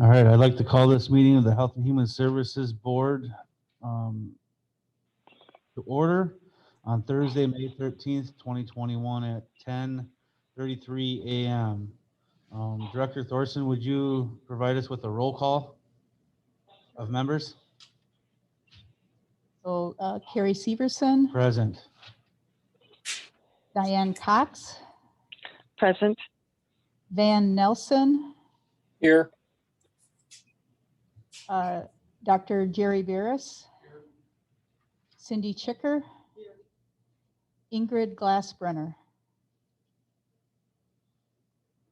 All right, I'd like to call this meeting of the Health and Human Services Board to order on Thursday, May 13th, 2021 at 10:33 a.m. Director Thorson, would you provide us with a roll call of members? So Carrie Severson, Present. Diane Cox, Present. Van Nelson, Here. Dr. Jerry Barris, Cindy Chicker, Ingrid Glassbrenner.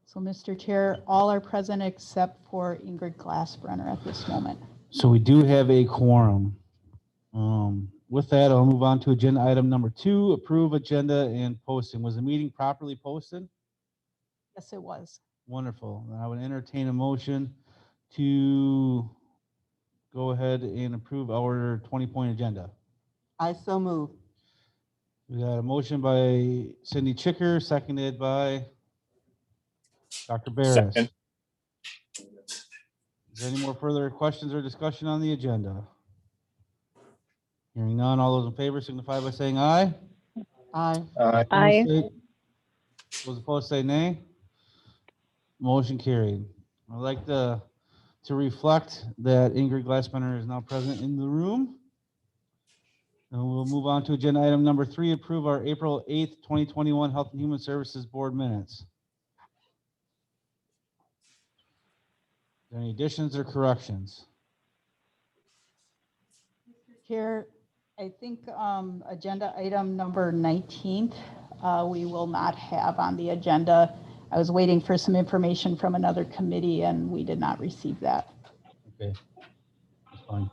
So, Mr. Chair, all are present except for Ingrid Glassbrenner at this moment. So we do have a quorum. With that, I'll move on to agenda item number 2, approve agenda and posting. Was the meeting properly posted? Yes, it was. Wonderful. Then I would entertain a motion to go ahead and approve our 20-point agenda. I so move. We got a motion by Cindy Chicker, seconded by Dr. Barris. Second. Is there any more further questions or discussion on the agenda? Hearing none, all those in favor signify by saying aye. Aye. Aye. Those opposed say nay. Motion carried. I'd like to reflect that Ingrid Glassbrenner is now present in the room. And we'll move on to agenda item number 3, approve our April 8th, 2021 Health and Human Services Board minutes. Are there any additions or corrections? Chair, I think agenda item number 19, we will not have on the agenda. I was waiting for some information from another committee and we did not receive that. Okay, that's fine.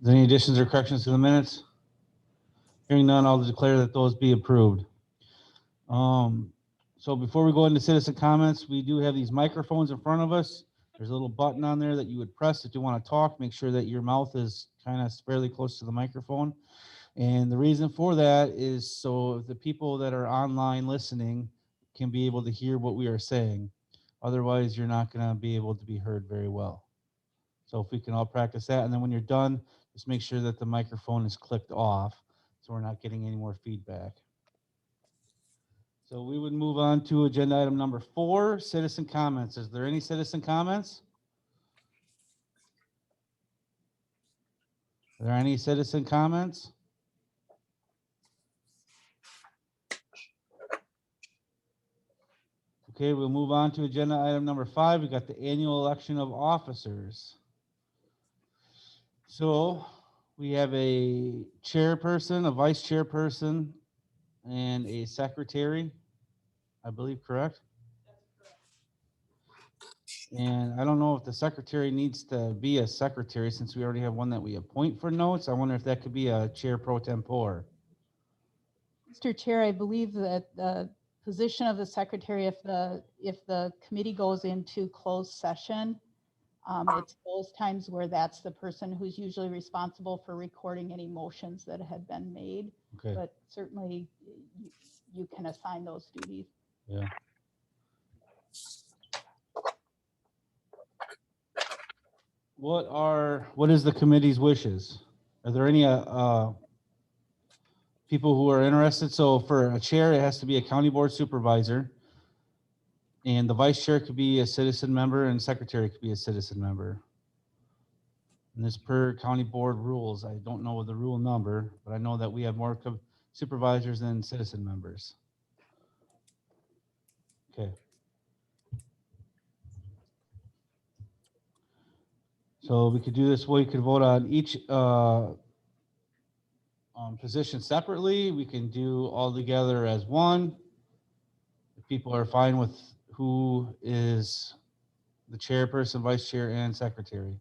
Is there any additions or corrections to the minutes? Hearing none, I'll declare that those be approved. So before we go into citizen comments, we do have these microphones in front of us. There's a little button on there that you would press if you want to talk. Make sure that your mouth is kind of fairly close to the microphone. And the reason for that is so the people that are online listening can be able to hear what we are saying. Otherwise, you're not going to be able to be heard very well. So if we can all practice that, and then when you're done, just make sure that the microphone is clicked off so we're not getting any more feedback. So we would move on to agenda item number 4, citizen comments. Is there any citizen comments? Are there any citizen comments? Okay, we'll move on to agenda item number 5. We got the annual election of officers. So we have a chairperson, a vice chairperson, and a secretary, I believe, correct? And I don't know if the secretary needs to be a secretary since we already have one that we appoint for notes. I wonder if that could be a chair pro tempore. Mr. Chair, I believe that the position of the secretary, if the committee goes into closed session, it's those times where that's the person who's usually responsible for recording any motions that have been made. Okay. But certainly you can assign those duties. Yeah. What is the committee's wishes? Are there any people who are interested? So for a chair, it has to be a county board supervisor, and the vice chair could be a citizen member, and secretary could be a citizen member. And this per county board rules. I don't know the rule number, but I know that we have more supervisors than citizen members. Okay. So we could do this way. We could vote on each position separately. We can do all together as one. If people are fine with who is the chairperson, vice chair, and secretary.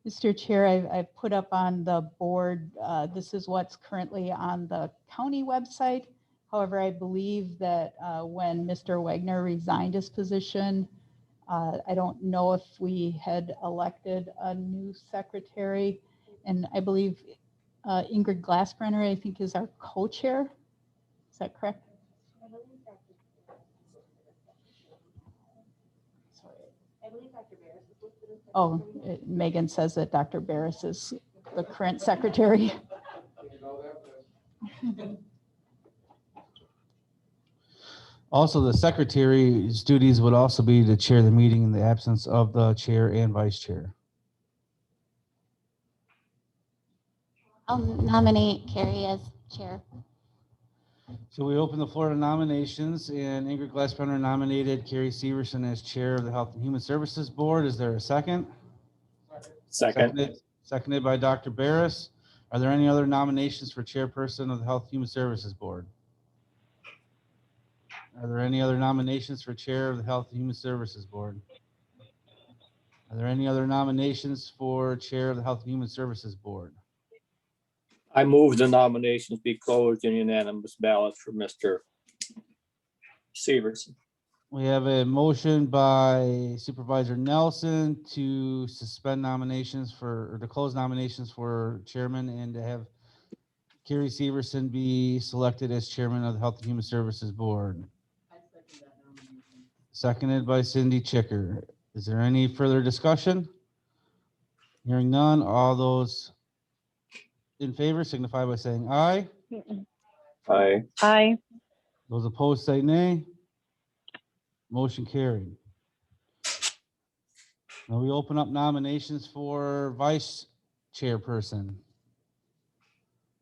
Mr. Chair, I've put up on the board, this is what's currently on the county website. However, I believe that when Mr. Wagner resigned his position, I don't know if we had elected a new secretary, and I believe Ingrid Glassbrenner, I think, is our co-chair. Is that correct? Sorry. Oh, Megan says that Dr. Barris is the current secretary. Also, the secretary's duties would also be to chair the meeting in the absence of the chair and vice chair. I'll nominate Carrie as chair. So we open the floor to nominations, and Ingrid Glassbrenner nominated Carrie Severson as chair of the Health and Human Services Board. Is there a second? Second. Seconded by Dr. Barris. Are there any other nominations for chairperson of the Health and Human Services Board? Are there any other nominations for chair of the Health and Human Services Board? Are there any other nominations for chair of the Health and Human Services Board? I move the nominations be closed in unanimous ballot for Mr. Severson. We have a motion by Supervisor Nelson to suspend nominations or to close nominations for chairman and to have Carrie Severson be selected as chairman of the Health and Human Services Board. I second that nomination. Seconded by Cindy Chicker. Is there any further discussion? Hearing none, all those in favor signify by saying aye. Aye. Aye. Those opposed say nay. Motion carried. Now we open up nominations for vice chairperson.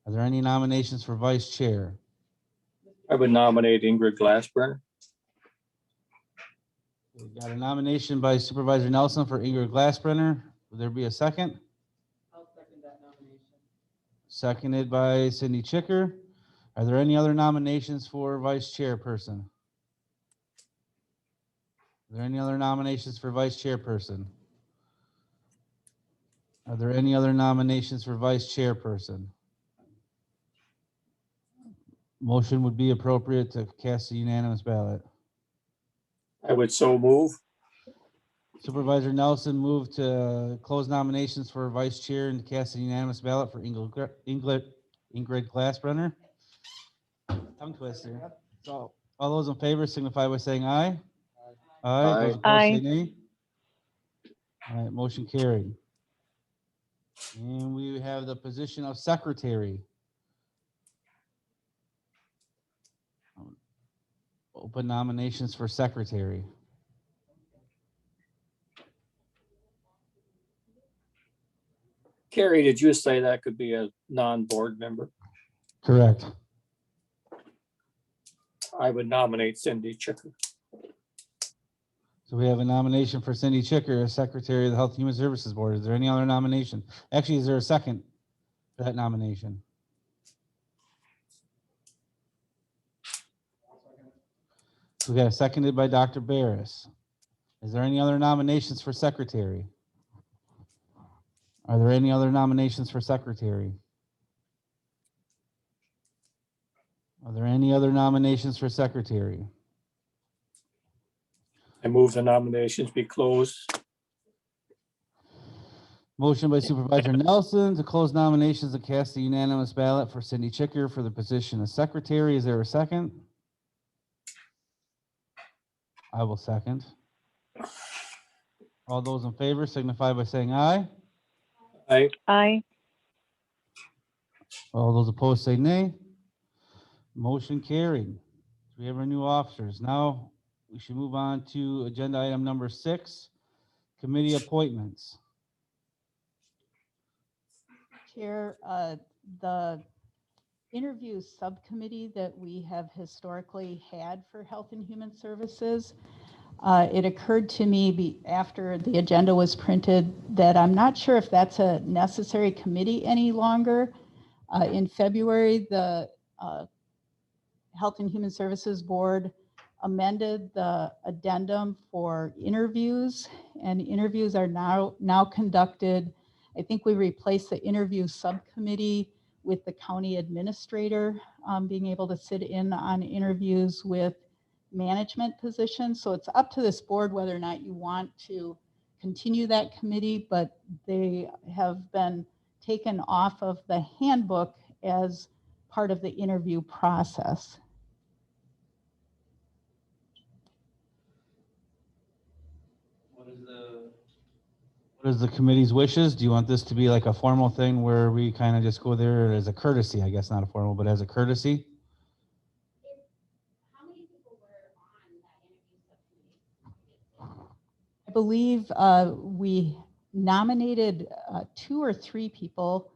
Are there any nominations for vice chair? I would nominate Ingrid Glassbrenner. We got a nomination by Supervisor Nelson for Ingrid Glassbrenner. Will there be a second? I'll second that nomination. Seconded by Cindy Chicker. Are there any other nominations for vice chairperson? Are there any other nominations for vice chairperson? Are there any other nominations for vice chairperson? Motion would be appropriate to cast a unanimous ballot. I would so move. Supervisor Nelson moved to close nominations for vice chair and to cast a unanimous ballot for Ingrid Glassbrenner. Tongue twister. So all those in favor signify by saying aye. Aye. Those opposed Aye. say nay. All right, motion carried. And we have the position of secretary. Open nominations for secretary. Carrie, did you say that could be a non-board member? Correct. I would nominate Cindy Chicker. So we have a nomination for Cindy Chicker as secretary of the Health and Human Services Board. Is there any other nomination? Actually, is there a second for that nomination? So we got a seconded by Dr. Barris. Is there any other nominations for secretary? Are there any other nominations for secretary? Are there any other nominations for secretary? I move the nominations be closed. Motion by Supervisor Nelson to close nominations and cast a unanimous ballot for Cindy Chicker for the position of secretary. Is there a second? I will second. All those in favor signify by saying aye. Aye. Aye. All those opposed say nay. Motion carried. We have our new officers. Now we should move on to agenda item number 6, committee appointments. Chair, the interview subcommittee that we have historically had for Health and Human Services, it occurred to me after the agenda was printed that I'm not sure if that's a necessary committee any longer. In February, the Health and Human Services Board amended the addendum for interviews, and interviews are now conducted. I think we replaced the interview subcommittee with the county administrator being able to sit in on interviews with management positions. So it's up to this board whether or not you want to continue that committee, but they have been taken off of the handbook as part of the interview process. What is the committee's wishes? Do you want this to be like a formal thing where we kind of just go there as a courtesy? I guess not a formal, but as a courtesy? How many people were on that interview subcommittee? I believe we nominated 2 or 3 people,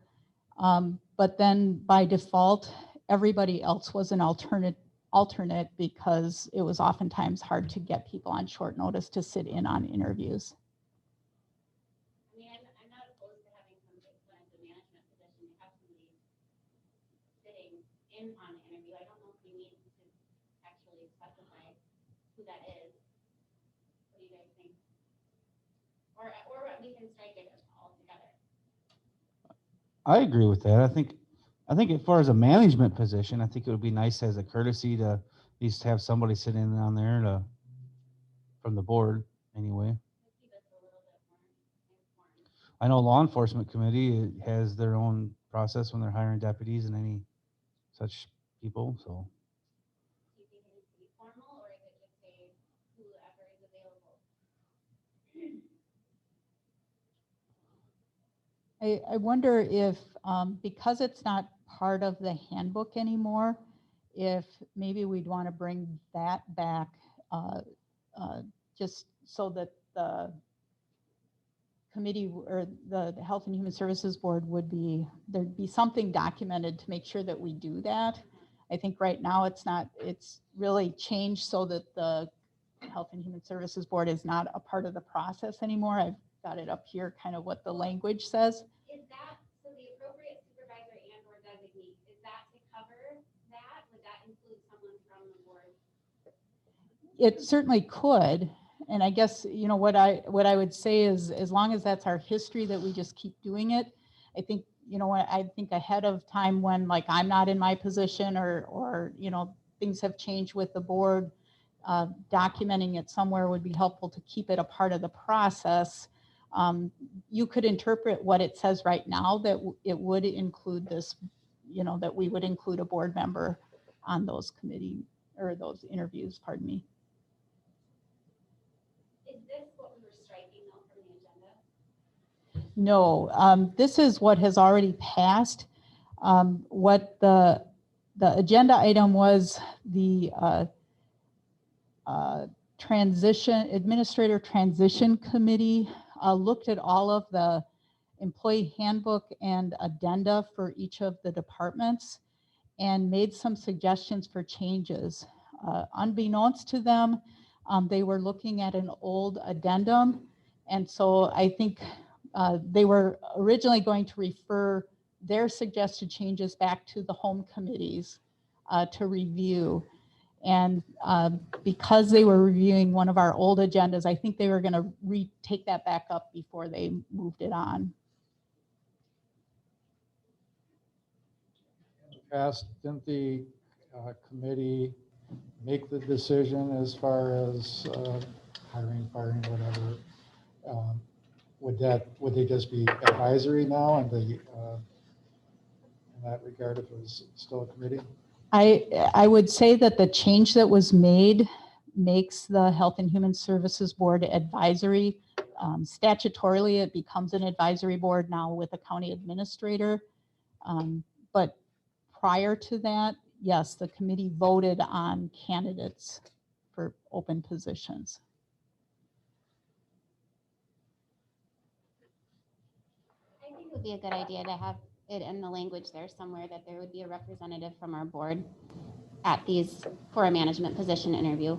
but then by default, everybody else was an alternate because it was oftentimes hard to get people on short notice to sit in on interviews. I mean, I'm not opposed to having somebody when it's a management position, to have somebody sitting in on the interview. I don't know if we need to actually specify who that is. What do you guys think? Or we can strike it altogether. I agree with that. I think as far as a management position, I think it would be nice as a courtesy to at least have somebody sitting on there from the board anyway. Let's keep this a little bit more informed. I know law enforcement committee has their own process when they're hiring deputies and any such people, so. Do you think it needs to be formal, or is it just say whoever is available? I wonder if, because it's not part of the handbook anymore, if maybe we'd want to bring that back just so that the committee or the Health and Human Services Board there'd be something documented to make sure that we do that. I think right now it's really changed so that the Health and Human Services Board is not a part of the process anymore. I've got it up here, kind of what the language says. Is that, so the appropriate supervisor and or designee, is that to cover that? Would that include someone from the board? It certainly could. And I guess, what I would say is, as long as that's our history, that we just keep doing it. I think, I think ahead of time when like I'm not in my position or things have changed with the board, documenting it somewhere would be helpful to keep it a part of the process. You could interpret what it says right now that it would include this, that we would include a board member on those committee or those interviews, pardon me. Is this what we were striking though from the agenda? No, this is what has already passed. What the agenda item was the Administrator Transition Committee looked at all of the employee handbook and addenda for each of the departments and made some suggestions for changes. Unbeknownst to them, they were looking at an old addendum. And so I think they were originally going to refer their suggested changes back to the home committees to review. And because they were reviewing one of our old agendas, I think they were going to take that back up before they moved it on. Past, didn't the committee make the decision as far as hiring, firing, whatever? Would they just be advisory now in that regard if it was still a committee? I would say that the change that was made makes the Health and Human Services Board advisory. Statutorily, it becomes an advisory board now with a county administrator. But prior to that, yes, the committee voted on candidates for open positions. I think it would be a good idea to have it in the language there somewhere that there would be a representative from our board at these for a management position interview.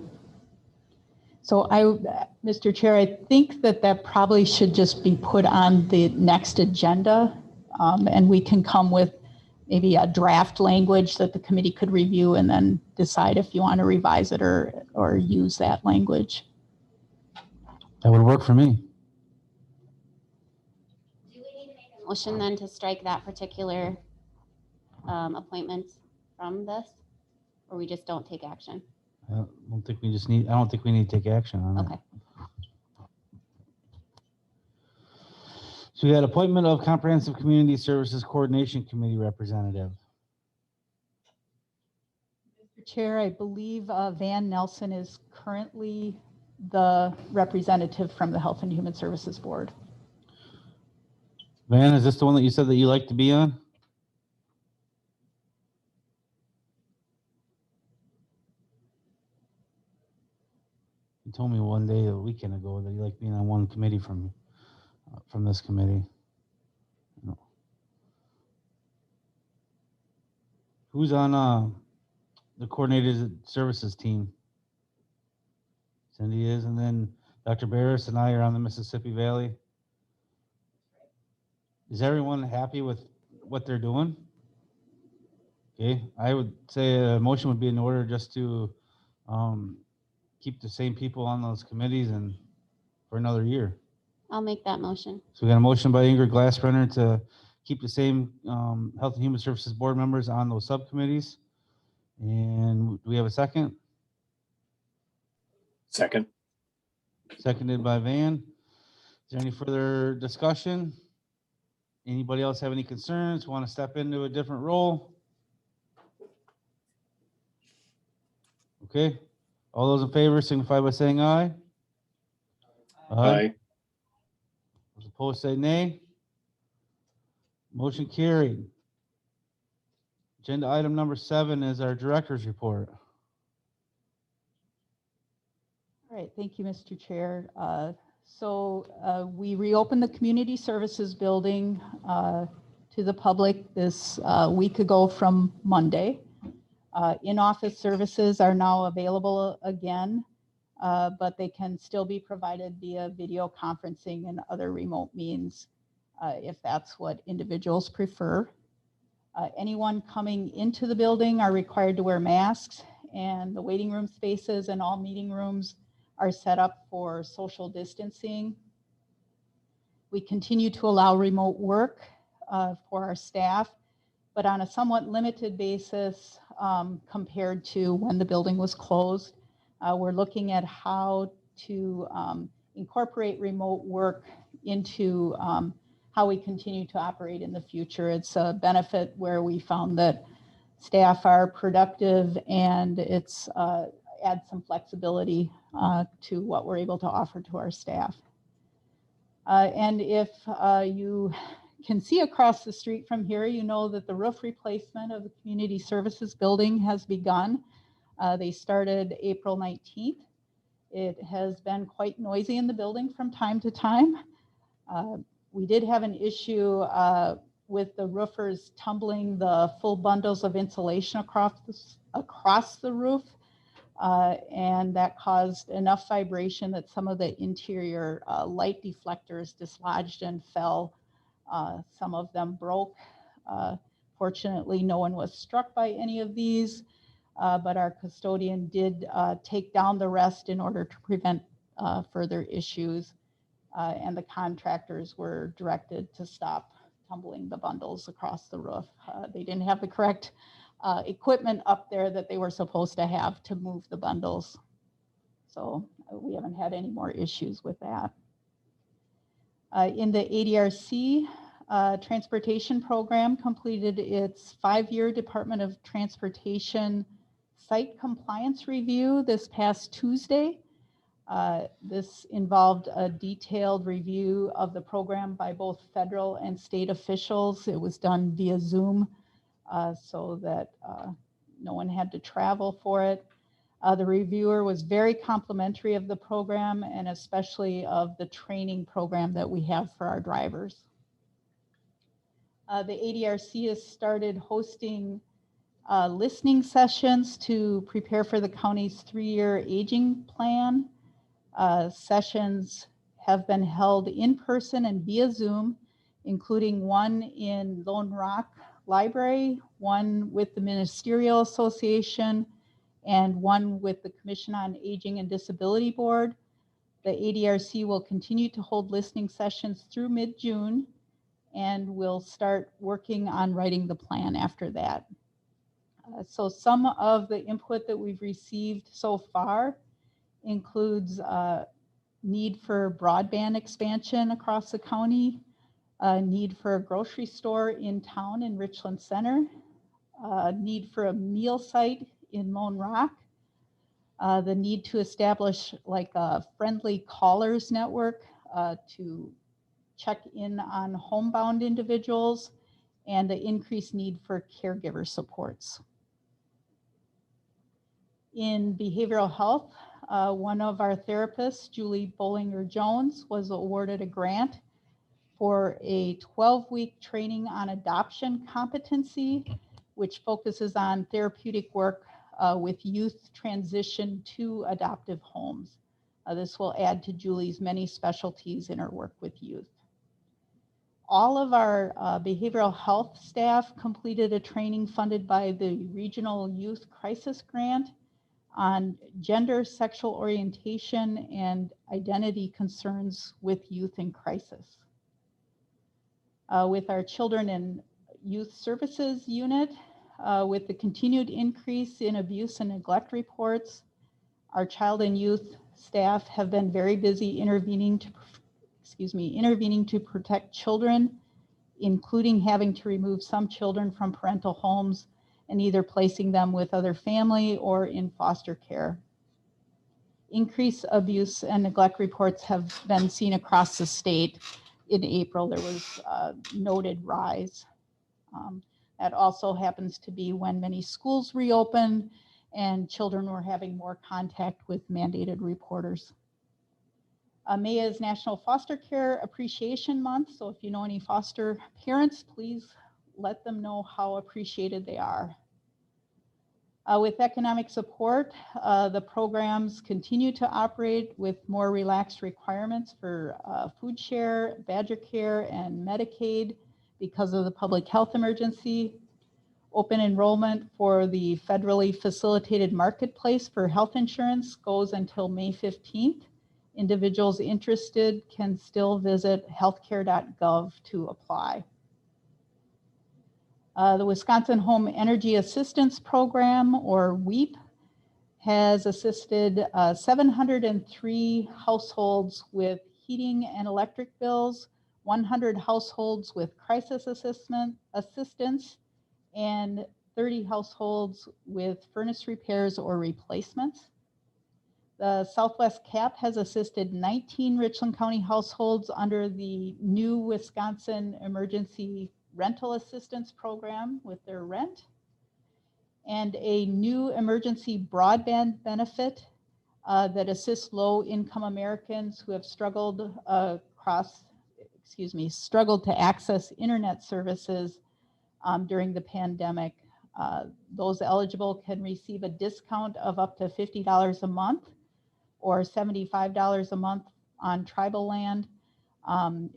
So Mr. Chair, I think that probably should just be put on the next agenda, and we can come with maybe a draft language that the committee could review and then decide if you want to revise it or use that language. That would work for me. Do we need to make a motion then to strike that particular appointment from this, or we just don't take action? I don't think we need to take action on it. Okay. So we had appointment of Comprehensive Community Services Coordination Committee representative. Mr. Chair, I believe Van Nelson is currently the representative from the Health and Human Services Board. Van, is this the one that you said that you like to be on? You told me one day a weekend ago that you like being on one committee from this committee. No. Who's on the coordinated services team? Cindy is, and then Dr. Barris and I are on the Mississippi Valley. Is everyone happy with what they're doing? Okay, I would say a motion would be in order just to keep the same people on those committees and for another year. I'll make that motion. So we got a motion by Ingrid Glassbrenner to keep the same Health and Human Services Board members on those subcommittees. And do we have a second? Second. Seconded by Van. Is there any further discussion? Anybody else have any concerns? Want to step into a different role? Okay. All those in favor signify by saying aye. Aye. Those opposed say nay. Motion carried. Agenda item number 7 is our director's report. All right, thank you, Mr. Chair. We reopened the Community Services Building to the public this week ago from Monday. In-office services are now available again, but they can still be provided via video conferencing and other remote means if that's what individuals prefer. Anyone coming into the building are required to wear masks, and the waiting room spaces and all meeting rooms are set up for social distancing. We continue to allow remote work for our staff, but on a somewhat limited basis compared to when the building was closed. We're looking at how to incorporate remote work into how we continue to operate in the future. It's a benefit where we found that staff are productive, and it's adds some flexibility to what we're able to offer to our staff. And if you can see across the street from here, you know that the roof replacement of the Community Services Building has begun. They started April 19th. It has been quite noisy in the building from time to time. We did have an issue with the roofers tumbling the full bundles of insulation across the roof. And that caused enough vibration that some of the interior light deflectors dislodged and fell. Some of them broke. Fortunately, no one was struck by any of these, but our custodian did take down the rest in order to prevent further issues. And the contractors were directed to stop tumbling the bundles across the roof. They didn't have the correct equipment up there that they were supposed to have to move the bundles. So we haven't had any more issues with that. In the ADRC transportation program completed its 5-year Department of Transportation site compliance review this past Tuesday. This involved a detailed review of the program by both federal and state officials. It was done via Zoom so that no one had to travel for it. The reviewer was very complimentary of the program and especially of the training program that we have for our drivers. The ADRC has started hosting listening sessions to prepare for the county's 3-year aging plan. Sessions have been held in person and via Zoom, including one in Lone Rock Library, one with the Ministerial Association, and one with the Commission on Aging and Disability Board. The ADRC will continue to hold listening sessions through mid-June, and we'll start working on writing the plan after that. So some of the input that we've received so far includes need for broadband expansion across the county, need for a grocery store in town in Richland Center, need for a meal site in Lone Rock, The need to establish like a friendly callers network to check in on homebound individuals, and the increased need for caregiver supports. In behavioral health, one of our therapists, Julie Bollinger-Jones, was awarded a grant for a 12-week training on adoption competency, which focuses on therapeutic work with youth transition to adoptive homes. This will add to Julie's many specialties in her work with youth. All of our behavioral health staff completed a training funded by the Regional Youth Crisis Grant on gender, sexual orientation, and identity concerns with youth in crisis. With our Children and Youth Services Unit, with the continued increase in abuse and neglect reports, our child and youth staff have been very busy intervening to protect children, including having to remove some children from parental homes and either placing them with other family or in foster care. Increased abuse and neglect reports have been seen across the state. In April, there was a noted rise. That also happens to be when many schools reopened and children were having more contact with mandated reporters. May is National Foster Care Appreciation Month, so if you know any foster parents, please let them know how appreciated they are. With economic support, the programs continue to operate with more relaxed requirements for food share, Badger Care, and Medicaid because of the public health emergency. Open enrollment for the federally facilitated marketplace for health insurance goes until May 15th. Individuals interested can still visit healthcare.gov to apply. The Wisconsin Home Energy Assistance Program, or WEAP, has assisted 703 households with heating and electric bills, 100 households with crisis assistance, and 30 households with furnace repairs or replacements. The Southwest CAP has assisted 19 Richland County households under the new Wisconsin Emergency Rental Assistance Program with their rent, and a new emergency broadband benefit that assists low-income Americans who have struggled to access internet services during the pandemic. Those eligible can receive a discount of up to $50 a month or $75 a month on tribal land.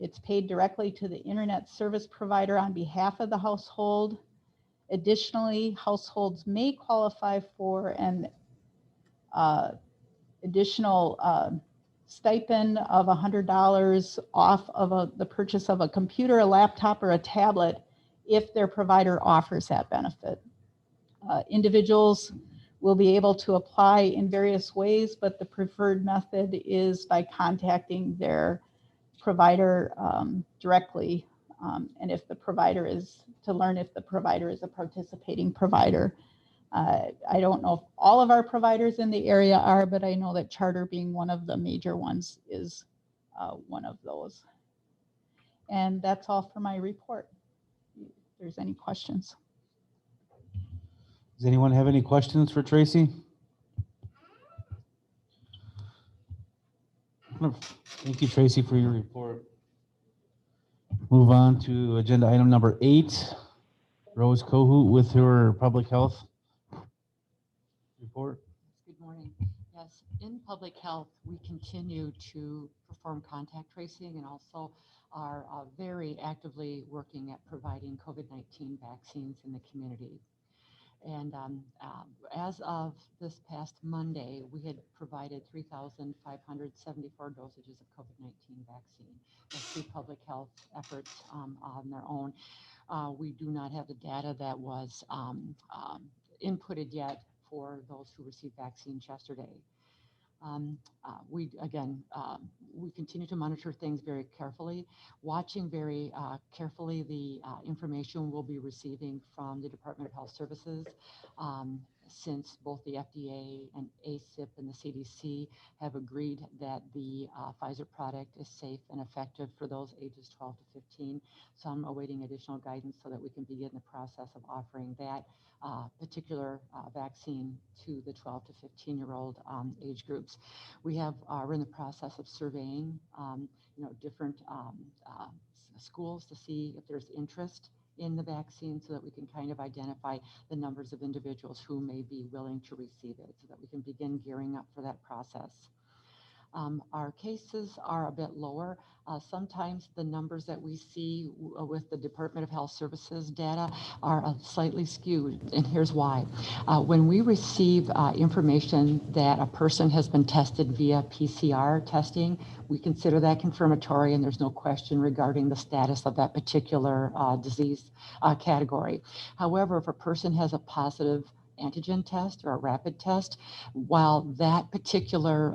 It's paid directly to the internet service provider on behalf of the household. Additionally, households may qualify for an additional stipend of $100 off of the purchase of a computer, a laptop, or a tablet if their provider offers that benefit. Individuals will be able to apply in various ways, but the preferred method is by contacting their provider directly, and if the provider is to learn if the provider is a participating provider. I don't know if all of our providers in the area are, but I know that Charter, being one of the major ones, is one of those. And that's all for my report. If there's any questions. Does anyone have any questions for Tracy? Thank you, Tracy, for your report. Move on to agenda item number 8, Rose Kohut with her public health report. Good morning. Yes, in public health, we continue to perform contact tracing and also are very actively working at providing COVID-19 vaccines in the community. And as of this past Monday, we had provided 3,574 dosages of COVID-19 vaccine. That's through public health efforts on their own. We do not have the data that was inputted yet for those who received vaccines yesterday. We continue to monitor things very carefully, watching very carefully the information we'll be receiving from the Department of Health Services, since both the FDA and ACIP and the CDC have agreed that the Pfizer product is safe and effective for those ages 12 to 15. So I'm awaiting additional guidance so that we can begin the process of offering that particular vaccine to the 12 to 15-year-old age groups. We're in the process of surveying, different schools to see if there's interest in the vaccine so that we can kind of identify the numbers of individuals who may be willing to receive it so that we can begin gearing up for that process. Our cases are a bit lower. Sometimes the numbers that we see with the Department of Health Services data are slightly skewed, and here's why. When we receive information that a person has been tested via PCR testing, we consider that confirmatory, and there's no question regarding the status of that particular disease category. However, if a person has a positive antigen test or a rapid test, while that particular,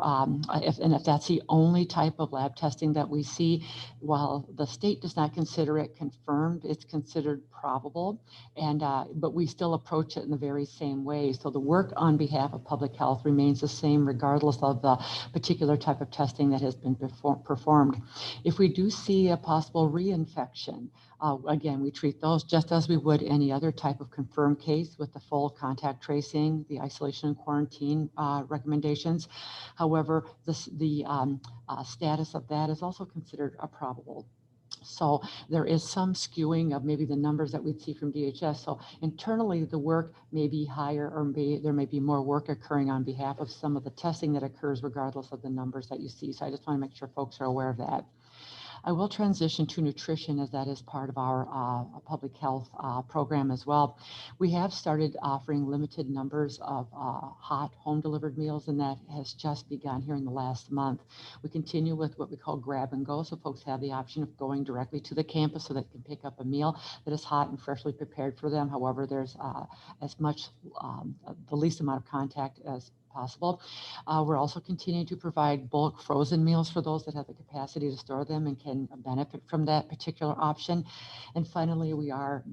if that's the only type of lab testing that we see, while the state does not consider it confirmed, it's considered probable, and but we still approach it in the very same way. So the work on behalf of public health remains the same regardless of the particular type of testing that has been performed. If we do see a possible reinfection, again, we treat those just as we would any other type of confirmed case with the full contact tracing, the isolation and quarantine recommendations. However, the status of that is also considered a probable. So there is some skewing of maybe the numbers that we'd see from DHS. So internally, the work may be higher, or there may be more work occurring on behalf of some of the testing that occurs regardless of the numbers that you see. So I just want to make sure folks are aware of that. I will transition to nutrition as that is part of our public health program as well. We have started offering limited numbers of hot home delivered meals, and that has just begun here in the last month. We continue with what we call grab and go, so folks have the option of going directly to the campus so they can pick up a meal that is hot and freshly prepared for them. However, there's as much, the least amount of contact as possible. We're also continuing to provide bulk frozen meals for those that have the capacity to store them and can benefit from that particular option. And finally, we are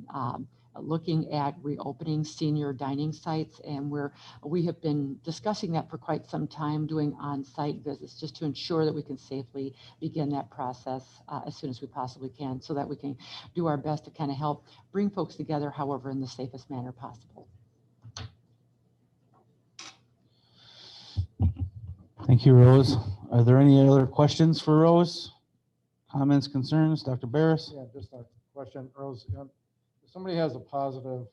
looking at reopening senior dining sites, and we have been discussing that for quite some time, doing on-site visits just to ensure that we can safely begin that process as soon as we possibly can, so that we can do our best to kind of help bring folks together, however, in the safest manner possible. Thank you, Rose. Are there any other questions for Rose? Comments, concerns? Dr. Barris? Yeah, just a question, Rose. If somebody has a positive,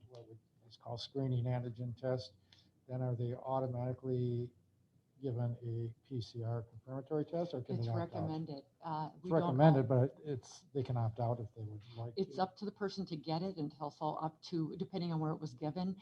what it's called screening antigen test, then are they automatically given a PCR confirmatory test, or can It's they opt out? recommended. It's recommended, but they can opt out if they would like It's to. up to the person to get it, and it's also up to, depending on where it was given.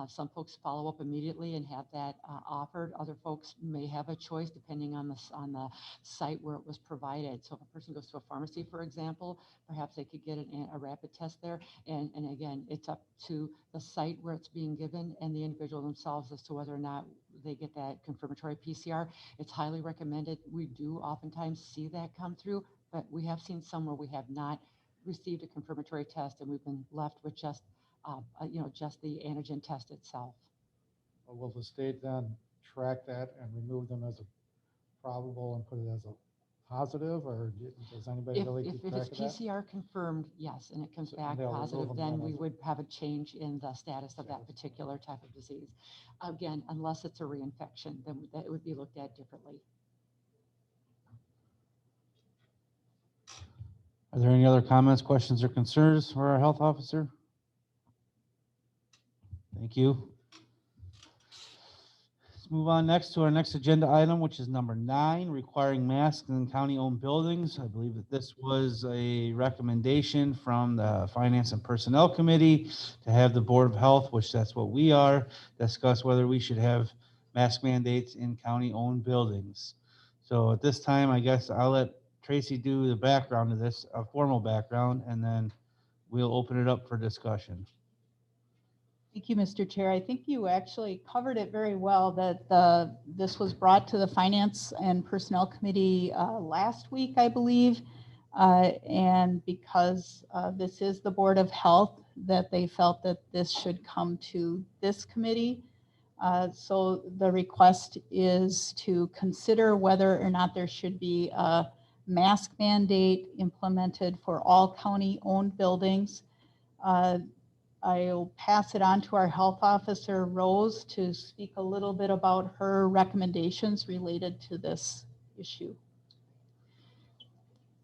Some folks follow up immediately and have that offered. Other folks may have a choice depending on the site where it was provided. So if a person goes to a pharmacy, for example, perhaps they could get a rapid test there. And again, it's up to the site where it's being given and the individual themselves as to whether or not they get that confirmatory PCR. It's highly recommended. We do oftentimes see that come through, but we have seen some where we have not received a confirmatory test and we've been left with just the antigen test itself. Will the state then track that and remove them as a probable and put it as a positive, or does anybody really keep If track it's of that? PCR confirmed, yes, and it comes So back they'll remove positive, them then then we as a- would have a change in the status of that particular type of disease. Again, unless it's a reinfection, then that would be looked at differently. Are there any other comments, questions, or concerns for our health officer? Thank you. Let's move on next to our next agenda item, which is number 9, requiring masks in county-owned buildings. I believe that this was a recommendation from the Finance and Personnel Committee to have the Board of Health, which that's what we are, discuss whether we should have mask mandates in county-owned buildings. So at this time, I guess I'll let Tracy do the background of this, a formal background, and then we'll open it up for discussion. Thank you, Mr. Chair. I think you actually covered it very well, that this was brought to the Finance and Personnel Committee last week, I believe. And because this is the Board of Health that they felt that this should come to this committee. So the request is to consider whether or not there should be a mask mandate implemented for all county-owned buildings. I'll pass it on to our health officer, Rose, to speak a little bit about her recommendations related to this issue.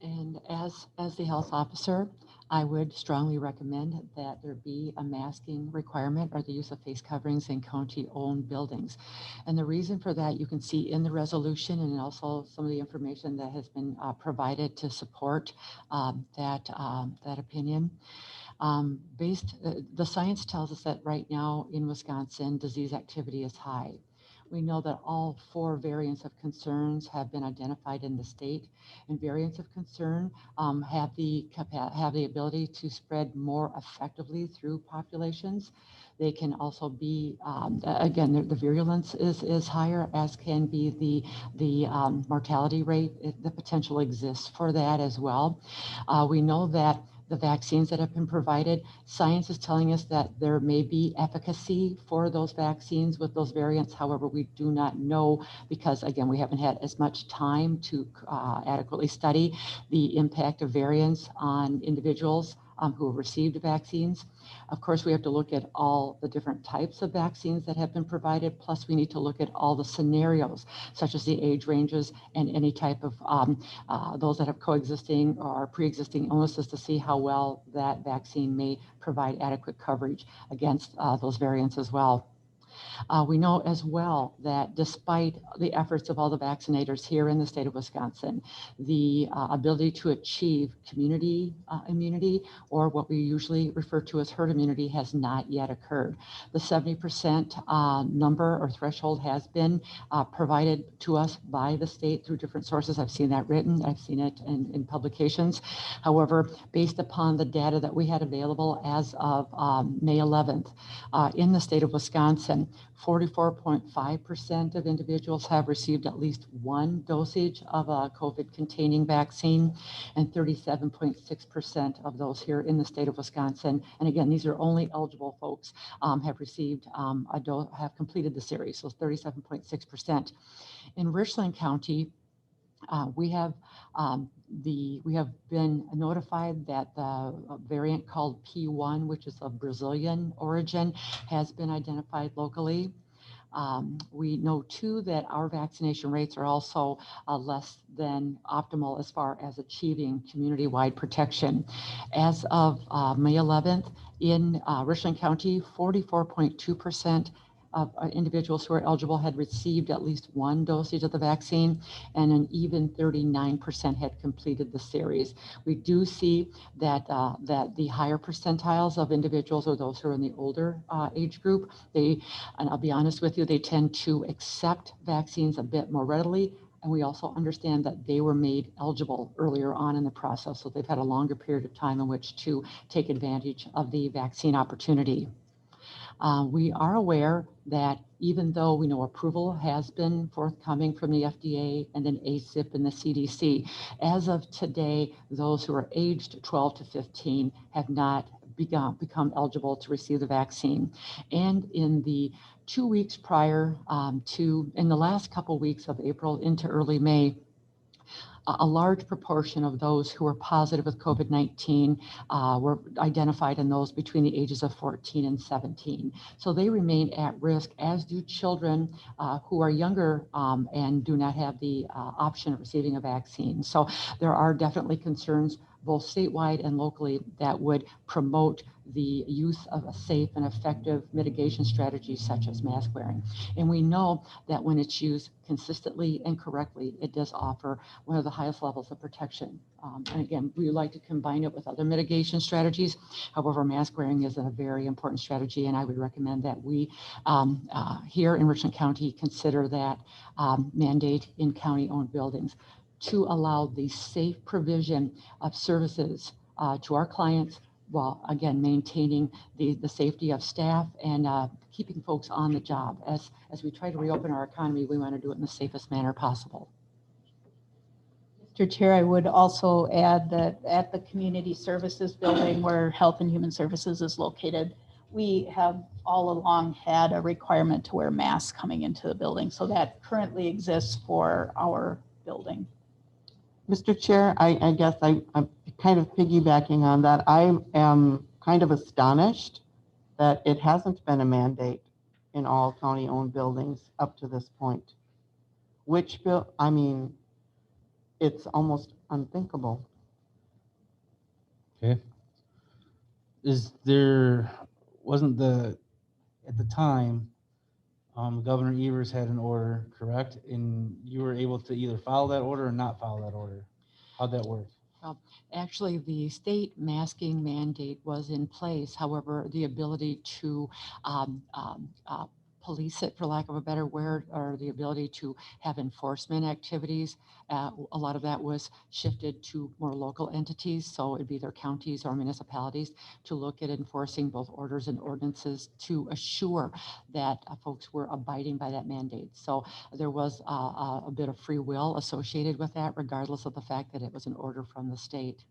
And as the health officer, I would strongly recommend that there be a masking requirement or the use of face coverings in county-owned buildings. And the reason for that, you can see in the resolution and also some of the information that has been provided to support that opinion. The science tells us that right now in Wisconsin, disease activity is high. We know that all 4 variants of concerns have been identified in the state, and variants of concern have the ability to spread more effectively through populations. They can also be, again, the virulence is higher, as can be the mortality rate. The potential exists for that as well. We know that the vaccines that have been provided, science is telling us that there may be efficacy for those vaccines with those variants. However, we do not know because, again, we haven't had as much time to adequately study the impact of variants on individuals who have received vaccines. Of course, we have to look at all the different types of vaccines that have been provided, plus we need to look at all the scenarios, such as the age ranges and any type of those that have coexisting or pre-existing illnesses to see how well that vaccine may provide adequate coverage against those variants as well. We know as well that despite the efforts of all the vaccinators here in the state of Wisconsin, the ability to achieve community immunity, or what we usually refer to as herd immunity, has not yet occurred. The 70% number or threshold has been provided to us by the state through different sources. I've seen that written, I've seen it in publications. However, based upon the data that we had available as of May 11th, in the state of Wisconsin, 44.5% of individuals have received at least one dosage of a COVID-containing vaccine, and 37.6% of those here in the state of Wisconsin, and again, these are only eligible folks, have received have completed the series, so 37.6%. In Richland County, we have been notified that the variant called P1, which is of Brazilian origin, has been identified locally. We know too that our vaccination rates are also less than optimal as far as achieving community-wide protection. As of May 11th, in Richland County, 44.2% of individuals who are eligible had received at least one dosage of the vaccine, and an even 39% had completed the series. We do see that that the higher percentiles of individuals, or those who are in the older age group, and I'll be honest with you, they tend to accept vaccines a bit more readily. And we also understand that they were made eligible earlier on in the process, so they've had a longer period of time in which to take advantage of the vaccine opportunity. We are aware that even though we know approval has been forthcoming from the FDA and then ACIP and the CDC, as of today, those who are aged 12 to 15 have not become eligible to receive the vaccine. And in the 2 weeks prior in the last couple weeks of April into early May, a large proportion of those who were positive with COVID-19 were identified in those between the ages of 14 and 17. So they remain at risk, as do children who are younger and do not have the option of receiving a vaccine. So there are definitely concerns both statewide and locally that would promote the use of a safe and effective mitigation strategy such as mask wearing. And we know that when it's used consistently and correctly, it does offer one of the highest levels of protection. And again, we would like to combine it with other mitigation strategies. However, mask wearing is a very important strategy, and I would recommend that we here in Richland County consider that mandate in county-owned buildings to allow the safe provision of services to our clients, while again maintaining the safety of staff and keeping folks on the job. As we try to reopen our economy, we want to do it in the safest manner possible. Yes, Mr. Chair, I would also add that at the Community Services Building where Health and Human Services is located, we have all along had a requirement to wear masks coming into the building. So that currently exists for our building. Mr. Chair, I guess I'm kind of piggybacking on that. I am kind of astonished that it hasn't been a mandate in all county-owned buildings up to this point. I mean, it's almost unthinkable. Okay. At the time, Governor Evers had an order, correct? And you were able to either follow that order or not follow that order. How'd that work? Actually, the state masking mandate was in place. However, the ability to police it, for lack of a better word, or the ability to have enforcement activities, a lot of that was shifted to more local entities. So it'd be either counties or municipalities to look at enforcing both orders and ordinances to assure that folks were abiding by that mandate. So there was a bit of free will associated with that, regardless of the fact that it was an order from the state.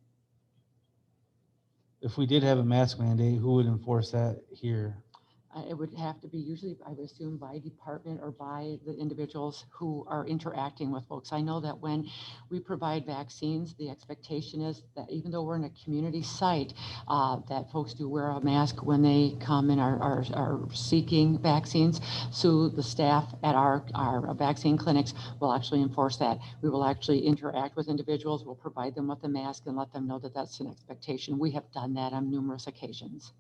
If we did have a mask mandate, who would enforce that here? It would have to be usually, I would assume, by department or by the individuals who are interacting with folks. I know that when we provide vaccines, the expectation is that even though we're in a community site, that folks do wear a mask when they come and are seeking vaccines. So the staff at our vaccine clinics will actually enforce that. We will actually interact with individuals. We'll provide them with a mask and let them know that that's an expectation. We have done that on numerous occasions.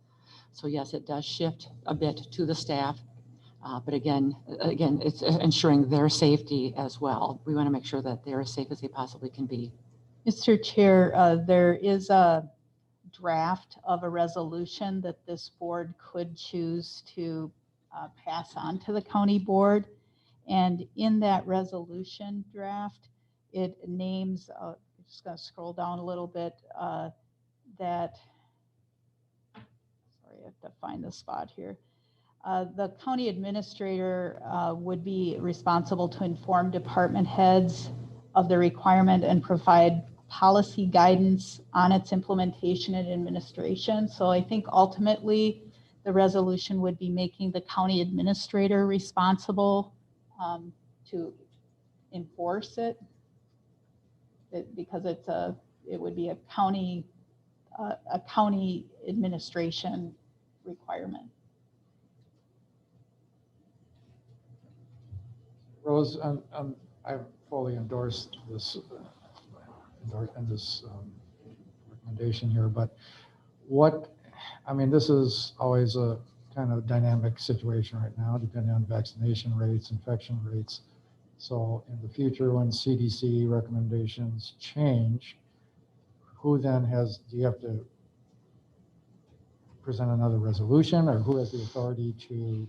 So yes, it does shift a bit to the staff, but again, it's ensuring their safety as well. We want to make sure that they're as safe as they possibly can be. Mr. Chair, there is a draft of a resolution that this board could choose to pass on to the county board. And in that resolution draft, it names, I'm just going to scroll down a little bit, that, sorry, I have to find the spot here. The county administrator would be responsible to inform department heads of the requirement and provide policy guidance on its implementation and administration. So I think ultimately the resolution would be making the county administrator responsible to enforce it, because it would be a county administration requirement. Rose, I fully endorse this recommendation here, but this is always a kind of dynamic situation right now, depending on vaccination rates, infection rates. So in the future, when CDC recommendations change, who then do you have to present another resolution, or who has the authority to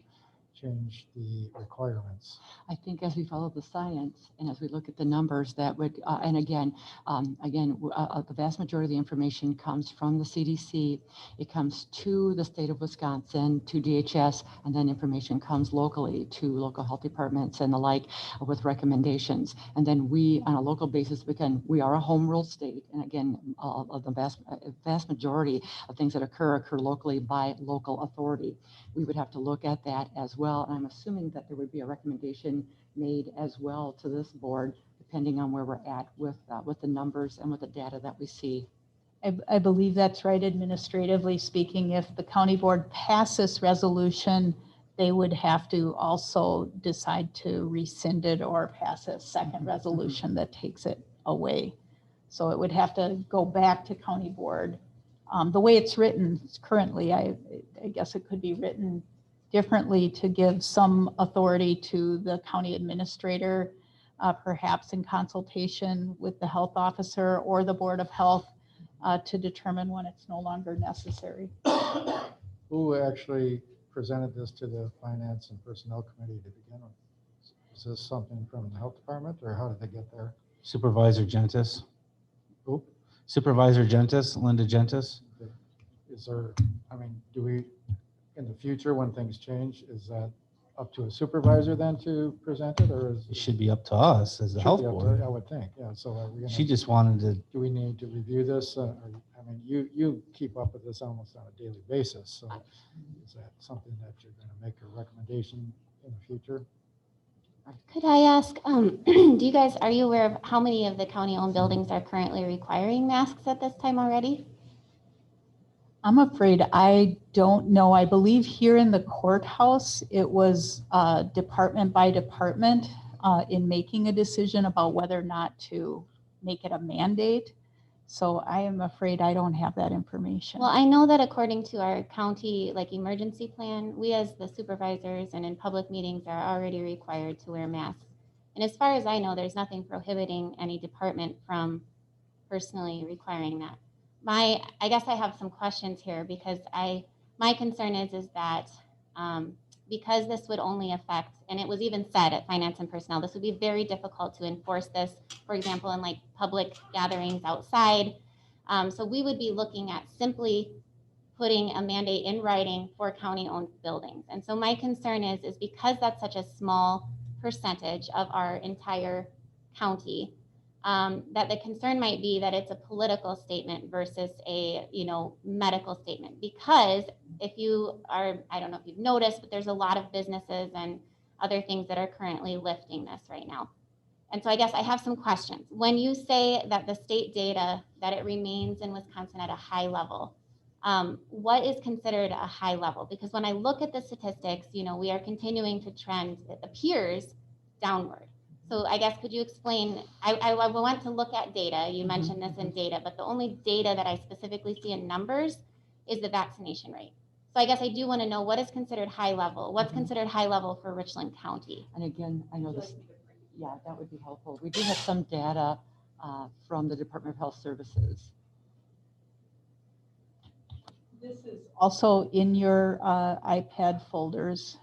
change the requirements? I think as we follow the science and as we look at the numbers, that would, and again, the vast majority of the information comes from the CDC. It comes to the state of Wisconsin, to DHS, and then information comes locally to local health departments and the like with recommendations. And then we, on a local basis, again, we are a home rule state. And again, the vast majority of things that occur locally by local authority. We would have to look at that as well. And I'm assuming that there would be a recommendation made as well to this board, depending on where we're at with the numbers and with the data that we see. I believe that's right. Administratively speaking, if the county board passes this resolution, they would have to also decide to rescind it or pass a second resolution that takes it away. So it would have to go back to county board. The way it's written currently, I guess it could be written differently to give some authority to the county administrator, perhaps in consultation with the health officer or the Board of Health, to determine when it's no longer necessary. Who actually presented this to the Finance and Personnel Committee to begin with? Is this something from the health department, or how did they get there? Supervisor Gentis. Who? Supervisor Gentis, Linda Gentis. Is there, do we, in the future when things change, is that up to a supervisor then to present it, or is? It should be up to us as the should health be up to- board. I would think, yeah, so are we She gonna, just wanted to, do we need to review this? Or, I mean, you keep up with this almost on a daily basis, so is that something that you're gonna make a recommendation in the future? Could I ask, do you guys, are you aware of how many of the county-owned buildings are currently requiring masks at this time already? I'm afraid I don't know. I believe here in the courthouse, it was department by department in making a decision about whether or not to make it a mandate. So I am afraid I don't have that information. Well, I know that according to our county emergency plan, we as the supervisors and in public meetings are already required to wear masks. And as far as I know, there's nothing prohibiting any department from personally requiring that. I guess I have some questions here because my concern is that because this would only affect, and it was even said at Finance and Personnel, this would be very difficult to enforce this, for example, in public gatherings outside. So we would be looking at simply putting a mandate in writing for county-owned buildings. And so my concern is because that's such a small percentage of our entire county, that the concern might be that it's a political statement versus a medical statement. Because if you are, I don't know if you've noticed, but there's a lot of businesses and other things that are currently lifting this right now. And so I guess I have some questions. When you say that the state data, that it remains in Wisconsin at a high level, what is considered a high level? Because when I look at the statistics, we are continuing to trend, it appears, downward. So I guess could you explain, I want to look at data, you mentioned this in data, but the only data that I specifically see in numbers is the vaccination rate. So I guess I do want to know what is considered high level, what's considered high level for Richland County? And again, I know this, yeah, that would be helpful. We do have some data from the Department of Health Services. This is also in your iPad folders.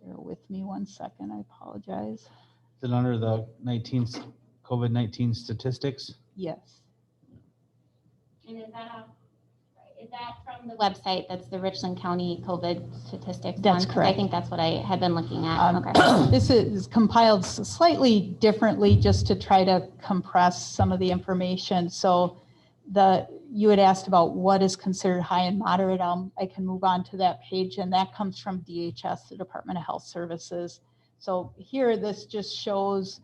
Bear with me 1 second, I apologize. is it under the COVID-19 statistics? Yes. And is that from the website? That's the Richland County COVID statistics? That's one? 'Cause correct. I think that's what I had been looking at. Okay. This is compiled slightly differently just to try to compress some of the information. So you had asked about what is considered high and moderate. I can move on to that page, and that comes from DHS, the Department of Health Services. So here, this just shows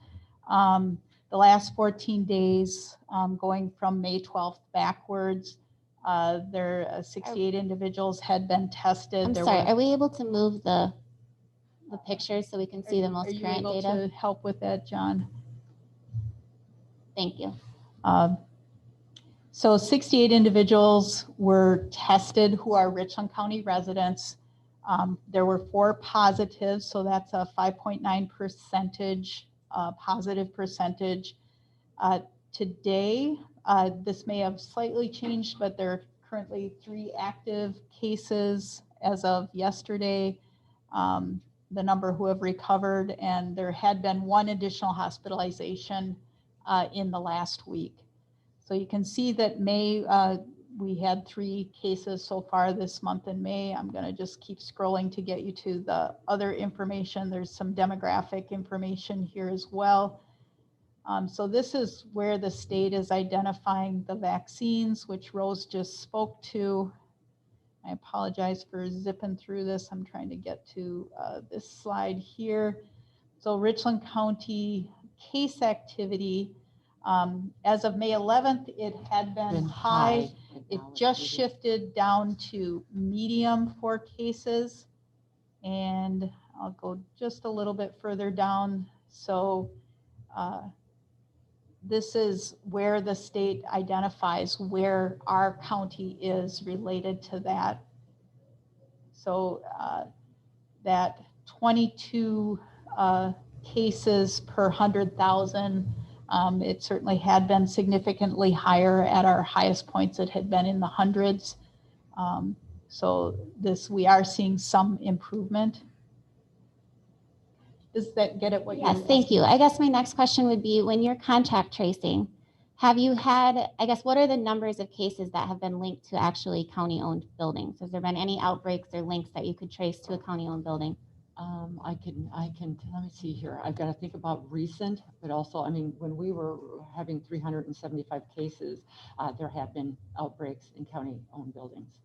the last 14 days going from May 12th backwards. 68 individuals had been tested. I'm There sorry, were- are we able to move the pictures so we can see the Are most you current able data? to help with that, John? Thank you. So 68 individuals were tested who are Richland County residents. There were 4 positives, so that's a 5.9% positive percentage. Today, this may have slightly changed, but there are currently 3 active cases as of yesterday. The number who have recovered, and there had been 1 additional hospitalization in the last week. So you can see that May, we had 3 cases so far this month in May. I'm going to just keep scrolling to get you to the other information. There's some demographic information here as well. So this is where the state is identifying the vaccines, which Rose just spoke to. I apologize for zipping through this. I'm trying to get to this slide here. So Richland County case activity, as of May 11th, it had been high. and It now it's just moving. shifted down to medium for cases. And I'll go just a little bit further down. So this is where the state identifies where our county is related to that. So that 22 cases per 100,000, it certainly had been significantly higher. At our highest points, it had been in the hundreds. So we are seeing some improvement. Does that get at what you're Yes, thank you. I guess my next question would be, when you're contact tracing, Have you had, I guess, what are the numbers of cases that have been linked to actually county-owned buildings? Has there been any outbreaks or links that you could trace to a county-owned building? Let me see here. I've got to think about recent, but also, I mean, when we were having 375 cases, there have been outbreaks in county-owned buildings.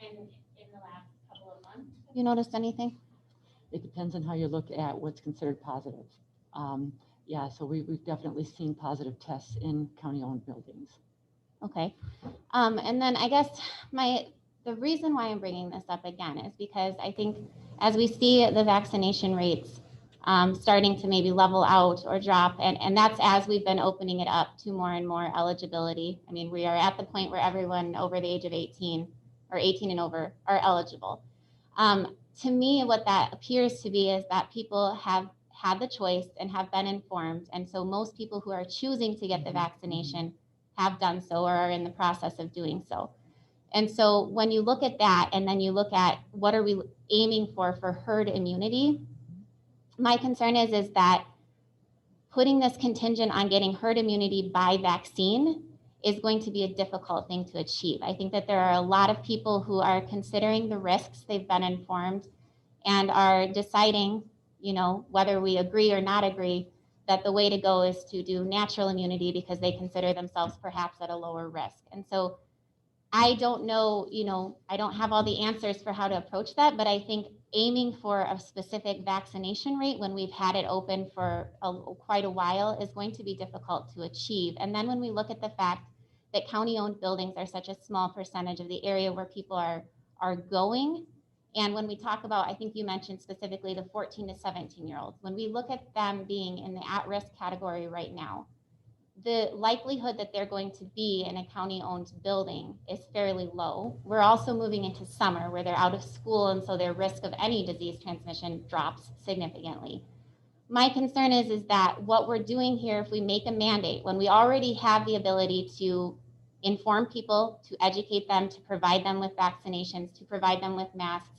And in the last couple of months, have you noticed anything? It depends on how you look at what's considered positive. Yeah, so we've definitely seen positive tests in county-owned buildings. Okay. And then I guess the reason why I'm bringing this up again is because I think as we see the vaccination rates starting to maybe level out or drop, and that's as we've been opening it up to more and more eligibility. I mean, we are at the point where everyone over the age of 18 or 18 and over are eligible. To me, what that appears to be is that people have had the choice and have been informed. And so most people who are choosing to get the vaccination have done so or are in the process of doing so. And so when you look at that and then you look at what are we aiming for herd immunity, my concern is that putting this contingent on getting herd immunity by vaccine is going to be a difficult thing to achieve. I think that there are a lot of people who are considering the risks, they've been informed, and are deciding, you know, whether we agree or not agree, that the way to go is to do natural immunity because they consider themselves perhaps at a lower risk. And so I don't know, you know, I don't have all the answers for how to approach that, but I think aiming for a specific vaccination rate when we've had it open for quite a while is going to be difficult to achieve. And then when we look at the fact that county-owned buildings are such a small percentage of the area where people are going, and when we talk about, I think you mentioned specifically the 14 to 17-year-olds, when we look at them being in the at-risk category right now, the likelihood that they're going to be in a county-owned building is fairly low. We're also moving into summer where they're out of school, and so their risk of any disease transmission drops significantly. My concern is that what we're doing here, if we make a mandate, when we already have the ability to inform people, to educate them, to provide them with vaccinations, to provide them with masks,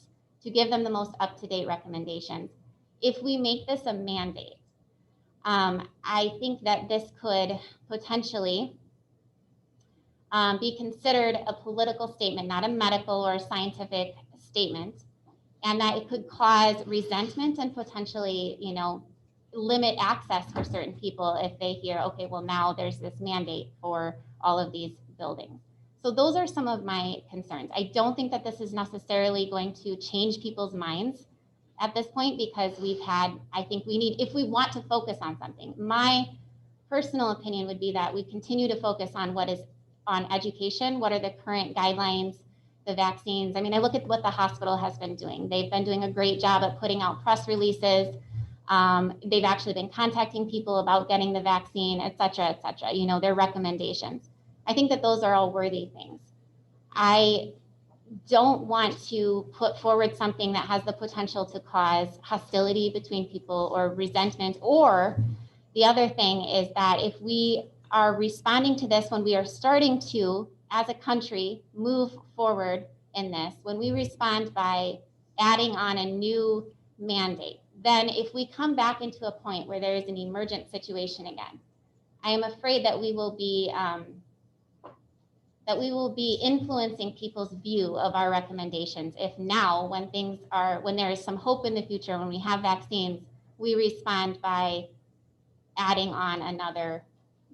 to give them the most up-to-date recommendations, if we make this a mandate, I think that this could potentially be considered a political statement, not a medical or scientific statement, and that it could cause resentment and potentially, you know, limit access for certain people if they hear, okay, well, now there's this mandate for all of these buildings. So those are some of my concerns. I don't think that this is necessarily going to change people's minds at this point, because I think we need, if we want to focus on something, my personal opinion would be that we continue to focus on what is on education, what are the current guidelines, the vaccines. I mean, I look at what the hospital has been doing. They've been doing a great job at putting out press releases. They've actually been contacting people about getting the vaccine, et cetera, you know, their recommendations. I think that those are all worthy things. I don't want to put forward something that has the potential to cause hostility between people or resentment. Or the other thing is that if we are responding to this when we are starting to, as a country, move forward in this, when we respond by adding on a new mandate, then if we come back into a point where there is an emergent situation again, I am afraid that we will be influencing people's view of our recommendations. If now, when there is some hope in the future, when we have vaccines, we respond by adding on another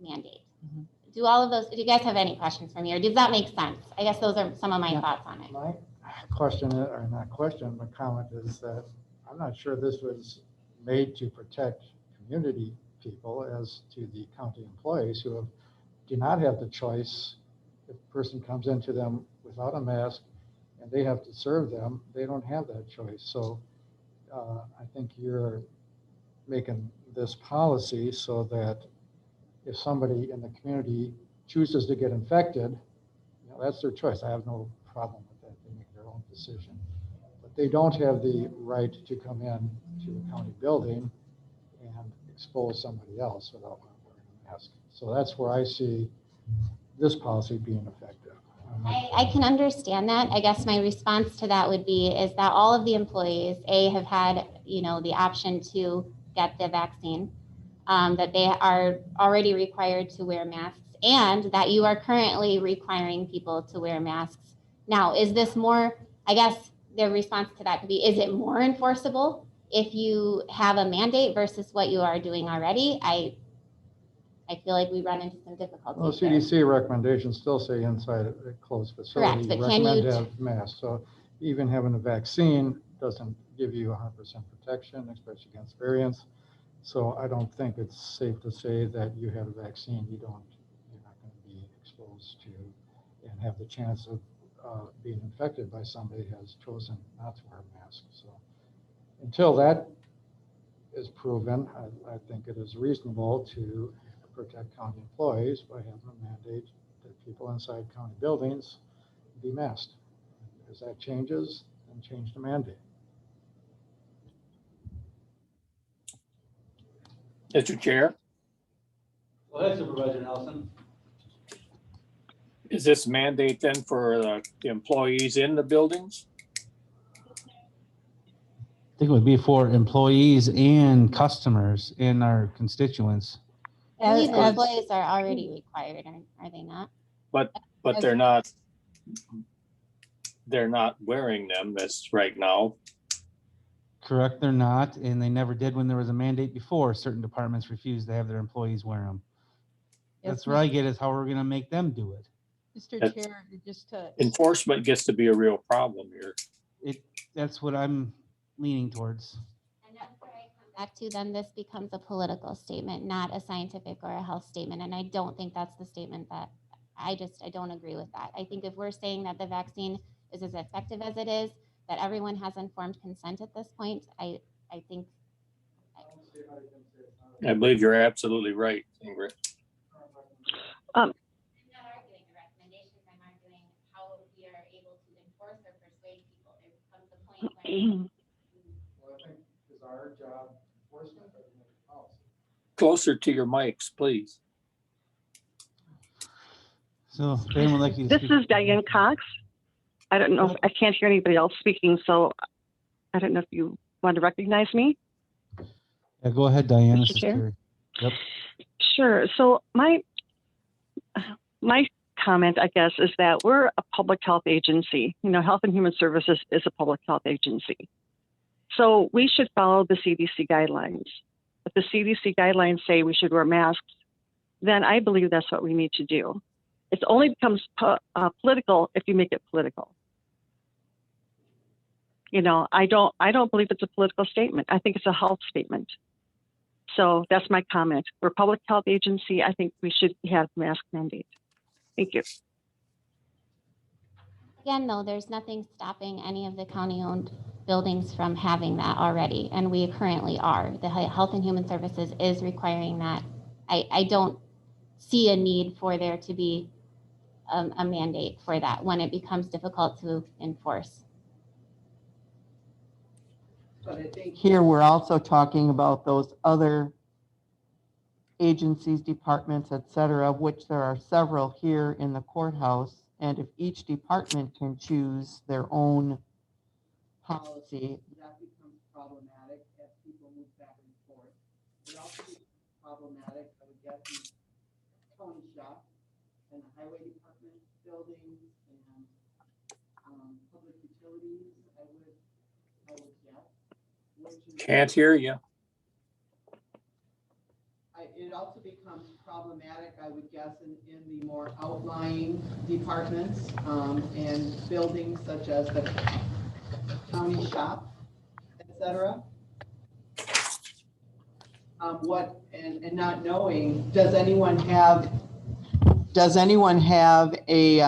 mandate. Mm-hmm. Do you guys have any questions for me, or does that make sense? I guess those are some of my thoughts on it. My question, or not question, but comment is that I'm not sure this was made to protect community people as to the county employees who do not have the choice. If a person comes into them without a mask and they have to serve them, they don't have that choice. So I think you're making this policy so that if somebody in the community chooses to get infected, you know, that's their choice. I have no problem with that. They make their own decision. But they don't have the right to come in to a county building and expose somebody else without wearing a mask. So that's where I see this policy being effective. I can understand that. I guess my response to that would be is that all of the employees, have had, you know, the option to get the vaccine. that they are already required to wear masks, and that you are currently requiring people to wear masks. Now, is this more, I guess the response to that could be, is it more enforceable if you have a mandate versus what you are doing already? I feel like we run into some difficulties Well, there. CDC recommendations still say inside a closed facility, Correct, but can recommend you to have masks. So even having a vaccine doesn't give you 100% protection, especially against variants. So I don't think it's safe to say that you have a vaccine, you're not going to be exposed to and have the chance of being infected by somebody who has chosen not to wear a mask. So until that is proven, I think it is reasonable to protect county employees by having a mandate that people inside county buildings be masked. As that changes, then change the mandate. Mr. Chair, Go ahead, Supervisor Nelson. is this mandate then for the employees in the buildings? I think it would be for employees and customers and our constituents. I believe As- employees are already required, are they not? But As- they're not wearing them as right now. Correct, they're not, and they never did when there was a mandate before. Certain departments refused to have their employees wear them. Yes, That's where I get is how we're gonna make them do it. Mr. That's- Chair, just to, Enforcement gets to be a real problem here. That's what I'm leaning towards. And that's where I come back to, then this becomes a political statement, not a scientific or a health statement. And I don't think that's the statement that, I don't agree with that. I think if we're saying that the vaccine is as effective as it is, that everyone has informed consent at this point, I think. I believe you're absolutely right, Ingrid. I'm not arguing the recommendations, I'm arguing how we are able to enforce or persuade people. There comes a point when. Well, I think is our job enforcement or policy? Closer to your mics, please. So Dan would like you to This speak. is Diane Cox. I don't know, I can't hear anybody else speaking, so I don't know if you want to recognize me. Yeah, go ahead, Diane. Mr. This is Chair? Terry. Yep. Sure. So my comment, I guess, is that we're a public health agency. You know, Health and Human Services is a public health agency. So we should follow the CDC guidelines. If the CDC guidelines say we should wear masks, then I believe that's what we need to do. It only becomes political if you make it political. You know, I don't believe it's a political statement. I think it's a health statement. So that's my comment. We're a public health agency. I think we should have mask mandate. Thank you. Again, though, there's nothing stopping any of the county-owned buildings from having that already, and we currently are. The Health and Human Services is requiring that. I don't see a need for there to be a mandate for that when it becomes difficult to enforce. But I think Here, we're also talking about those other agencies, departments, et cetera, of which there are several here in the courthouse. And if each department can choose their own policy, that becomes problematic as people move back and forth. It also becomes problematic, I would guess, in county shop and the highway department buildings and public utilities, I would guess. which is- Can't hear you. It also becomes problematic, I would guess, in the more outlying departments and buildings such as the county shop, et cetera. And not knowing, does anyone have a,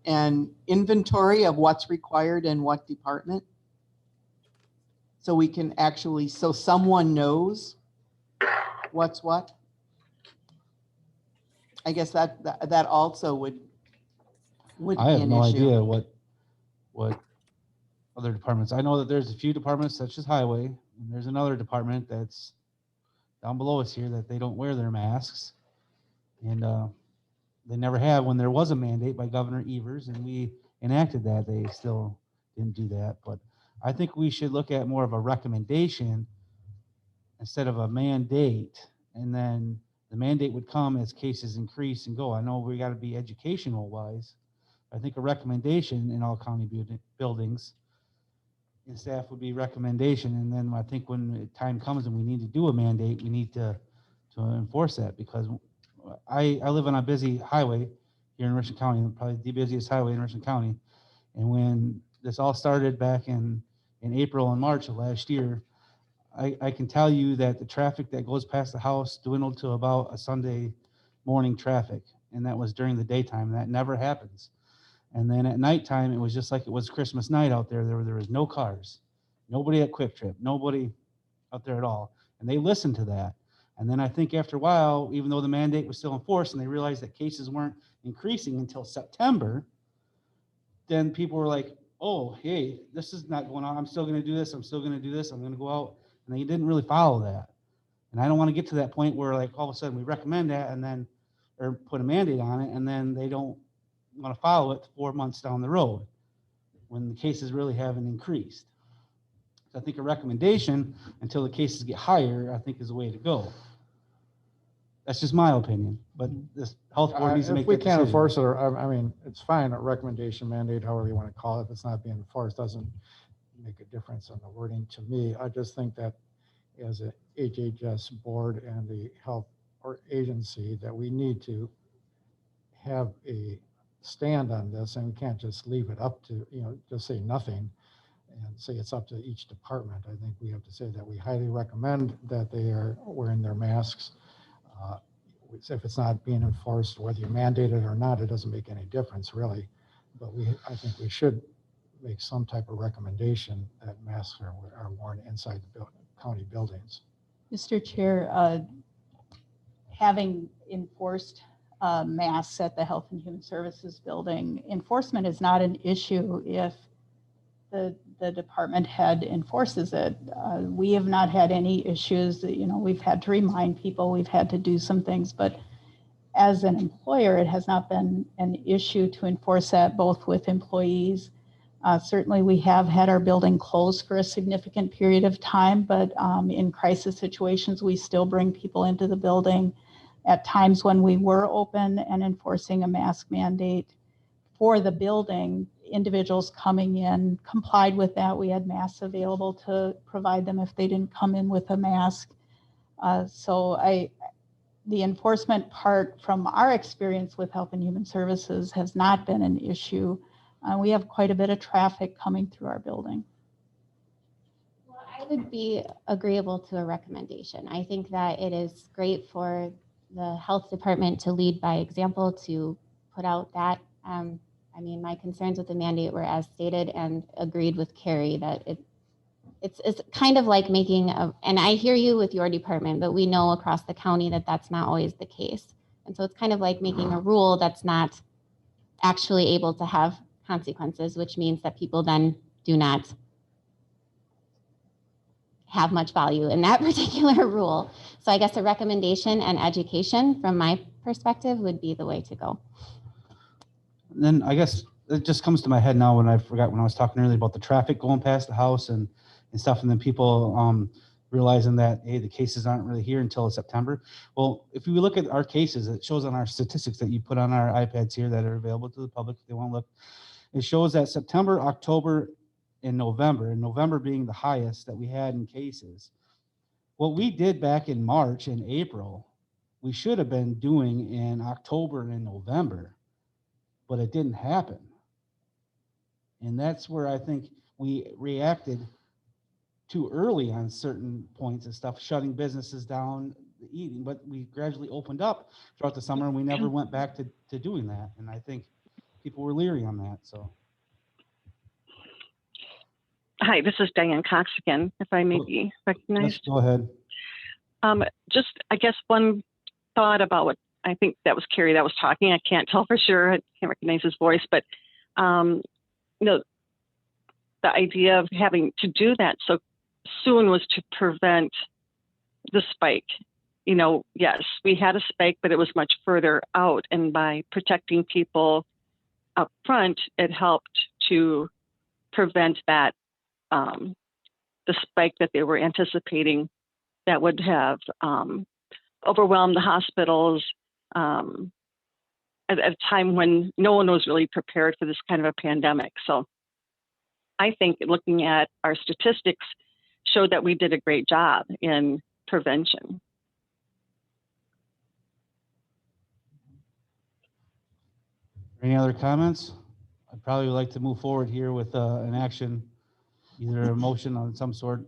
an inventory of what's required in what department? So we can actually, so someone knows what's what? I guess that also would be I have an no issue. idea what other departments. I know that there's a few departments such as highway, and there's another department that's down below us here that they don't wear their masks. And they never have. When there was a mandate by Governor Evers and we enacted that, they still didn't do that. But I think we should look at more of a recommendation instead of a mandate and then the mandate would come as cases increase and go. I know we got to be educational wise. I think a recommendation in all county buildings and staff would be recommendation. And then I think when the time comes and we need to do a mandate, we need to enforce that, because I live on a busy highway here in Richland County, probably the busiest highway in Richland County. And when this all started back in April and March of last year, I can tell you that the traffic that goes past the house dwindled to about a Sunday morning traffic. And that was during the daytime. That never happens. And then at nighttime, it was just like it was Christmas night out there. There was no cars, nobody at Quick Trip, nobody out there at all. And they listened to that. And then I think after a while, even though the mandate was still enforced and they realized that cases weren't increasing until September, then people were like, oh, hey, this is not going on. I'm still going to do this. I'm still going to do this. I'm going to go out. And they didn't really follow that. And I don't want to get to that point where like all of a sudden we recommend that and then, or put a mandate on it, and then they don't want to follow it 4 months down the road when the cases really haven't increased. So I think a recommendation until the cases get higher, I think is the way to go. That's just my opinion, but this health board needs to make If we that can't decision. enforce it, or, I mean, it's fine, a recommendation, mandate, however you want to call it, if it's not being enforced, doesn't make a difference on the wording to me. I just think that as a HHS board and the health or agency, that we need to have a stand on this, and we can't just leave it up to, just say nothing and say it's up to each department. I think we have to say that we highly recommend that they are wearing their masks. If it's not being enforced, whether you mandate it or not, it doesn't make any difference really. But I think we should make some type of recommendation that masks are worn inside the county buildings. Mr. Chair, having enforced masks at the Health and Human Services building, enforcement is not an issue if the department head enforces it. We have not had any issues. We've had to remind people, we've had to do some things, but as an employer, it has not been an issue to enforce that, both with employees. Certainly, we have had our building closed for a significant period of time, but in crisis situations, we still bring people into the building. At times when we were open and enforcing a mask mandate for the building, individuals coming in complied with that. We had masks available to provide them if they didn't come in with a mask. The enforcement part from our experience with Health and Human Services has not been an issue. We have quite a bit of traffic coming through our building. Well, I would be agreeable to a recommendation. I think that it is great for the health department to lead by example, to put out that. I mean, my concerns with the mandate were as stated, and agreed with Carrie that it's kind of like making and I hear you with your department, but we know across the county that that's not always the case. And so it's kind of like making a rule that's not actually able to have consequences, which means that people then do not have much value in that particular rule. So I guess a recommendation and education from my perspective would be the way to go. And then I guess it just comes to my head now when I forgot when I was talking earlier about the traffic going past the house and stuff, and then people realizing that, hey, the cases aren't really here until September. Well, if we look at our cases, it shows on our statistics that you put on our iPads here that are available to the public if they want to look. It shows that September, October, and November being the highest that we had in cases. What we did back in March and April, we should have been doing in October and November, but it didn't happen. And that's where I think we reacted too early on certain points and stuff, shutting businesses down, eating, but we gradually opened up throughout the summer and we never went back to doing that. And I think people were leery on that, so. Hi, this is Diane Cox again, if I may be recognized. Let's go ahead. Just, I guess, one thought about what I think that was Carrie that was talking. I can't tell for sure. I can't recognize his voice, but the idea of having to do that so soon was to prevent the spike. Yes, we had a spike, but it was much further out, and by protecting people up front, it helped to prevent that the spike that they were anticipating that would have overwhelm the hospitals at a time when no one was really prepared for this kind of a pandemic. So I think looking at our statistics showed that we did a great job in prevention. Any other comments? I'd probably like to move forward here with an action, either a motion on some sort.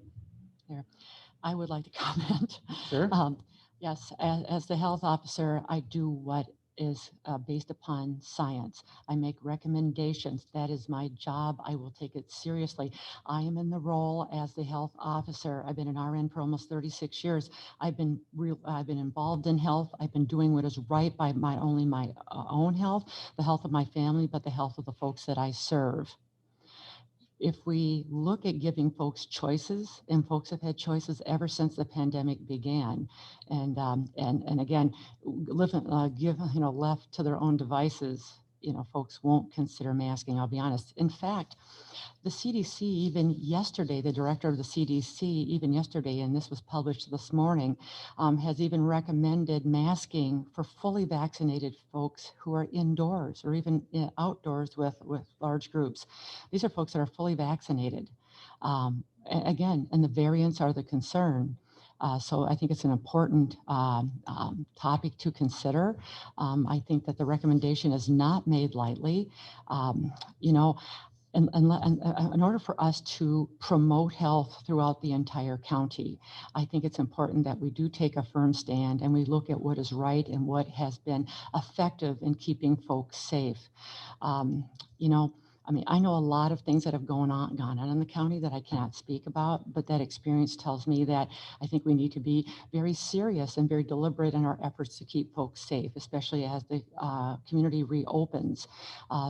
I would like to comment. Sure. Yes, as the health officer, I do what is based upon science. I make recommendations. That is my job. I will take it seriously. I am in the role as the health officer. I've been an RN for almost 36 years. I've been involved in health. I've been doing what is right by my own health, the health of my family, but the health of the folks that I serve. If we look at giving folks choices, and folks have had choices ever since the pandemic began, and again, left to their own devices, folks won't consider masking. I'll be honest. In fact, the CDC, even yesterday, the director of the CDC, even yesterday, and this was published this morning, has even recommended masking for fully vaccinated folks who are indoors or even outdoors with large groups. These are folks that are fully vaccinated. Again, and the variants are the concern. So I think it's an important topic to consider. I think that the recommendation is not made lightly. And in order for us to promote health throughout the entire county, I think it's important that we do take a firm stand and we look at what is right and what has been effective in keeping folks safe. I know a lot of things that have gone on in the county that I cannot speak about, but that experience tells me that I think we need to be very serious and very deliberate in our efforts to keep folks safe, especially as the community reopens.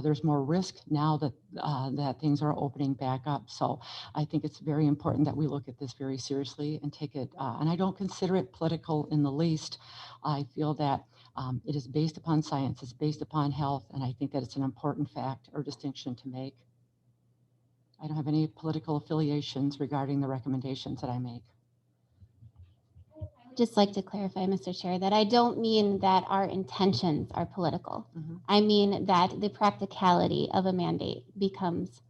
There's more risk now that things are opening back up. So I think it's very important that we look at this very seriously and take it, and I don't consider it political in the least. I feel that it is based upon science, it's based upon health, and I think that it's an important fact or distinction to make. I don't have any political affiliations regarding the recommendations that I make. I'd just like to clarify, Mr. Chair, that I don't mean that our intentions are political. I mean that the practicality of a mandate becomes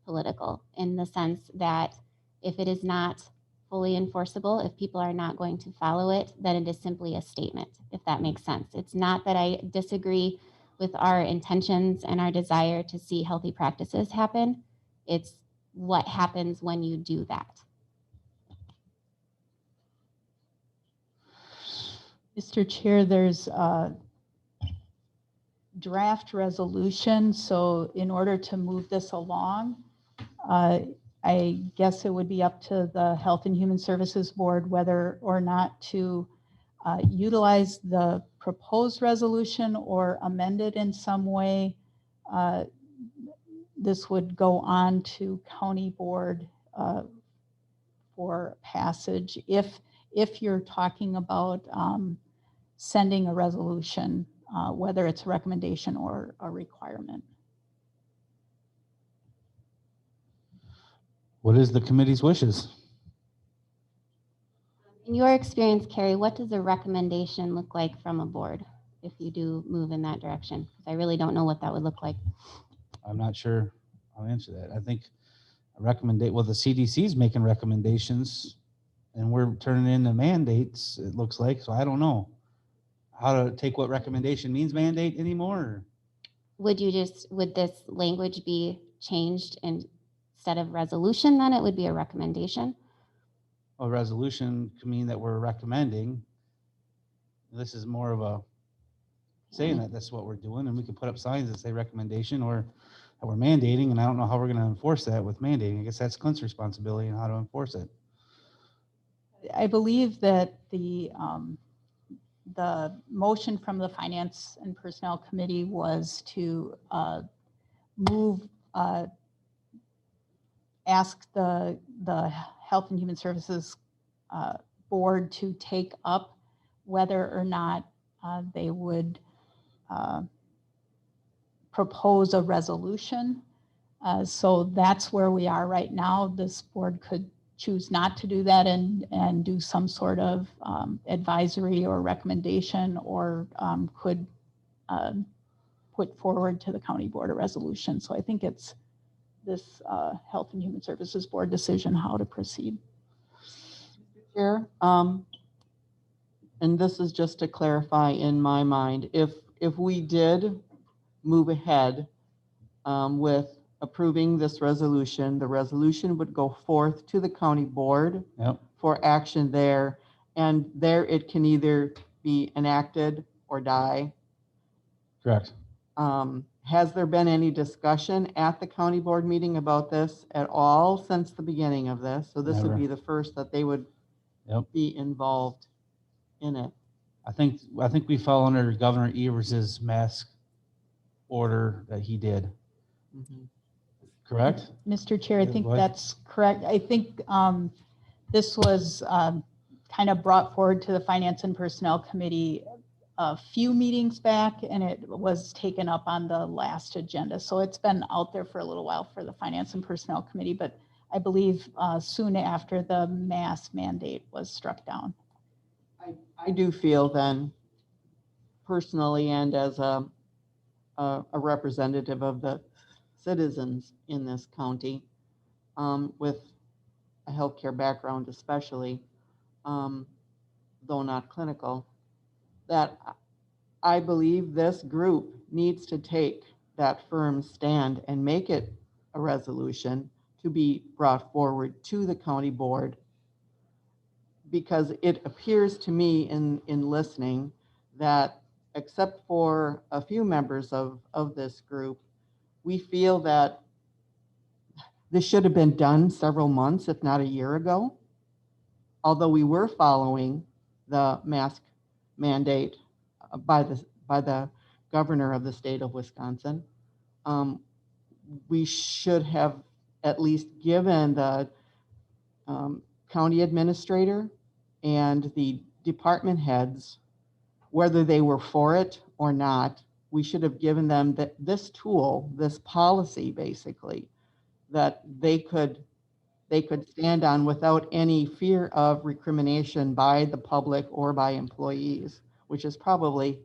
political in the sense that if it is not fully enforceable, if people are not going to follow it, then it is simply a statement, if that makes sense. It's not that I disagree with our intentions and our desire to see healthy practices happen. It's what happens when you do that. Mr. Chair, there's a draft resolution, so in order to move this along, I guess it would be up to the Health and Human Services Board whether or not to utilize the proposed resolution or amend it in some way. This would go on to County Board for passage if you're talking about sending a resolution, whether it's a recommendation or a requirement. What is the committee's wishes? In your experience, Carrie, what does a recommendation look like from a board if you do move in that direction? Because I really don't know what that would look like. I'm not sure I'll answer that. I think the CDC is making recommendations and we're turning into mandates, it looks like. So I don't know how to take what recommendation means mandate anymore. Would this language be changed instead of resolution, then it would be a recommendation? A resolution can mean that we're recommending. This is more of a saying that that's what we're doing, and we can put up signs that say recommendation or that we're mandating, and I don't know how we're going to enforce that with mandating. I guess that's Clint's responsibility and how to enforce it. I believe that the motion from the Finance and Personnel Committee was to ask the Health and Human Services Board to take up whether or not they would propose a resolution. So that's where we are right now. This board could choose not to do that and do some sort of advisory or recommendation, or could put forward to the county board a resolution. So I think it's this Health and Human Services Board decision how to proceed. Chair, and this is just to clarify in my mind, if we did move ahead with approving this resolution, the resolution would go forth to the county board Yep. for action there, and there it can either be enacted or die. Correct. Has there been any discussion at the county board meeting about this at all since the beginning of this? So this would Never. be the first that they would Yep. be involved in it. I think we fall under Governor Evers's mask order that he did. Mhm. Correct? Mr. Chair, I Yeah, think what? that's correct. I think this was kind of brought forward to the Finance and Personnel Committee a few meetings back, and it was taken up on the last agenda. So it's been out there for a little while for the Finance and Personnel Committee, but I believe soon after the mask mandate was struck down. I do feel then, personally and as a representative of the citizens in this county, with a healthcare background especially, though not clinical, that I believe this group needs to take that firm stand and make it a resolution to be brought forward to the county board. Because it appears to me in listening that, except for a few members of this group, we feel that this should have been done several months, if not a year ago. Although we were following the mask mandate by the governor of the state of Wisconsin, we should have at least given the county administrator and the department heads, whether they were for it or not, we should have given them this tool, this policy basically, that they could stand on without any fear of recrimination by the public or by employees, which is probably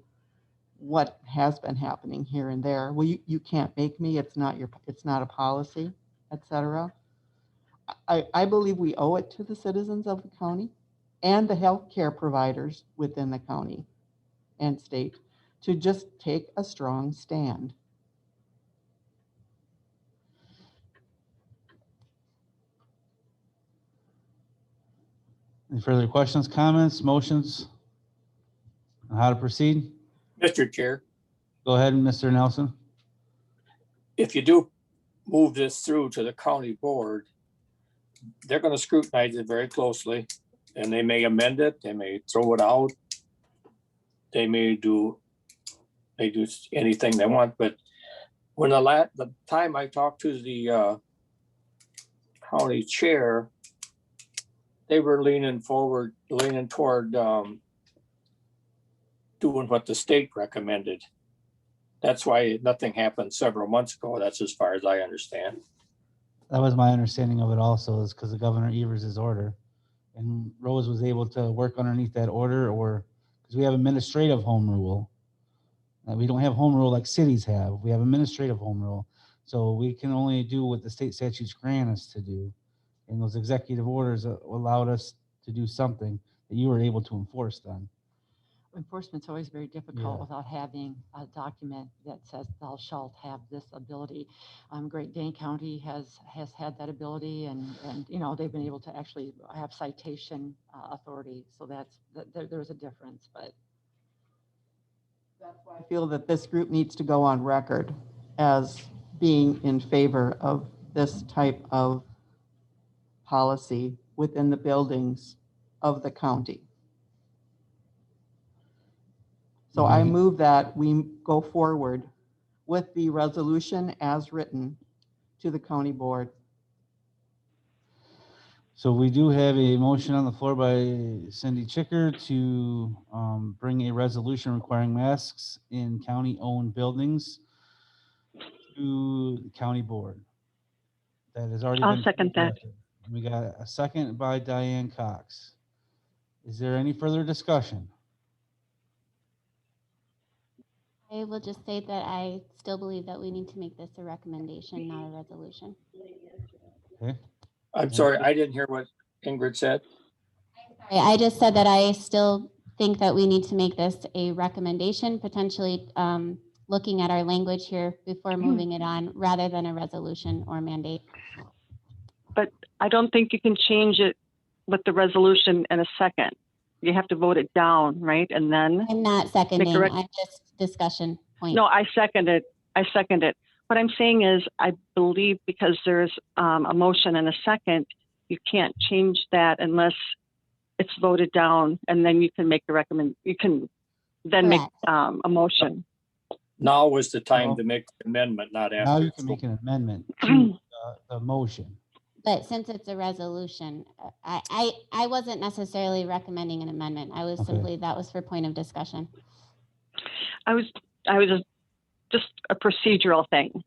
what has been happening here and there. Well, you can't make me, it's not a policy, etc. I believe we owe it to the citizens of the county and the healthcare providers within the county and state to just take a strong stand. Any further questions, comments, motions on how to proceed? Mr. Chair, Go ahead, Mr. Nelson. if you do move this through to the county board, they're going to scrutinize it very closely, and they may amend it, they may throw it out, they may do anything they want. But when the time I talked to the county chair, they were leaning toward doing what the state recommended. That's why nothing happened several months ago. That's as far as I understand. That was my understanding of it also, is because of Governor Evers's order. And Rose was able to work underneath that order, or because we have administrative home rule. We don't have home rule like cities have. We have administrative home rule. So we can only do what the state statutes grant us to do. And those executive orders allowed us to do something that you were able to enforce then. Enforcement's always very difficult Yeah. without having a document that says thou shalt have this ability. Great Dane County has had that ability, and they've been able to actually have citation authority. So there's a difference, but. That's why I feel that this group needs to go on record as being in favor of this type of policy within the buildings of the county. So I move that we go forward with the resolution as written to the county board. So we do have a motion on the floor by Cindy Chicker to bring a resolution requiring masks in county-owned buildings to the county board. That has already been. I'll second that. drafted. We got a second by Diane Cox. Is there any further discussion? I will just say that I still believe that we need to make this a recommendation, not a resolution. Okay, I'm sorry, I didn't hear what Ingrid said. I just said that I still think that we need to make this a recommendation, potentially looking at our language here before moving it on, rather than a resolution or mandate. But I don't think you can change it with the resolution in a second. You have to vote it down, right? And then, I'm not seconding, rec- I'm just discussion point. no, I second it. I second it. What I'm saying is, I believe because there's a motion and a second, you can't change that unless it's voted down, and then you can make the you can then make a motion. Now was the time Well, to make the amendment, not now after. you can make an amendment to the motion. But since it's a resolution, I wasn't necessarily recommending an amendment. I was Okay. simply, that was for point of discussion. I was just a procedural thing.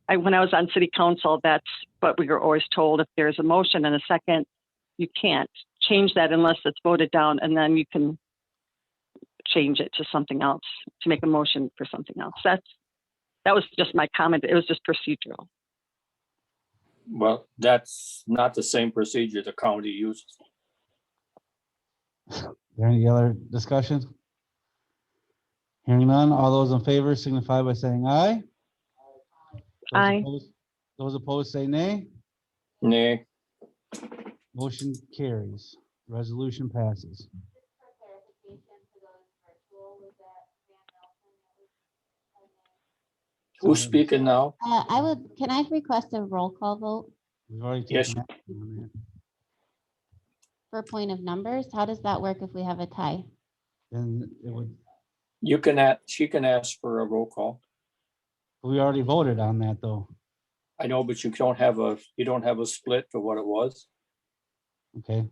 When I was on city council, that's what we were always told. If there's a motion and a second, you can't change that unless it's voted down, and then you can change it to something else, to make a motion for something else. That was just my comment. It was just procedural. Well, that's not the same procedure the county uses. Is there any other discussions? Hearing none, all those in favor signify by saying aye. Aye. Those opposed say nay. Nay, Motion carries. Resolution passes. who's speaking now? Can I request a roll call vote We've already Yes. taken action on that. for point of numbers? How does that work if we have a tie? Then it would, She can ask for a roll call. we already voted on that though. I know, but you don't have a split for what it was. Okay.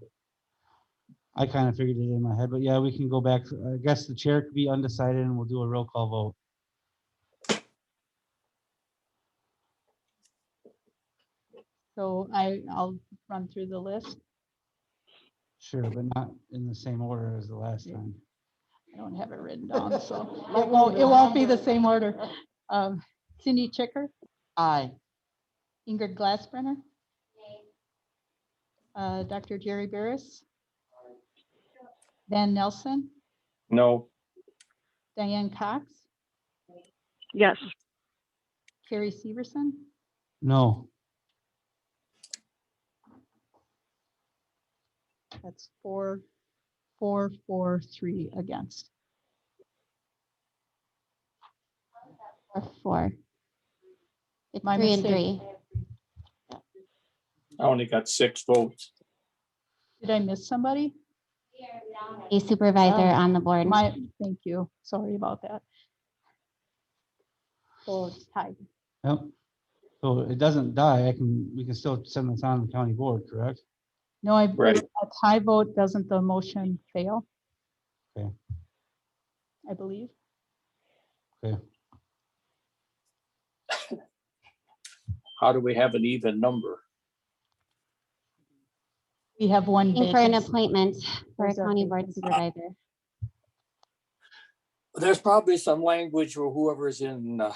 I kind of figured it in my head, but yeah, we can go back. I guess the chair could be undecided and we'll do a roll call vote. So I'll run through the list. Sure, but not in the same order as the last time. I don't have it written down, so it won't be the same order. Cindy Chicker, Aye. Ingrid Glassbrenner, Dr. Jerry Barris, Van Nelson, No, Diane Cox, Yes. Carrie Severson, No, that's 4, 3 against. Or 4? It's My 3 and mistake. 3. I only got 6 votes. Did I miss somebody? A supervisor Oh, on the board. Thank you. Sorry about that. So it's tied. yep. So it doesn't die. We can still send this on to the county board, correct? No, a Right. tie vote, doesn't the motion fail? Okay. I believe. Okay. Oh. How do we have an even number? We have one Looking for an vacancy. appointment for a There's a county board vacancy. supervisor. There's probably some language where whoever's in a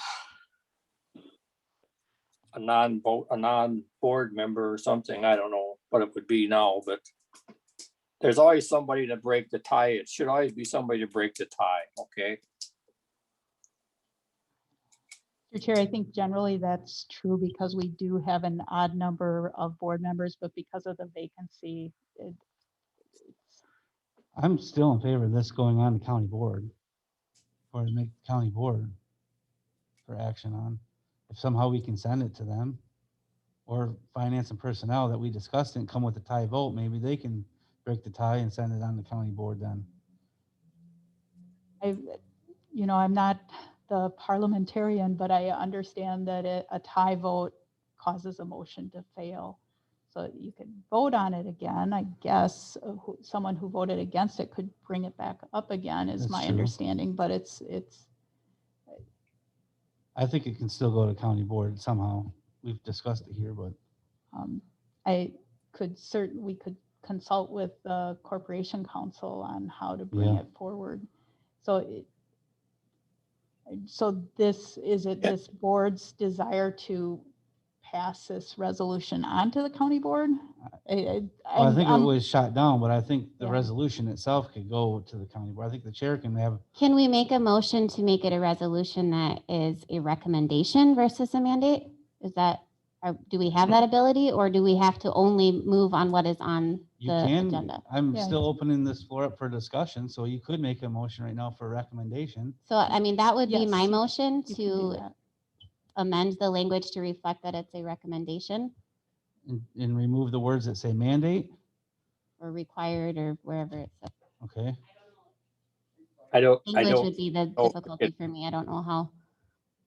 non-board member or something. I don't know what it would be now, but there's always somebody to break the tie. It should always be somebody to break the tie, okay? Mr. Chair, I think generally that's true because we do have an odd number of board members, but because of the vacancy, I'm still in favor of this going on to county board. Or to make county board for action on. If somehow we can send it to them. Or finance and personnel that we discussed and come with a tie vote, maybe they can break the tie and send it on the county board then. I'm not the parliamentarian, but I understand that a tie vote causes a motion to fail. So you could vote on it again, I guess. Someone who voted against it could bring it back up again, is That's my true. understanding, but it's. I think it can still go to county board somehow. We've discussed it here, but we could consult with the Corporation Council on how to bring Yeah. it forward. So is it this board's desire to pass this resolution on to the county board? Well, I think it was shot down, but I think the Yeah. resolution itself could go to the county board. I think the chair can have, Can we make a motion to make it a resolution that is a recommendation versus a mandate? Is that, do we have that ability, or do we have to only move on what is on you the can, agenda? I'm Yeah. still opening this floor up for discussion, so you could make a motion right now for a recommendation. So, I mean, that would be Yes, my motion you can do to that. amend the language to reflect that it's a recommendation And remove the words that say mandate. or required or wherever it's set. Okay. I Language don't, would be the know. difficulty for me. I don't know how.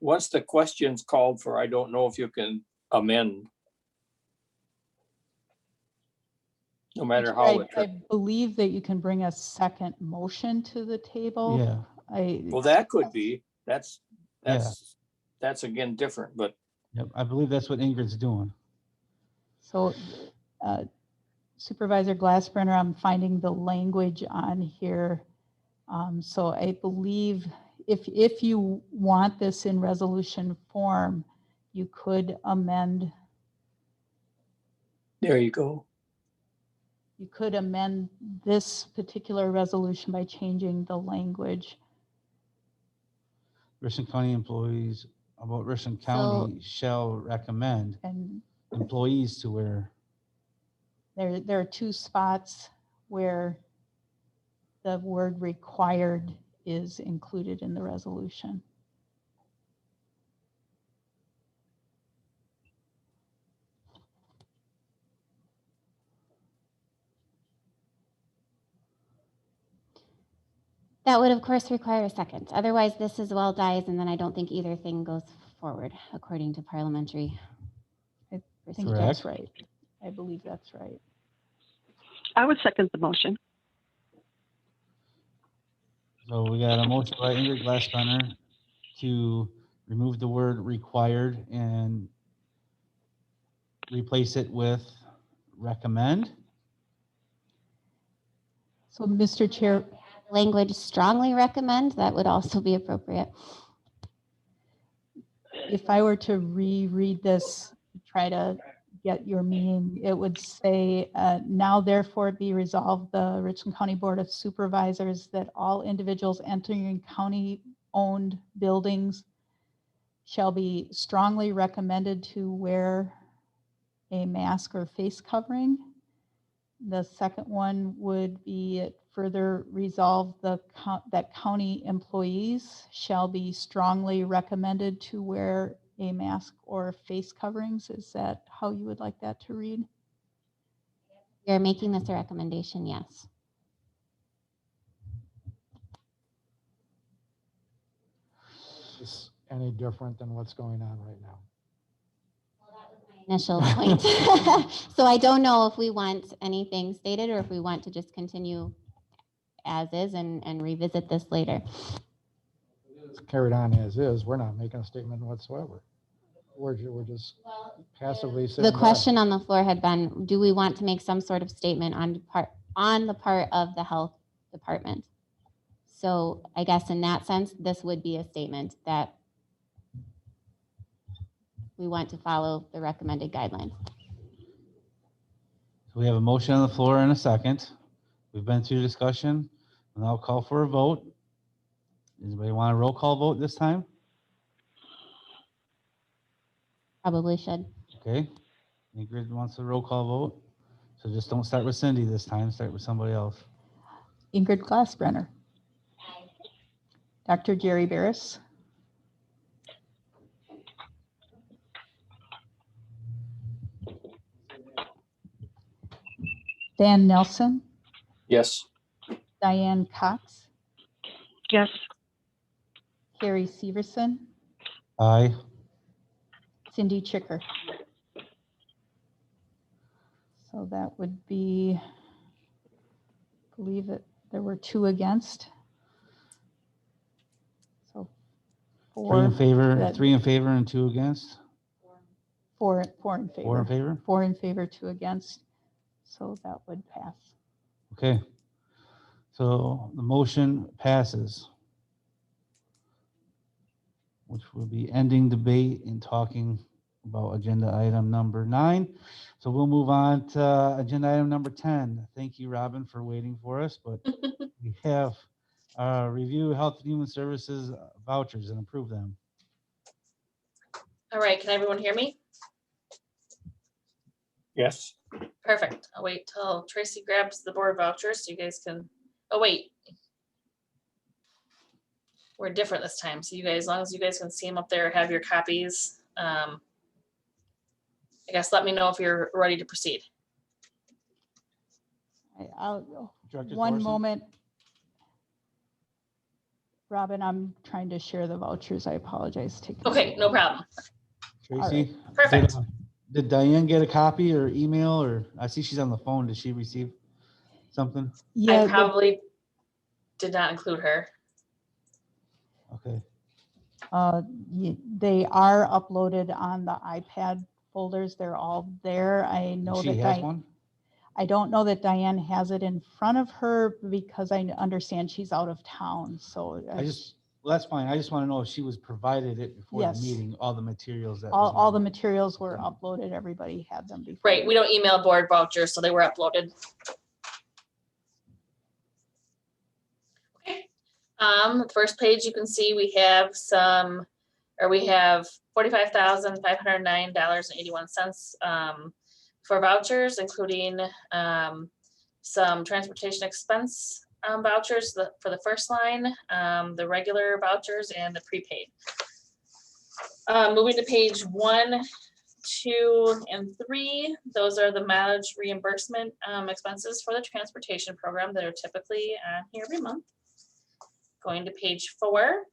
once the question's called for, I don't know if you can amend. No matter how it, I believe that you can bring a second motion to the table. Yeah. well, that could be, that's again different, but Yep. I believe that's what Ingrid's doing. So Supervisor Glassbrenner, I'm finding the language on here. So I believe if you want this in resolution form, you could amend, there you go. this particular resolution by changing the language. Richland County employees about Richland County shall recommend And employees to wear. there are two spots where the word required is included in the resolution. That would, of course, require a second. Otherwise, this as well dies, and then I don't think either thing goes forward according to parliamentary. I think procedure. that's right. I believe that's right. I would second the motion. So we got a motion by Ingrid Glassbrenner to remove the word required and replace it with recommend. So, Mr. Chair, Language strongly recommend, that would also be appropriate. if I were to reread this, try to get your meaning, it would say, now therefore be resolved, the Richland County Board of Supervisors, that all individuals entering county-owned buildings shall be strongly recommended to wear a mask or face covering. The second one would be it further resolve that county employees shall be strongly recommended to wear a mask or face coverings. Is that how you would like that to read? You're making this a recommendation, yes. Is any different than what's going on right now? Initial point. So I don't know if we want anything stated or if we want to just continue as is and revisit this later. It's carried on as is. We're not making a statement whatsoever. We're just passively sitting The by. question on the floor had been, do we want to make some sort of statement on the part of the health department? So I guess in that sense, this would be a statement that we want to follow the recommended guidelines. So we have a motion on the floor and a second. We've been through discussion, and I'll call for a vote. Anybody want a roll call vote this time? Probably should. Okay. Ingrid wants a roll call vote. So just don't start with Cindy this time, start with somebody else. Ingrid Glassbrenner. Dr. Jerry Barris. Dan Nelson. Yes. Diane Cox. Yes. Carrie Severson. Aye. Cindy Chicker. So that would be, I believe that there were 2 against. So 3 in 4, favor, that- 3 in favor and 2 against. 4 in favor. 4 in favor. 4 in favor, 2 against. So that would pass. Okay. So the motion passes, which will be ending debate and talking about agenda item number 9. So we'll move on to agenda item number 10. Thank you, Robin, for waiting for us, but we have review Health and Human Services vouchers and approve them. All right, can everyone hear me? Yes, Perfect. I'll wait till Tracy grabs the board vouchers so you guys can, oh wait. We're different this time, so you guys, as long as you guys can see them up there, have your copies. I guess let me know if you're ready to proceed. I'll, Director one Thorson? moment. Robin, I'm trying to share the vouchers. I apologize. Okay, no problem. Tracy? Perfect. Did Diane get a copy or email, or I see she's on the phone. Did she receive something? Yeah, I probably did not include her. Okay. they are uploaded on the iPad folders. They're all there. I know She that has one? I don't know that Diane has it in front of her because I understand she's out of town. So Well, that's fine. I just want to know if she was provided it before the Yes. meeting, all the materials that. all the was materials were uploaded. Everybody had them before. Right, we don't email board vouchers, so they were uploaded. Okay. The first page you can see we have $45,509.81 for vouchers, including some transportation expense vouchers for the first line, the regular vouchers, and the prepaid. Moving to page 1, 2, and 3, those are the mileage reimbursement expenses for the transportation program that are typically on here every month. Going to page 4.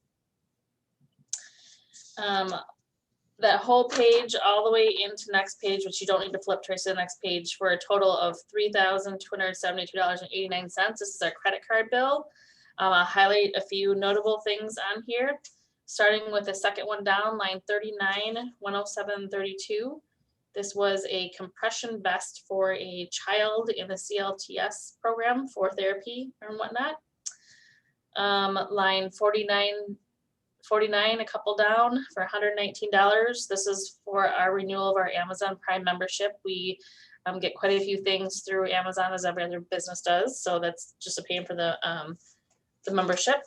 That whole page all the way into next page, which you don't need to flip, Tracy, to the next page, for a total of $3,272.89. This is our credit card bill. I'll highlight a few notable things on here, starting with the second one down, line 39, 107.32. This was a compression vest for a child in the CLTS program for therapy and whatnot. Line 49, a couple down, for $119. This is for our renewal of our Amazon Prime membership. We get quite a few things through Amazon, as every other business does, so that's just a paying for the membership.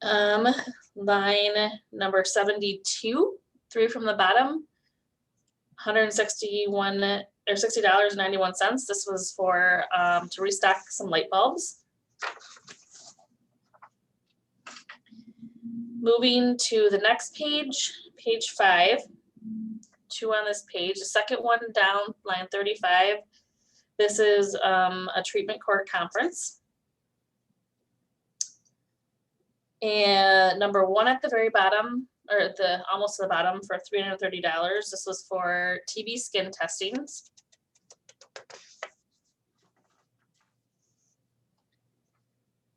Line number 72, 3 from the bottom, $161 or $60.91. This was for to restock some light bulbs. Moving to the next page, page 5, 2 on this page, the second one down, line 35. This is a treatment court conference. And number 1 at the very bottom, or almost to the bottom, for $330. This was for TB skin testings.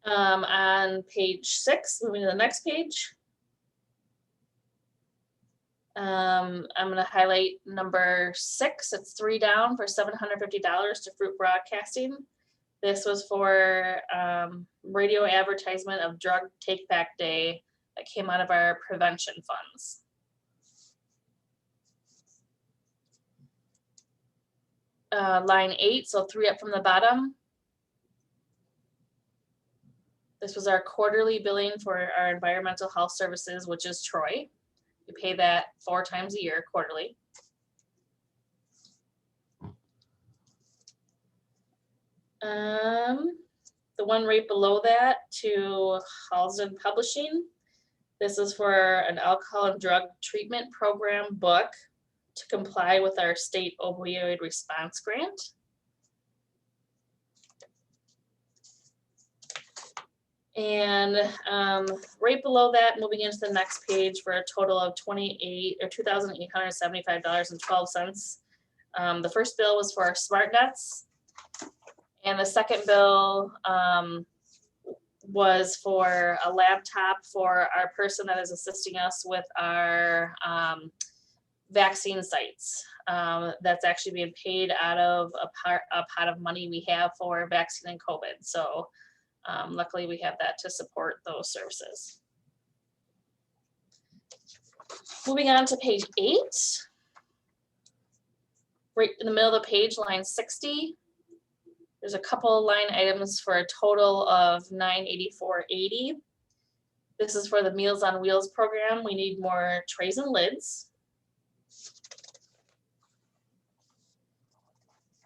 On page 6, moving to the next page. I'm going to highlight number 6. It's 3 down, for $750 to Fruit Broadcasting. This was for radio advertisement of Drug Take Back Day that came out of our prevention funds. Line 8, so 3 up from the bottom. This was our quarterly billing for our environmental health services, which is Troy. We pay that 4 times a year, quarterly. The one right below that, to Halsden Publishing. This is for an alcohol and drug treatment program book to comply with our state opioid response grant. And right below that, moving into the next page, for a total of $2,875.12. The first bill was for our smart nets, and the second bill was for a laptop for our person that is assisting us with our vaccine sites. That's actually being paid out of a pot of money we have for vaccine and COVID. So luckily we have that to support those services. Moving on to page 8. Right in the middle of the page, line 60. There's a couple line items for a total of $984.80. This is for the Meals on Wheels program. We need more trays and lids.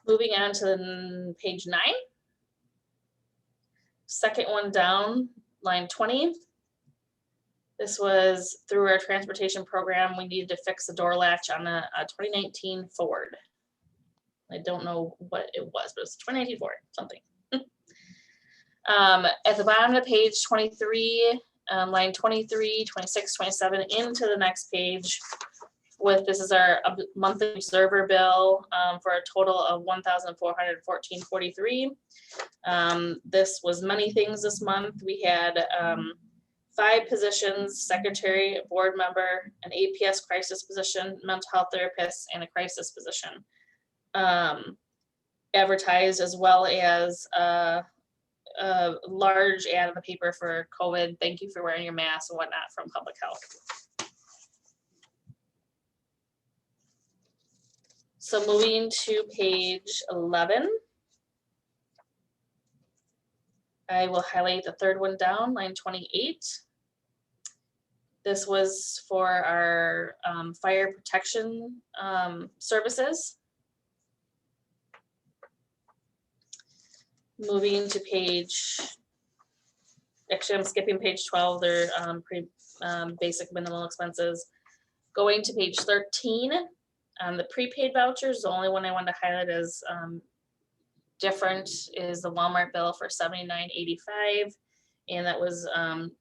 Moving on to page 9. Second one down, line 20. This was through our transportation program. We needed to fix the door latch on a 2019 Ford. I don't know what it was, but it's 2019 Ford, something. At the bottom of page 23, line 23, 26, 27, into the next page. This is our monthly observer bill for a total of $1,414.43. This was many things this month. We had 5 positions: secretary, board member, an APS crisis position, mental health therapist, and a crisis position advertised, as well as a large ad in the paper for COVID. Thank you for wearing your mask and whatnot from public health. So moving to page 11, I will highlight the third one down, line 28. This was for our fire protection services. Moving to page, actually I'm skipping page 12, they're basic minimal expenses. Going to page 13, the prepaid vouchers, the only one I wanted to highlight as different is the Walmart bill for $79.85. And that was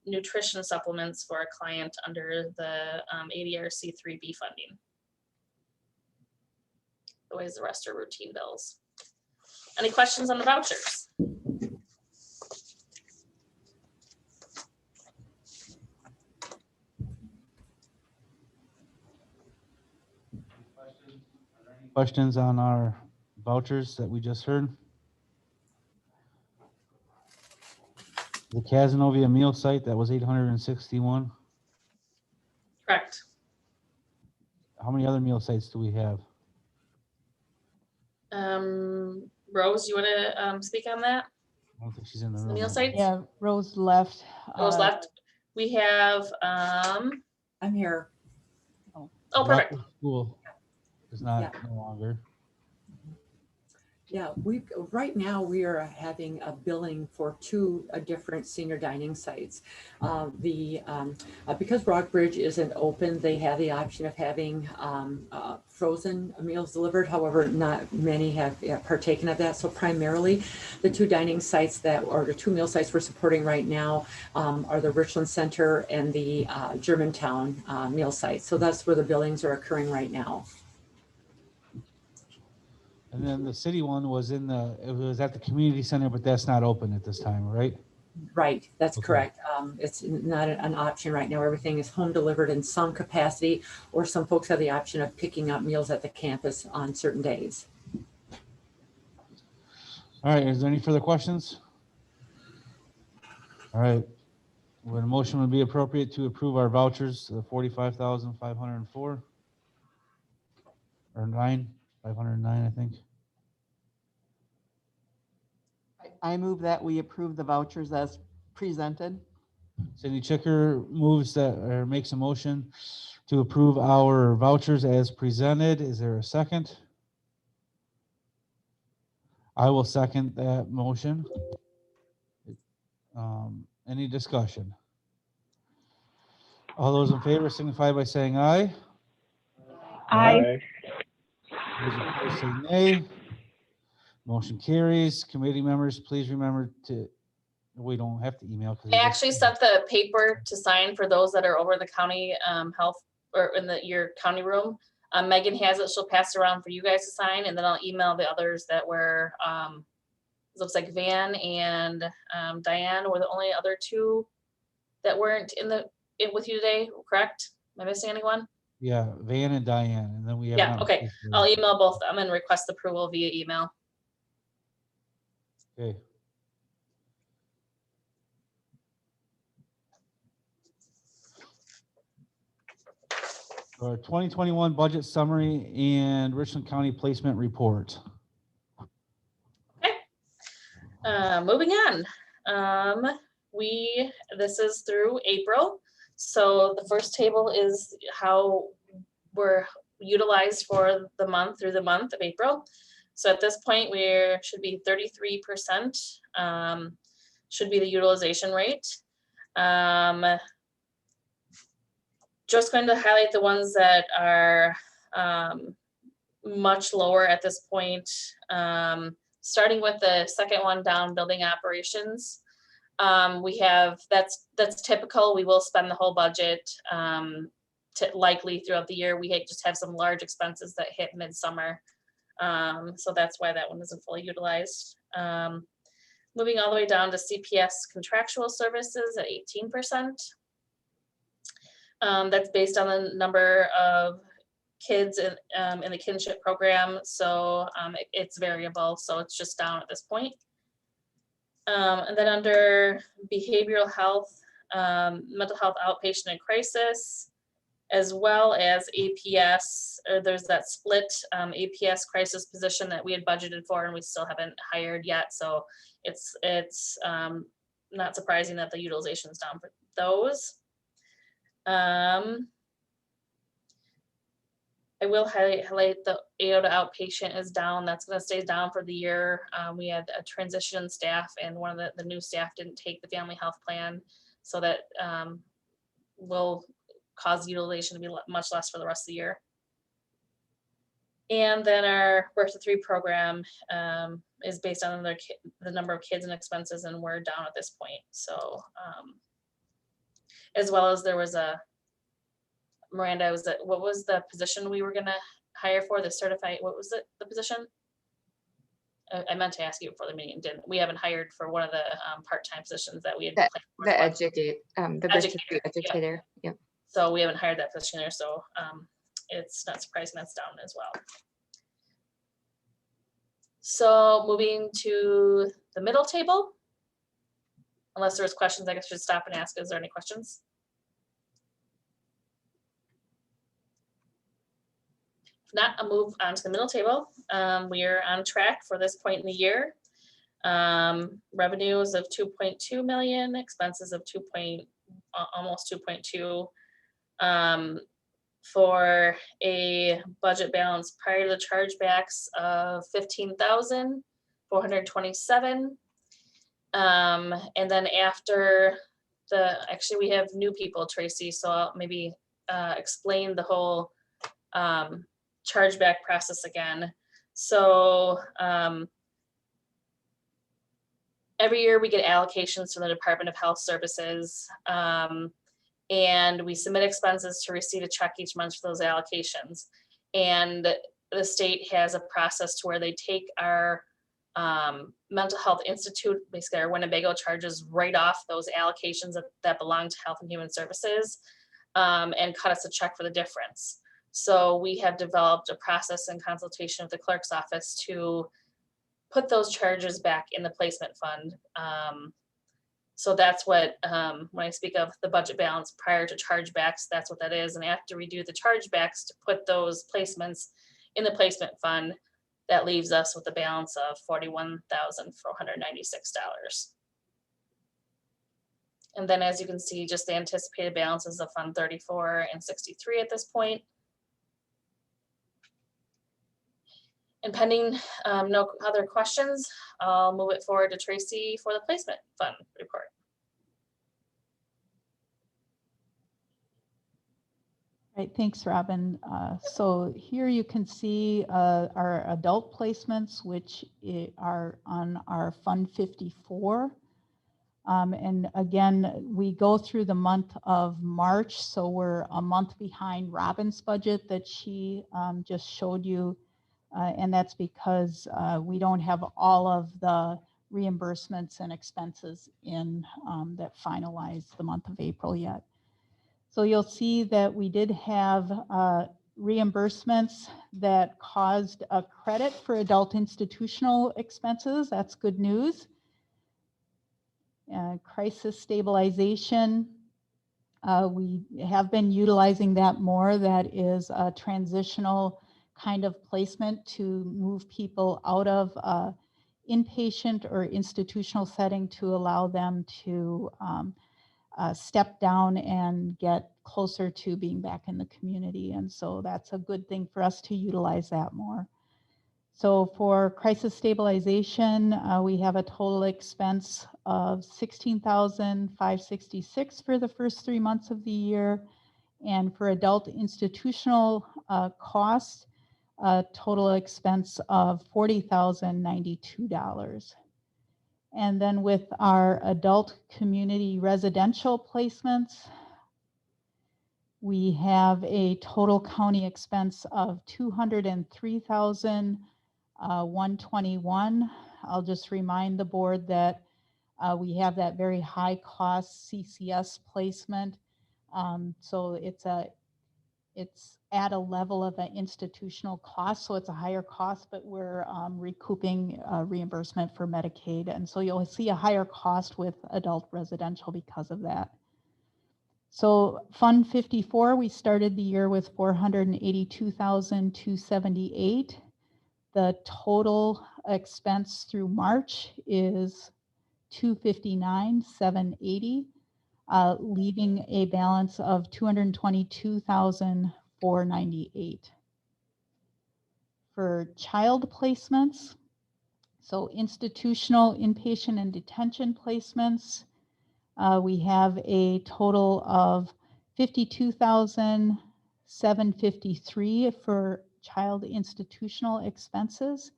nutrition supplements for a client under the ADRC 3B funding. Otherwise, the rest are routine bills. Any questions on the vouchers? Questions on our vouchers that we just heard? The Casanova meal site, that was 861. Correct. How many other meal sites do we have? Rose, you want to speak on that? I don't think she's in the The room. meal sites? Yeah, Rose left. Rose left. We have, I'm here. oh, perfect. School is not no longer. Yeah, right now we are having a billing for 2 different senior dining sites. Because Rockbridge isn't open, they have the option of having frozen meals delivered. However, not many have partaken of that. So primarily, the 2 dining sites the 2 meal sites we're supporting right now are the Richland Center and the Germantown meal site. So that's where the billings are occurring right now. And then the city one was it was at the community center, but that's not open at this time, right? Right, that's Okay. correct. It's not an option right now. Everything is home delivered in some capacity, or some folks have the option of picking up meals at the campus on certain days. All right, is there any further questions? All right, would a motion would be appropriate to approve our vouchers, the 45,504 or 509, I think. I move that we approve the vouchers as presented. Cindy Chicker makes a motion to approve our vouchers as presented. Is there a second? I will second that motion. Any discussion? All those in favor signify by saying aye. Aye. Those opposed say nay. Motion carries. Committee members, please remember we don't have to email. I actually sent the paper to sign for those that are over the county health or in your county room. Megan has it. She'll pass it around for you guys to sign, and then I'll email the others that were, it looks like Van and Diane were the only other 2 that weren't with you today, correct? Am I missing anyone? Yeah, Van and Diane, and then we have. Yeah, not okay. received the- I'll email both of them and request approval via email. Okay. Our 2021 budget summary and Richland County placement report. Moving on. This is through April. So the first table is how we're utilized for the month through the month of April. So at this point, we should be 33%, should be the utilization rate. Just going to highlight the ones that are much lower at this point. Starting with the second one down, building operations. We have, that's typical. We will spend the whole budget likely throughout the year. We just have some large expenses that hit midsummer. So that's why that one isn't fully utilized. Moving all the way down to CPS contractual services at 18%. That's based on the number of kids in the kinship program. So it's variable. So it's just down at this point. And then under behavioral health, mental health outpatient and crisis, as well as APS, there's that split APS crisis position that we had budgeted for and we still haven't hired yet. So it's not surprising that the utilization is down for those. I will highlight the AO to outpatient is down. That's going to stay down for the year. We had a transition staff and one of the new staff didn't take the family health plan. So that will cause utilization to be much less for the rest of the year. And then our birth to 3 program is based on the number of kids and expenses, and we're down at this point. So as well as there was a, Miranda, what was the position we were gonna hire for, the certified, what was it, the position? I meant to ask you before the meeting, we haven't hired for one of the part-time positions that we had. The educator, yep. So we haven't hired that position there, so it's not surprising that's down as well. So moving to the middle table. Unless there's questions, I guess I should stop and ask, is there any questions? If not, I'll move on to the middle table. We are on track for this point in the year. Revenues of 2.2 million, expenses of almost 2.2. For a budget balance prior to the chargebacks of 15,427. And then after actually we have new people, Tracy, so I'll maybe explain the whole chargeback process again. So every year we get allocations from the Department of Health Services. And we submit expenses to receive a check each month for those allocations. And the state has a process to where they take our mental health institute, basically our Winnebago charges, right off those allocations that belong to Health and Human Services, and cut us a check for the difference. So we have developed a process in consultation with the clerk's office to put those charges back in the placement fund. So that's what, when I speak of the budget balance prior to chargebacks, that's what that is. And after we do the chargebacks to put those placements in the placement fund, that leaves us with a balance of $41,496. And then as you can see, just the anticipated balances of Fund 34 and 63 at this point. And pending no other questions, I'll move it forward to Tracy for the placement fund report. Right, thanks, Robin. So here you can see our adult placements, which are on our Fund 54. And again, we go through the month of March, so we're a month behind Robin's budget that she just showed you. And that's because we don't have all of the reimbursements and expenses in that finalize the month of April yet. So you'll see that we did have reimbursements that caused a credit for adult institutional expenses. That's good news. Crisis stabilization, we have been utilizing that more. That is a transitional kind of placement to move people out of inpatient or institutional setting to allow them to step down and get closer to being back in the community. And so that's a good thing for us to utilize that more. So for crisis stabilization, we have a total expense of $16,566 for the first 3 months of the year. And for adult institutional costs, a total expense of $40,092. And then with our adult community residential placements, we have a total county expense of $203,121. I'll just remind the board that we have that very high cost CCS placement. So it's at a level of an institutional cost, so it's a higher cost, but we're recouping reimbursement for Medicaid. And so you'll see a higher cost with adult residential because of that. So Fund 54, we started the year with $482,278. The total expense through March is $259,780, leaving a balance of $222,498. For child placements, so institutional, inpatient, and detention placements, we have a total of $52,753 for child institutional expenses.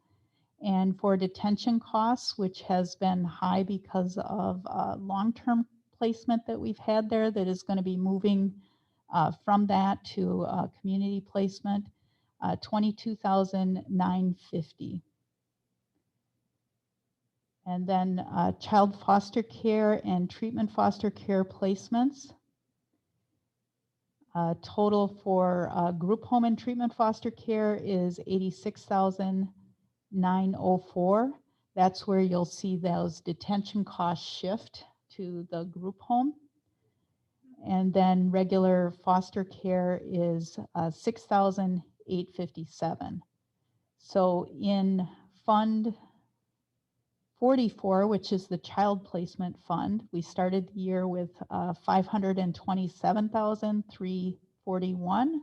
And for detention costs, which has been high because of long-term placement that we've had there that is going to be moving from that to community placement, $22,950. And then child foster care and treatment foster care placements. Total for group home and treatment foster care is $86,904. That's where you'll see those detention costs shift to the group home. And then regular foster care is $6,857. So in Fund 44, which is the child placement fund, we started the year with $527,341.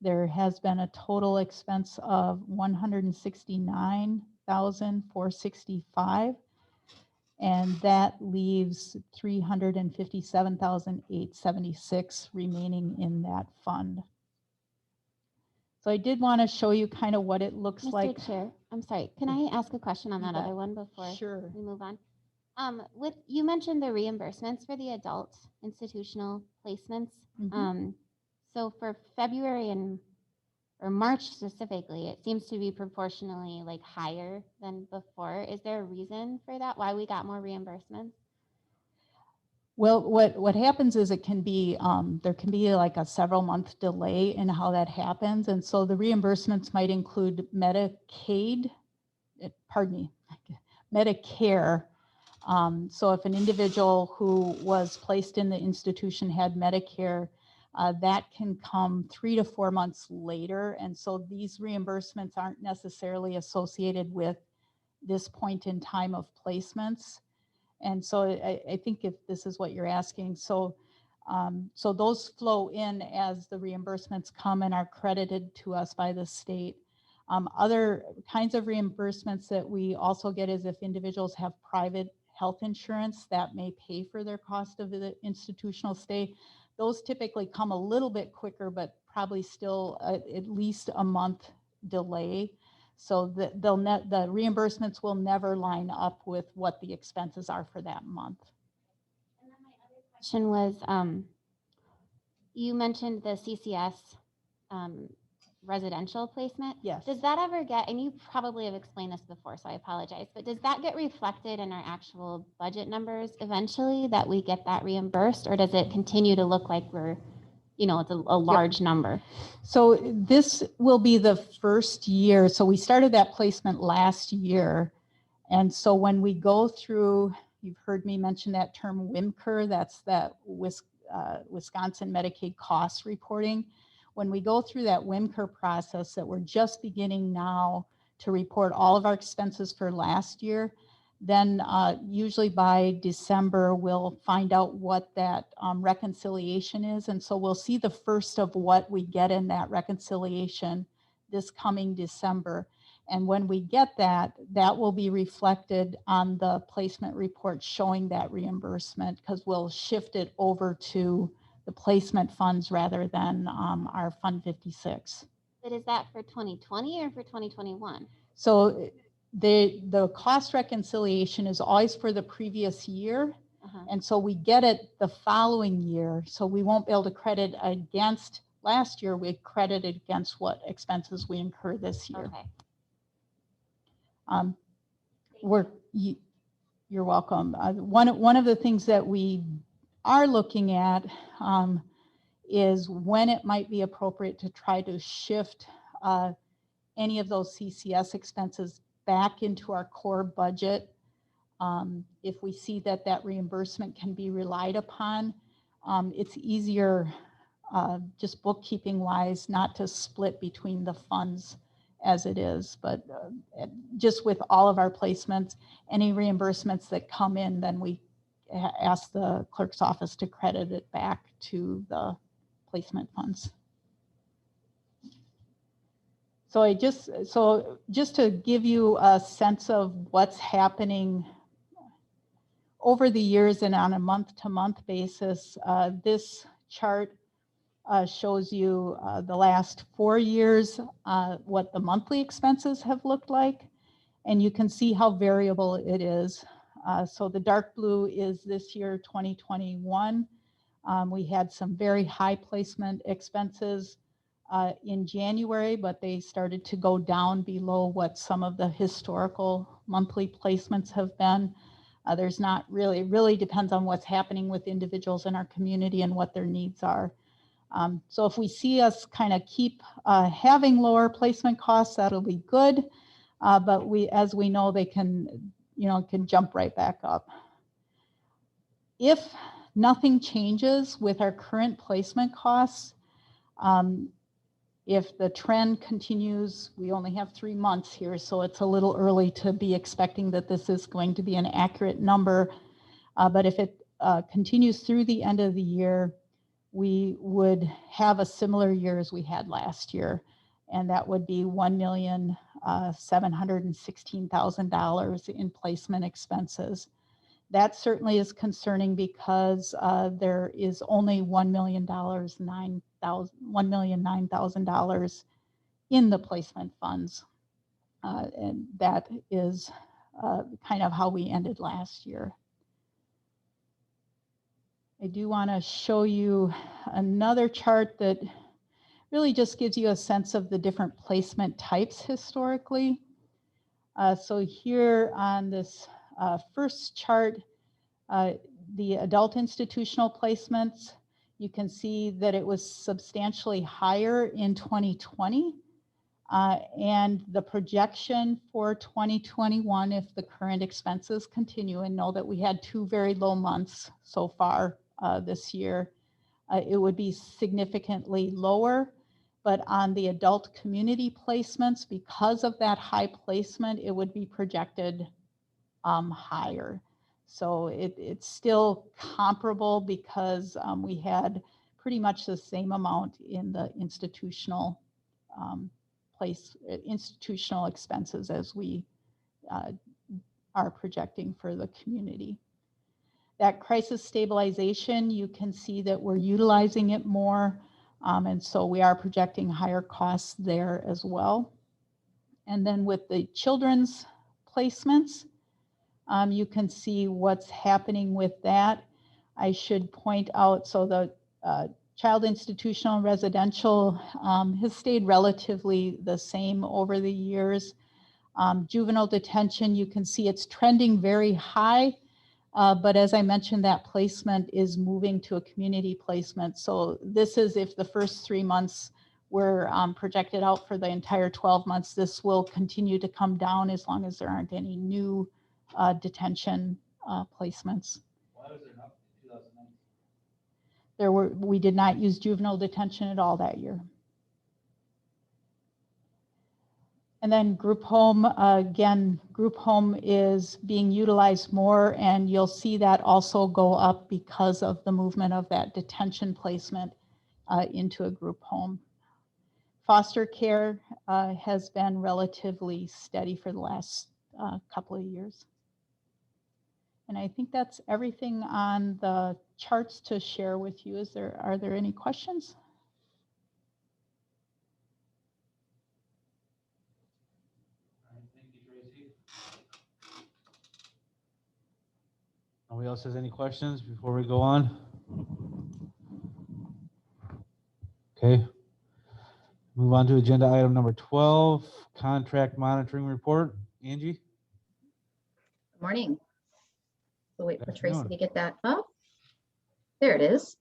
There has been a total expense of $169,465, and that leaves $357,876 remaining in that fund. So I did want to show you kind of what it looks like. Mr. Chair, I'm sorry, can I ask a question on that other one before Sure. we move on? You mentioned the reimbursements for the adult institutional placements. Mhm. So for February or March specifically, it seems to be proportionally like higher than before. Is there a reason for that? Why we got more reimbursements? Well, what happens is it can be, there can be like a several month delay in how that happens. And so the reimbursements might include Medicaid, Medicare. So if an individual who was placed in the institution had Medicare, that can come 3 to 4 months later. And so these reimbursements aren't necessarily associated with this point in time of placements. And so I think if this is what you're asking, so so those flow in as the reimbursements come and are credited to us by the state. Other kinds of reimbursements that we also get is if individuals have private health insurance that may pay for their cost of the institutional stay. Those typically come a little bit quicker, but probably still at least a month delay. So the reimbursements will never line up with what the expenses are for that month. And then my other question was, you mentioned the CCS residential placement. Yes. Does that ever get, and you probably have explained this before, so I apologize, but does that get reflected in our actual budget numbers eventually that we get that reimbursed, or does it continue to look like we're you know, it's a large number. So this will be the first year. So we started that placement last year. And so when we go through, you've heard me mention that term WMCR, that's that Wisconsin Medicaid cost reporting. When we go through that WMCR process that we're just beginning now to report all of our expenses for last year, then usually by December, we'll find out what that reconciliation is. And so we'll see the first of what we get in that reconciliation this coming December. And when we get that, that will be reflected on the placement report showing that reimbursement, because we'll shift it over to the placement funds rather than our Fund 56. But is that for 2020 or for 2021? So the cost reconciliation is always for the previous year. And so we get it the following year. So we won't be able to credit against last year. We credited against what expenses we incur this year. Okay. You're welcome. One of the things that we are looking at is when it might be appropriate to try to shift any of those CCS expenses back into our core budget. If we see that that reimbursement can be relied upon, it's easier just bookkeeping wise not to split between the funds as it is, but just with all of our placements, any reimbursements that come in, then we ask the clerk's office to credit it back to the placement funds. So just to give you a sense of what's happening over the years and on a month-to-month basis, this chart shows you the last 4 years, what the monthly expenses have looked like, and you can see how variable it is. So the dark blue is this year, 2021. We had some very high placement expenses in January, but they started to go down below what some of the historical monthly placements have been. There's not really depends on what's happening with individuals in our community and what their needs are. So if we see us kind of keep having lower placement costs, that'll be good. But as we know, they can jump right back up. If nothing changes with our current placement costs, if the trend continues, we only have 3 months here, so it's a little early to be expecting that this is going to be an accurate number. But if it continues through the end of the year, we would have a similar year as we had last year, and that would be $1,716,000 in placement expenses. That certainly is concerning because there is only $1,009,000 in the placement funds, and that is kind of how we ended last year. I do want to show you another chart that really just gives you a sense of the different placement types historically. So here on this first chart, the adult institutional placements, you can see that it was substantially higher in 2020. And the projection for 2021, if the current expenses continue, and know that we had 2 very low months so far this year, it would be significantly lower. But on the adult community placements, because of that high placement, it would be projected higher. So it's still comparable because we had pretty much the same amount in the institutional institutional expenses as we are projecting for the community. That crisis stabilization, you can see that we're utilizing it more. And so we are projecting higher costs there as well. And then with the children's placements, you can see what's happening with that. I should point out, so the child institutional and residential has stayed relatively the same over the years. Juvenile detention, you can see it's trending very high. But as I mentioned, that placement is moving to a community placement. So this is if the first 3 months were projected out for the entire 12 months, this will continue to come down as long as there aren't any new detention placements. Why was there not in 2019? We did not use juvenile detention at all that year. And then group home, again, group home is being utilized more, and you'll see that also go up because of the movement of that detention placement into a group home. Foster care has been relatively steady for the last couple of years. And I think that's everything on the charts to share with you. Are there any questions? Thank you, Tracy. Nobody else has any questions before we go on? Okay. Move on to agenda item number 12, contract monitoring report. Angie? Morning. We'll wait Good for Tracy afternoon. to get that up. There it is.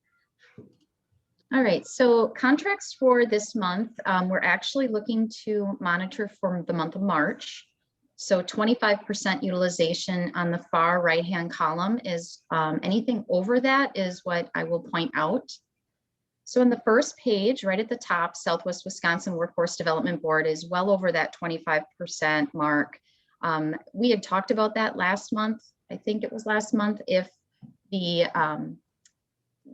All right, so contracts for this month, we're actually looking to monitor for the month of March. So 25% utilization on the far right-hand column is anything over that is what I will point out. So in the first page, right at the top, Southwest Wisconsin Workforce Development Board is well over that 25% mark. We had talked about that last month. I think it was last month. If the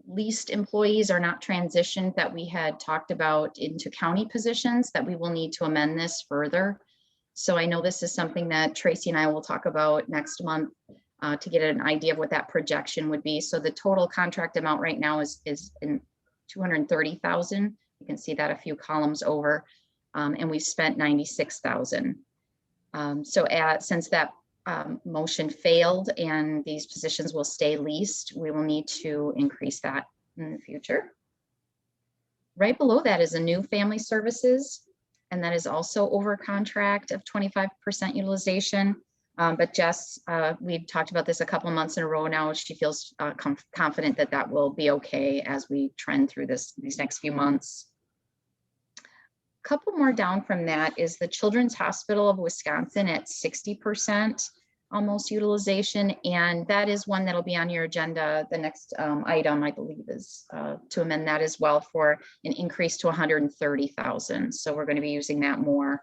leased employees are not transitioned that we had talked about into county positions, that we will need to amend this further. So I know this is something that Tracy and I will talk about next month to get an idea of what that projection would be. So the total contract amount right now is in $230,000. You can see that a few columns over, and we've spent $96,000. Since that motion failed and these positions will stay leased, we will need to increase that in the future. Right below that is a new family services, and that is also over contract of 25% utilization. But Jess, we've talked about this a couple of months in a row now. She feels confident that that will be okay as we trend through these next few months. A couple more down from that is the Children's Hospital of Wisconsin at 60% almost utilization. And that is one that'll be on your agenda. The next item, I believe, is to amend that as well for an increase to 130,000. So we're going to be using that more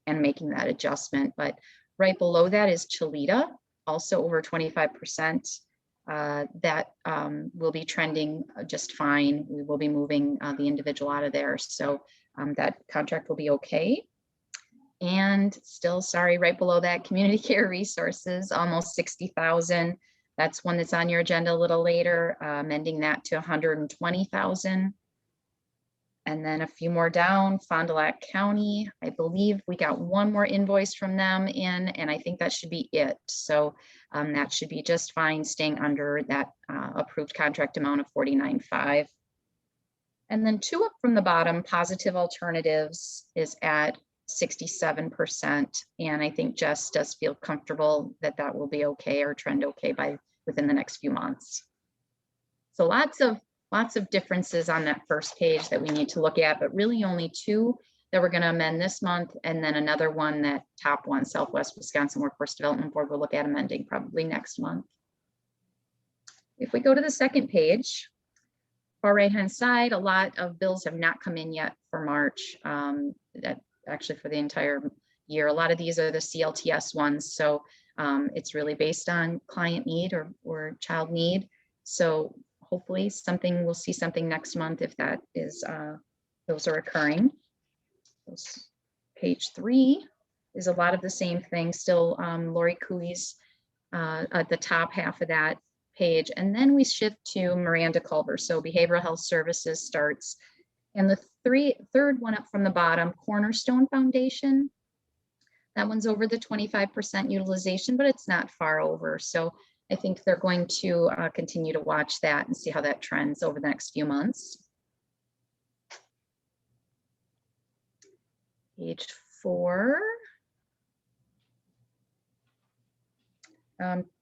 and making that adjustment. But right below that is Cholita, also over 25%. That will be trending just fine. We will be moving the individual out of there. So that contract will be okay. And still, sorry, right below that, Community Care Resources, almost 60,000. That's one that's on your agenda a little later, amending that to 120,000. And then a few more down, Fond du Lac County, I believe we got one more invoice from them in, and I think that should be it. So that should be just fine, staying under that approved contract amount of 49.5. And then two up from the bottom, Positive Alternatives is at 67. And I think Jess does feel comfortable that that will be okay or trend okay within the next few months. So lots of differences on that first page that we need to look at, but really only two that we're going to amend this month. And then another one, that top one, Southwest Wisconsin Workforce Development Board, we'll look at amending probably next month. If we go to the second page, far right-hand side, a lot of bills have not come in yet for March, that actually for the entire year. A lot of these are the CLTS ones. So it's really based on client need or child need. So hopefully we'll see something next month if that is, those are occurring. Page 3 is a lot of the same thing. Still Lori Cooey's at the top half of that page. And then we shift to Miranda Culver. So behavioral health services starts. And the third one up from the bottom, Cornerstone Foundation. That one's over the 25% utilization, but it's not far over. So I think they're going to continue to watch that and see how that trends over the next few months. Page 4.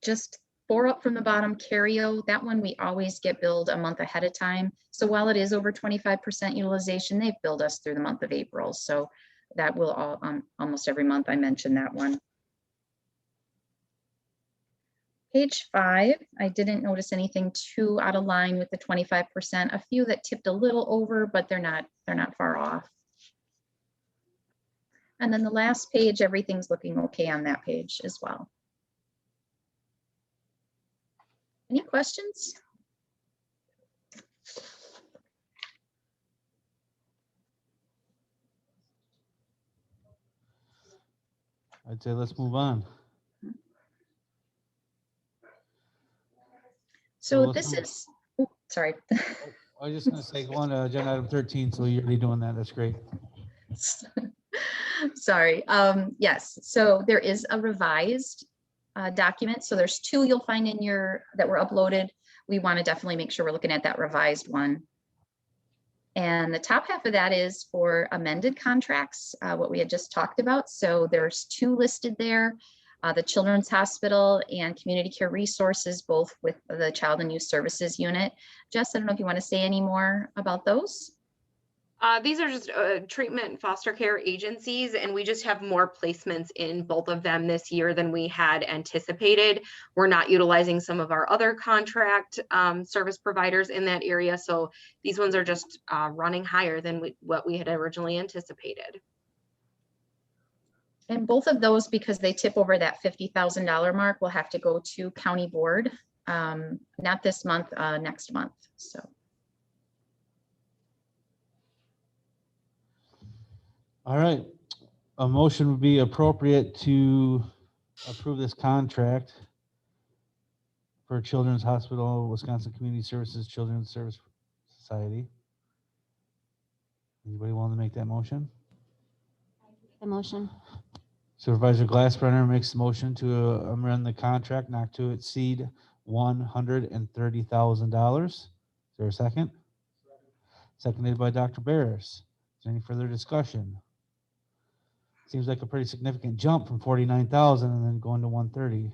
Just 4 up from the bottom, Cario, that one we always get billed a month ahead of time. So while it is over 25% utilization, they've billed us through the month of April. So that will all, almost every month I mention that one. Page 5, I didn't notice anything too out of line with the 25%. A few that tipped a little over, but they're not far off. And then the last page, everything's looking okay on that page as well. Any questions? I'd say let's move on. So this is, oh, sorry. I was just gonna say, go on to agenda item 13, so you're already doing that, that's great. Sorry, yes, so there is a revised document. So there's 2 you'll find in your, that were uploaded. We want to definitely make sure we're looking at that revised one. And the top half of that is for amended contracts, what we had just talked about. So there's 2 listed there, the Children's Hospital and Community Care Resources, both with the Child and Youth Services Unit. Jess, I don't know if you want to say any more about those. These are just treatment and foster care agencies, and we just have more placements in both of them this year than we had anticipated. We're not utilizing some of our other contract service providers in that area, so these ones are just running higher than what we had originally anticipated. And both of those, because they tip over that $50,000 mark, will have to go to county board, not this month, next month, so. All right, a motion would be appropriate to approve this contract for Children's Hospital, Wisconsin Community Services, Children's Service Society. Anybody want to make that motion? The motion. Supervisor Glassbrenner makes the motion to amend the contract not to exceed $130,000. Is there a second? Seconded by Dr. Barris. Is there any further discussion? Seems like a pretty significant jump from 49,000 and then going to 130.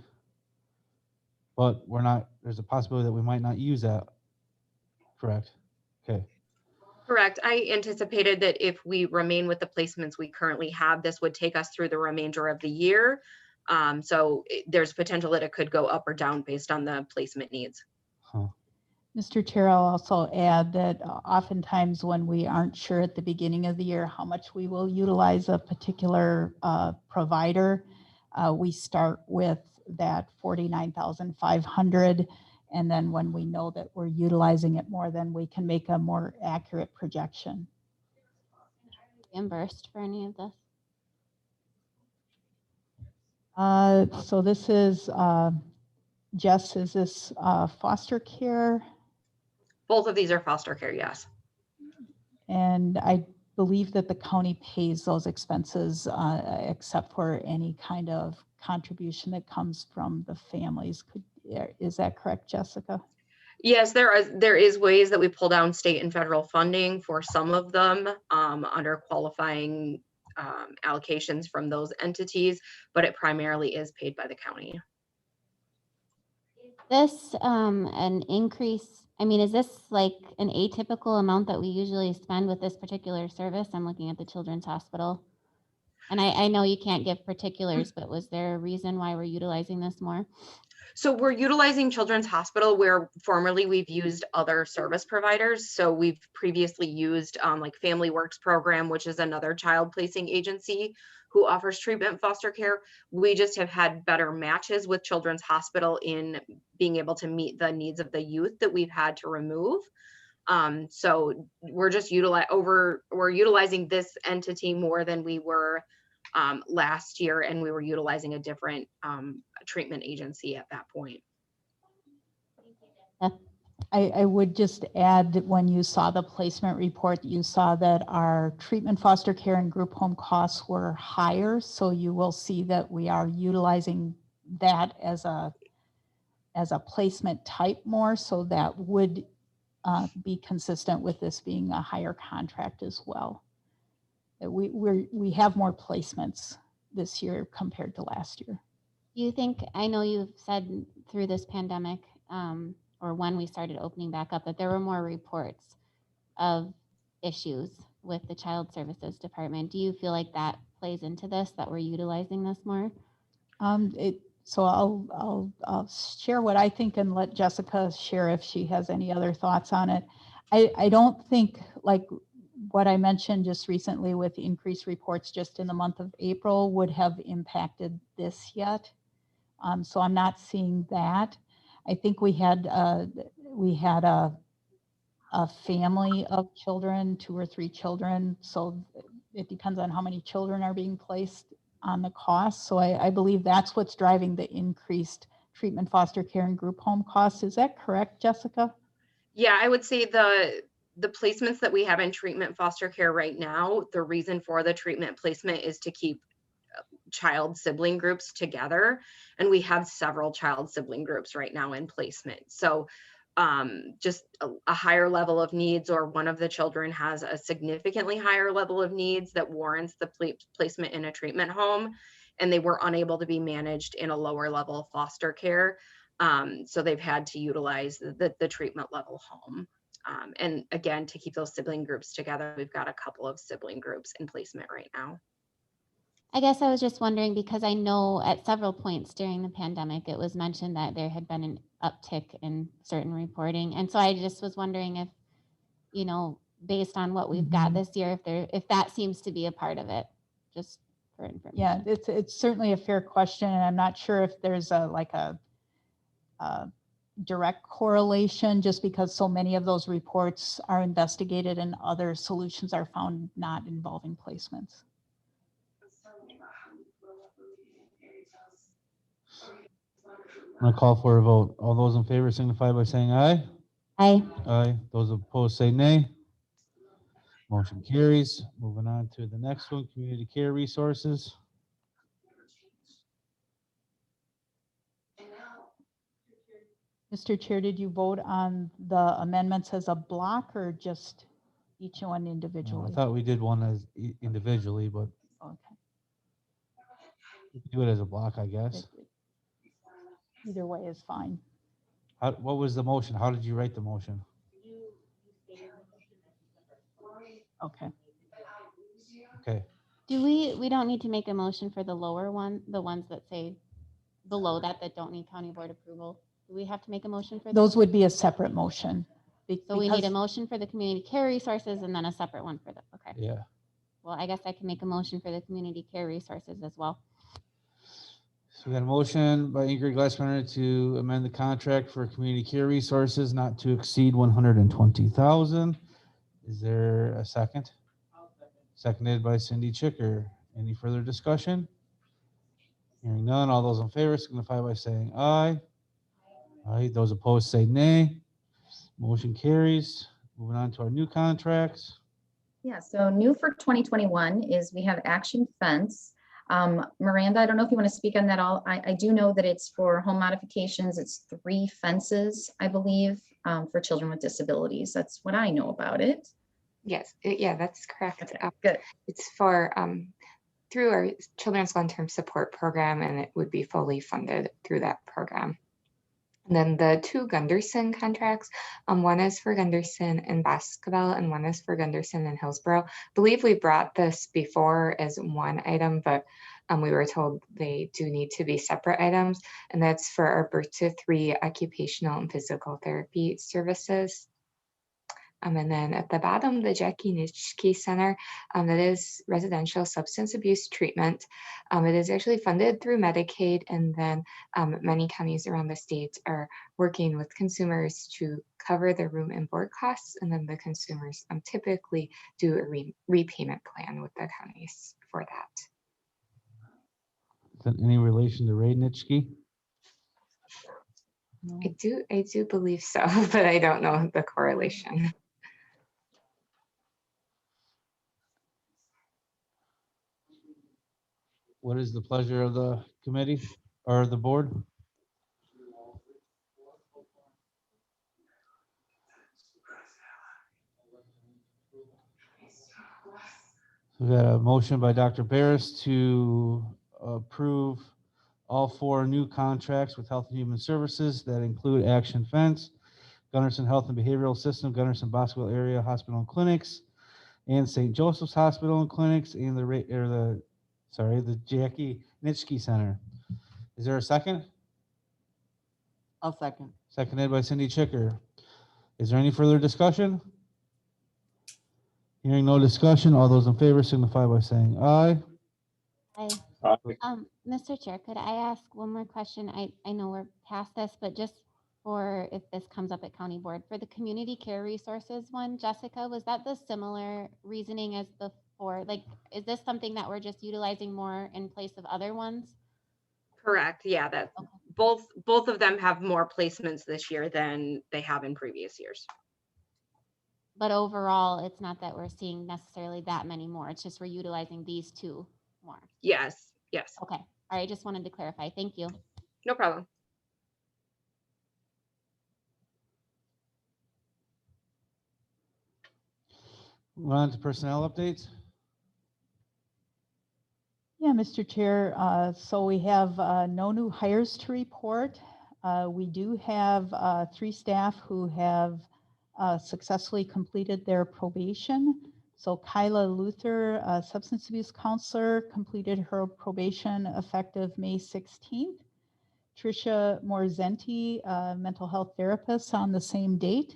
But we're not, there's a possibility that we might not use that. Correct? Okay. Correct. I anticipated that if we remain with the placements we currently have, this would take us through the remainder of the year. So there's potential that it could go up or down based on the placement needs. Huh. Mr. Chair, I'll also add that oftentimes when we aren't sure at the beginning of the year how much we will utilize a particular provider, we start with that 49,500. And then when we know that we're utilizing it more, then we can make a more accurate projection. Reimbursed for any of this? So this is, Jess, is this foster care? Both of these are foster care, yes. And I believe that the county pays those expenses except for any kind of contribution that comes from the families. Is that correct, Jessica? Yes, there is ways that we pull down state and federal funding for some of them under qualifying allocations from those entities, but it primarily is paid by the county. This an increase, I mean, is this like an atypical amount that we usually spend with this particular service? I'm looking at the Children's Hospital. And I know you can't give particulars, but was there a reason why we're utilizing this more? So we're utilizing Children's Hospital where formerly we've used other service providers. So we've previously used like Family Works Program, which is another child placing agency who offers treatment foster care. We just have had better matches with Children's Hospital in being able to meet the needs of the youth that we've had to remove. So we're just we're utilizing this entity more than we were last year, and we were utilizing a different treatment agency at that point. I would just add that when you saw the placement report, you saw that our treatment foster care and group home costs were higher. So you will see that we are utilizing that as a placement type more. So that would be consistent with this being a higher contract as well. We have more placements this year compared to last year. Do you think, I know you've said through this pandemic, or when we started opening back up, that there were more reports of issues with the Child Services Department. Do you feel like that plays into this, that we're utilizing this more? So I'll share what I think and let Jessica share if she has any other thoughts on it. I don't think, like what I mentioned just recently with increased reports just in the month of April, would have impacted this yet. So I'm not seeing that. I think we had a family of children, 2 or 3 children. So it depends on how many children are being placed on the cost. So I believe that's what's driving the increased treatment, foster care, and group home costs. Is that correct, Jessica? Yeah, I would say the placements that we have in treatment foster care right now, the reason for the treatment placement is to keep child sibling groups together. And we have several child sibling groups right now in placement. So just a higher level of needs, or one of the children has a significantly higher level of needs that warrants the placement in a treatment home, and they were unable to be managed in a lower level foster care. So they've had to utilize the treatment level home. And again, to keep those sibling groups together, we've got a couple of sibling groups in placement right now. I guess I was just wondering, because I know at several points during the pandemic, it was mentioned that there had been an uptick in certain reporting. And so I just was wondering if, you know, based on what we've got this year, if that seems to be a part of it, just for information. Yeah, it's certainly a fair question. And I'm not sure if there's a direct correlation, just because so many of those reports are investigated and other solutions are found not involving placements. I'm gonna call for a vote. All those in favor signify by saying aye. Aye. Aye. Those opposed say nay. Motion carries. Moving on to the next one, community care resources. Mr. Chair, did you vote on the amendments as a block or just each one individually? I thought we did one as individually, but Okay. we can do it as a block, I guess. Either way is fine. What was the motion? How did you write the motion? Okay. Okay. Do we don't need to make a motion for the lower one, the ones that say below that don't need county board approval? Do we have to make a motion for Those would be a separate motion. So we need a motion for the community care resources and then a separate one for the, okay. Yeah. Well, I guess I can make a motion for the community care resources as well. So we got a motion by Ingrid Glassman to amend the contract for community care resources not to exceed 120,000. Is there a second? Seconded by Cindy Chicker. Any further discussion? Hearing none, all those in favor signify by saying aye. Aye. Those opposed say nay. Motion carries. Moving on to our new contracts. Yeah, so new for 2021 is we have Action Fence. Miranda, I don't know if you want to speak on that all. I do know that it's for home modifications. It's 3 fences, I believe, for children with disabilities. That's what I know about it. Yes, yeah, that's correct. Okay, good. It's for through our Children's Long-Term Support Program, and it would be fully funded through that program. And then the 2 Gunderson contracts, one is for Gunderson and Basketball, and one is for Gunderson and Hillsborough. I believe we brought this before as one item, but we were told they do need to be separate items, and that's for our birth to 3 occupational and physical therapy services. And then at the bottom, the Jackie Nitschke Center, that is residential substance abuse treatment. It is actually funded through Medicaid, and then many counties around the state are working with consumers to cover their room and board costs, and then the consumers typically do a repayment plan with the counties for that. Is that any relation to Ray Nitschke? No. I do believe so, but I don't know the correlation. What is the pleasure of the committee or the board? We got a motion by Dr. Barris to approve all 4 new contracts with Health and Human Services that include Action Fence, Gunderson Health and Behavioral System, Gunderson Boswell Area Hospital and Clinics, and St. Joseph's Hospital and Clinics, and the Jackie Nitschke Center. Is there a second? I'll second. Seconded by Cindy Chicker. Is there any further discussion? Hearing no discussion, all those in favor signify by saying aye. Aye. Mr. Chair, could I ask one more question? I know we're past this, but just for if this comes up at county board, for the community care resources one, Jessica, was that the similar reasoning as before? Like, is this something that we're just utilizing more in place of other ones? Correct. Yeah, that Okay. both of them have more placements this year than they have in previous years. But overall, it's not that we're seeing necessarily that many more. It's just we're utilizing these 2 more. Yes. Yes. Okay. All right. Just wanted to clarify. Thank you. No problem. Move on to personnel updates. Yeah, Mr. Chair, so we have no new hires to report. We do have 3 staff who have successfully completed their probation. So Kyla Luther, a substance abuse counselor, completed her probation effective May 16th. Tricia Morzenti, mental health therapist, on the same date.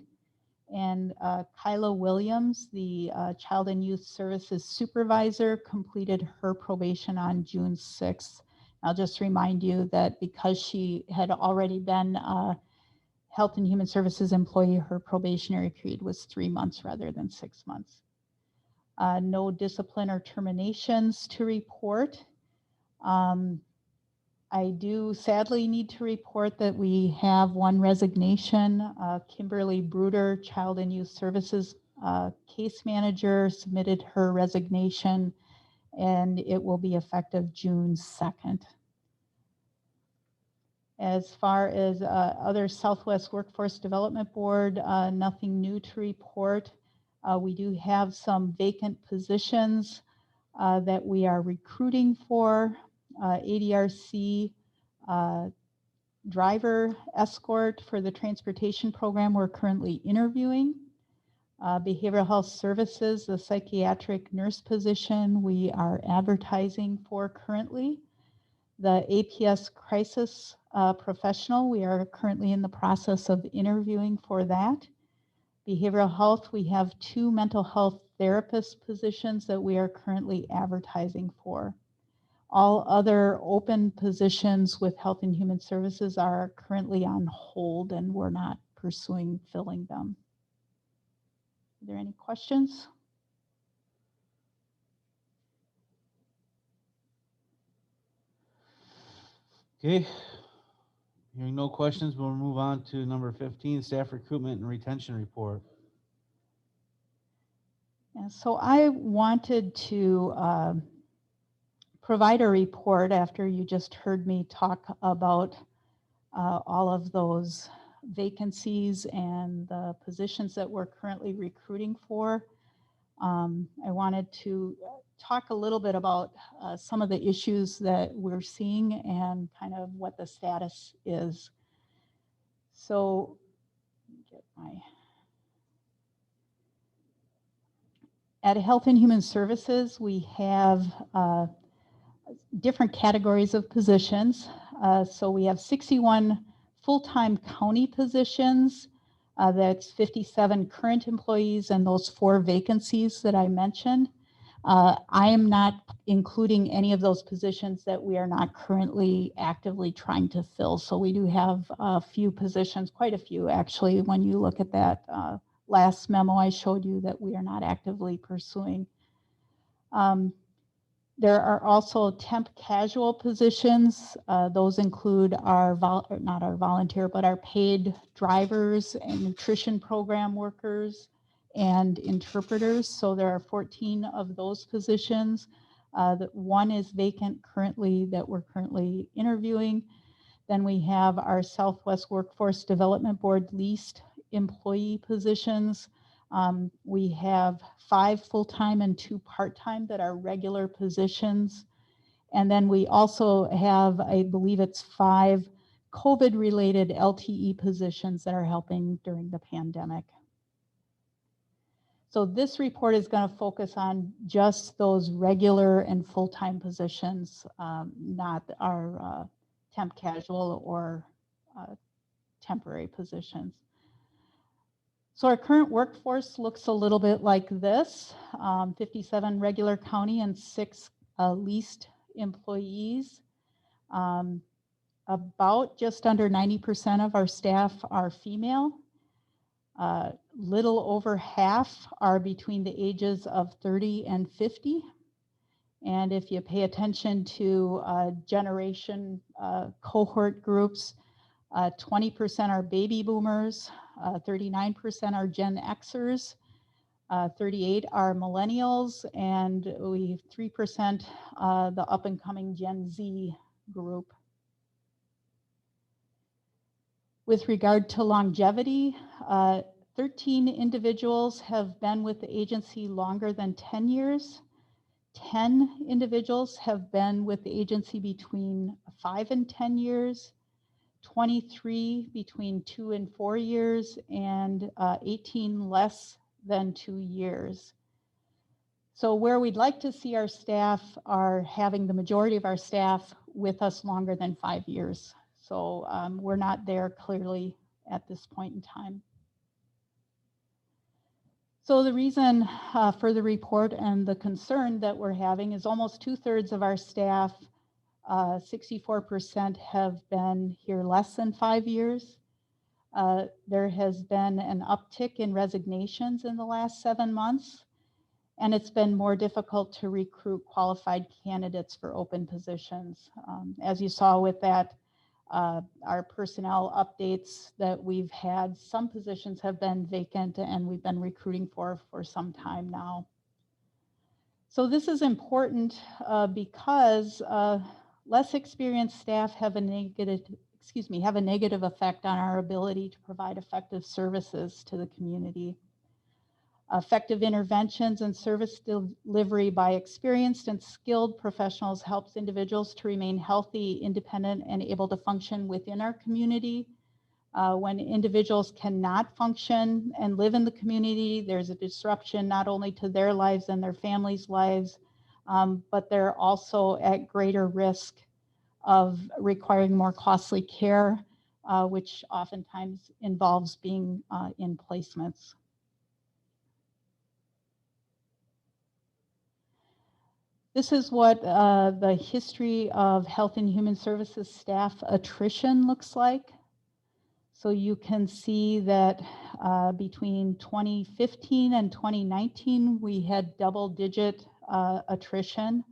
And Kyla Williams, the Child and Youth Services Supervisor, completed her probation on June 6th. I'll just remind you that because she had already been a Health and Human Services employee, her probationary period was 3 months rather than 6 months. No discipline or terminations to report. I do sadly need to report that we have 1 resignation. Kimberly Bruder, Child and Youth Services case manager, submitted her resignation, and it will be effective June 2nd. As far as other Southwest Workforce Development Board, nothing new to report. We do have some vacant positions that we are recruiting for. ADRC driver escort for the transportation program we're currently interviewing. Behavioral health services, the psychiatric nurse position we are advertising for currently. The APS crisis professional, we are currently in the process of interviewing for that. Behavioral health, we have 2 mental health therapist positions that we are currently advertising for. All other open positions with Health and Human Services are currently on hold, and we're not pursuing filling them. Are there any questions? Okay. Hearing no questions, we'll move on to number 15, staff recruitment and retention report. Yeah, so I wanted to provide a report after you just heard me talk about all of those vacancies and the positions that we're currently recruiting for. I wanted to talk a little bit about some of the issues that we're seeing and kind of what the status is. So, get my... At Health and Human Services, we have different categories of positions. So we have 61 full-time county positions. That's 57 current employees and those 4 vacancies that I mentioned. I am not including any of those positions that we are not currently actively trying to fill. So we do have a few positions, quite a few actually, when you look at that last memo I showed you that we are not actively pursuing. There are also temp casual positions. Those include our, not our volunteer, but our paid drivers and nutrition program workers and interpreters. So there are 14 of those positions. One is vacant currently that we're currently interviewing. Then we have our Southwest Workforce Development Board leased employee positions. We have 5 full-time and 2 part-time that are regular positions. And then we also have, I believe it's 5 COVID-related LTE positions that are helping during the pandemic. So this report is going to focus on just those regular and full-time positions, not our temp casual or temporary positions. So our current workforce looks a little bit like this, 57 regular county and 6 leased employees. About just under 90% of our staff are female. Little over half are between the ages of 30 and 50. And if you pay attention to generation cohort groups, 20% are baby boomers, 39% are Gen Xers, 38 are millennials, and we have 3% the up and coming Gen Z group. With regard to longevity, 13 individuals have been with the agency longer than 10 years. 10 individuals have been with the agency between 5 and 10 years, 23 between 2 and 4 years, and 18 less than 2 years. So where we'd like to see our staff are having the majority of our staff with us longer than 5 years. So we're not there clearly at this point in time. So the reason for the report and the concern that we're having is almost 2/3 of our staff, 64% have been here less than 5 years. There has been an uptick in resignations in the last 7 months, and it's been more difficult to recruit qualified candidates for open positions. As you saw with that, our personnel updates that we've had, some positions have been vacant and we've been recruiting for some time now. So this is important because less experienced staff have a negative effect on our ability to provide effective services to the community. Effective interventions and service delivery by experienced and skilled professionals helps individuals to remain healthy, independent, and able to function within our community. When individuals cannot function and live in the community, there's a disruption not only to their lives and their families' lives, but they're also at greater risk of requiring more costly care, which oftentimes involves being in placements. This is what the history of Health and Human Services staff attrition looks like. So you can see that between 2015 and 2019, we had double-digit attrition.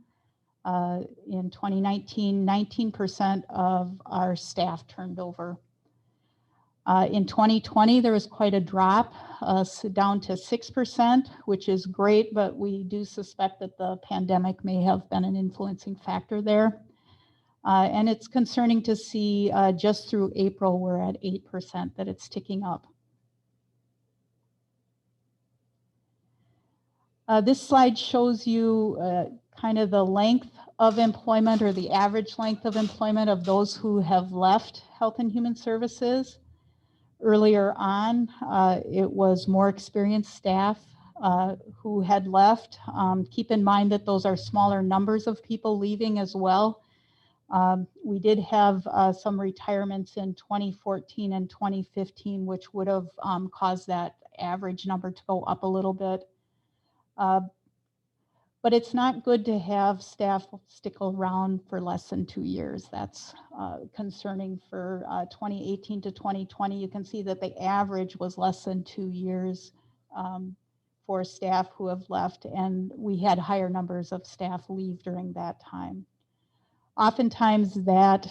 In 2019, 19% of our staff turned over. In 2020, there was quite a drop, down to 6%, which is great, but we do suspect that the pandemic may have been an influencing factor there. And it's concerning to see just through April, we're at 8%, that it's ticking up. This slide shows you kind of the length of employment or the average length of employment of those who have left Health and Human Services. Earlier on, it was more experienced staff who had left. Keep in mind that those are smaller numbers of people leaving as well. We did have some retirements in 2014 and 2015, which would have caused that average number to go up a little bit. But it's not good to have staff stick around for less than 2 years. That's concerning for 2018 to 2020. You can see that the average was less than 2 years for staff who have left, and we had higher numbers of staff leave during that time. Oftentimes that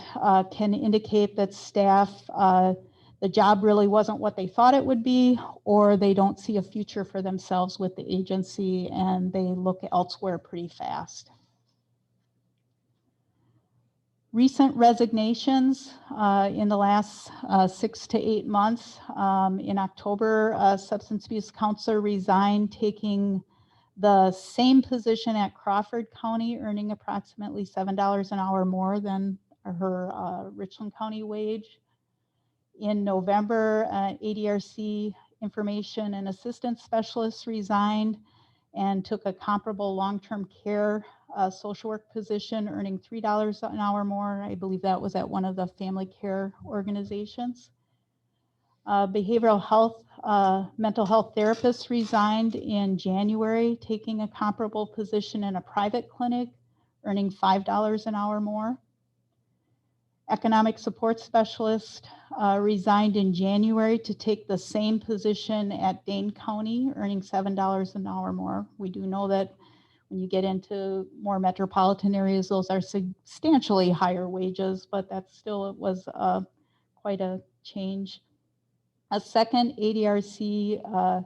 can indicate that staff, the job really wasn't what they thought it would be, or they don't see a future for themselves with the agency and they look elsewhere pretty fast. Recent resignations in the last 6 to 8 months. In October, a substance abuse counselor resigned, taking The same position at Crawford County, earning approximately $7 an hour more than her Richland County wage. In November, ADRC information and assistance specialist resigned and took a comparable long-term care social work position, earning $3 an hour more. I believe that was at one of the family care organizations. Behavioral health, mental health therapist resigned in January, taking a comparable position in a private clinic, earning $5 an hour more. Economic support specialist resigned in January to take the same position at Dane County, earning $7 an hour more. We do know that when you get into more metropolitan areas, those are substantially higher wages, but that still was quite a change. A second ADRC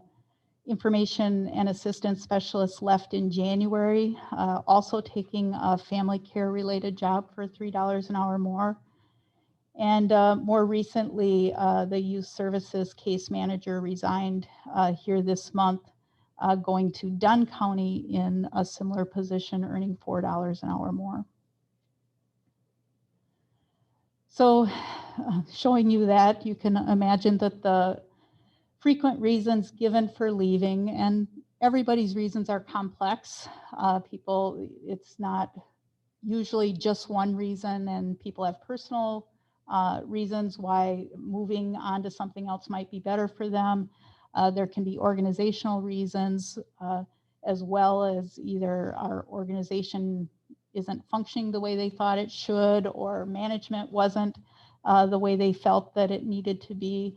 information and assistance specialist left in January, also taking a family care related job for $3 an hour more. And more recently, the youth services case manager resigned here this month, going to Dunn County in a similar position, earning $4 an hour more. So showing you that, you can imagine that the frequent reasons given for leaving, and everybody's reasons are complex. It's not usually just one reason, and people have personal reasons why moving on to something else might be better for them. There can be organizational reasons, as well as either our organization isn't functioning the way they thought it should, or management wasn't the way they felt that it needed to be.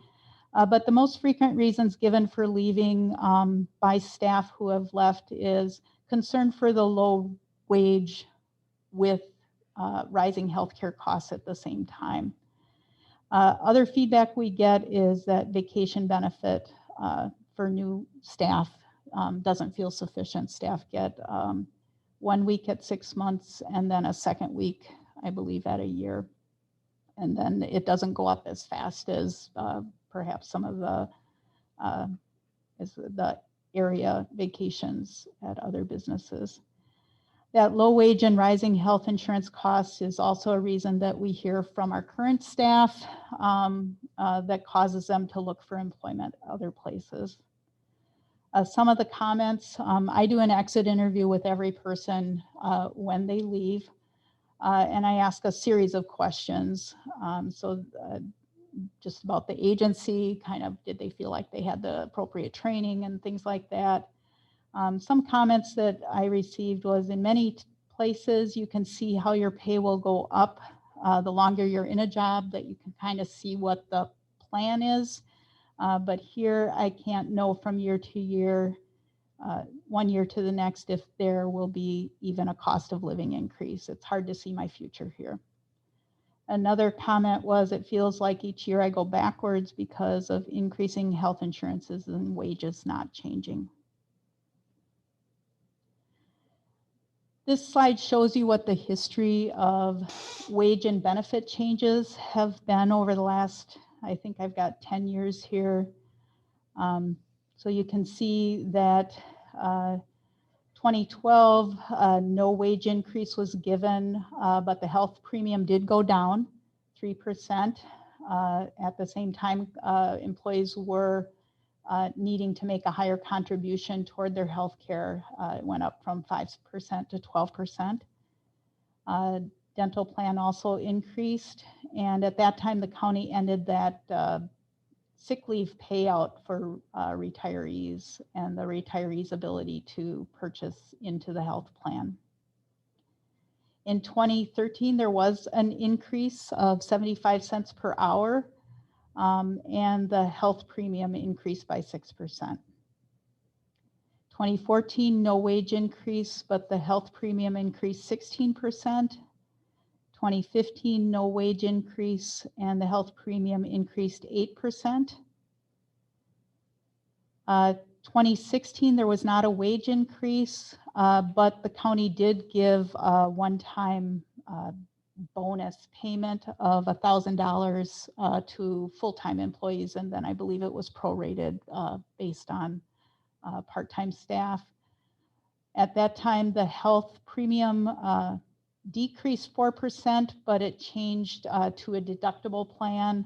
But the most frequent reasons given for leaving by staff who have left is concern for the low wage with rising healthcare costs at the same time. Other feedback we get is that vacation benefit for new staff doesn't feel sufficient. Staff get 1 week at 6 months, and then a second week, I believe, at a year. And then it doesn't go up as fast as perhaps some of the area vacations at other businesses. That low wage and rising health insurance costs is also a reason that we hear from our current staff that causes them to look for employment other places. Some of the comments, I do an exit interview with every person when they leave, and I ask a series of questions. Just about the agency, kind of did they feel like they had the appropriate training and things like that. Some comments that I received was, in many places you can see how your pay will go up the longer you're in a job, that you can kind of see what the plan is. But here I can't know from year to year, 1 year to the next, if there will be even a cost of living increase. It's hard to see my future here. Another comment was, it feels like each year I go backwards because of increasing health insurances and wages not changing. This slide shows you what the history of wage and benefit changes have been over the last, I think I've got 10 years here. So you can see that 2012, no wage increase was given, but the health premium did go down 3%. At the same time, employees were needing to make a higher contribution toward their health care. It went up from 5% to 12%. Dental plan also increased, and at that time the county ended that sick leave payout for retirees and the retirees' ability to purchase into the health plan. In 2013, there was an increase of 75 cents per hour, and the health premium increased by 6%. 2014, no wage increase, but the health premium increased 16%. 2015, no wage increase, and the health premium increased 8%. 2016, there was not a wage increase, but the county did give a one-time bonus payment of $1,000 to full-time employees, and then I believe it was prorated based on part-time staff. At that time, the health premium decreased 4%, but it changed to a deductible plan,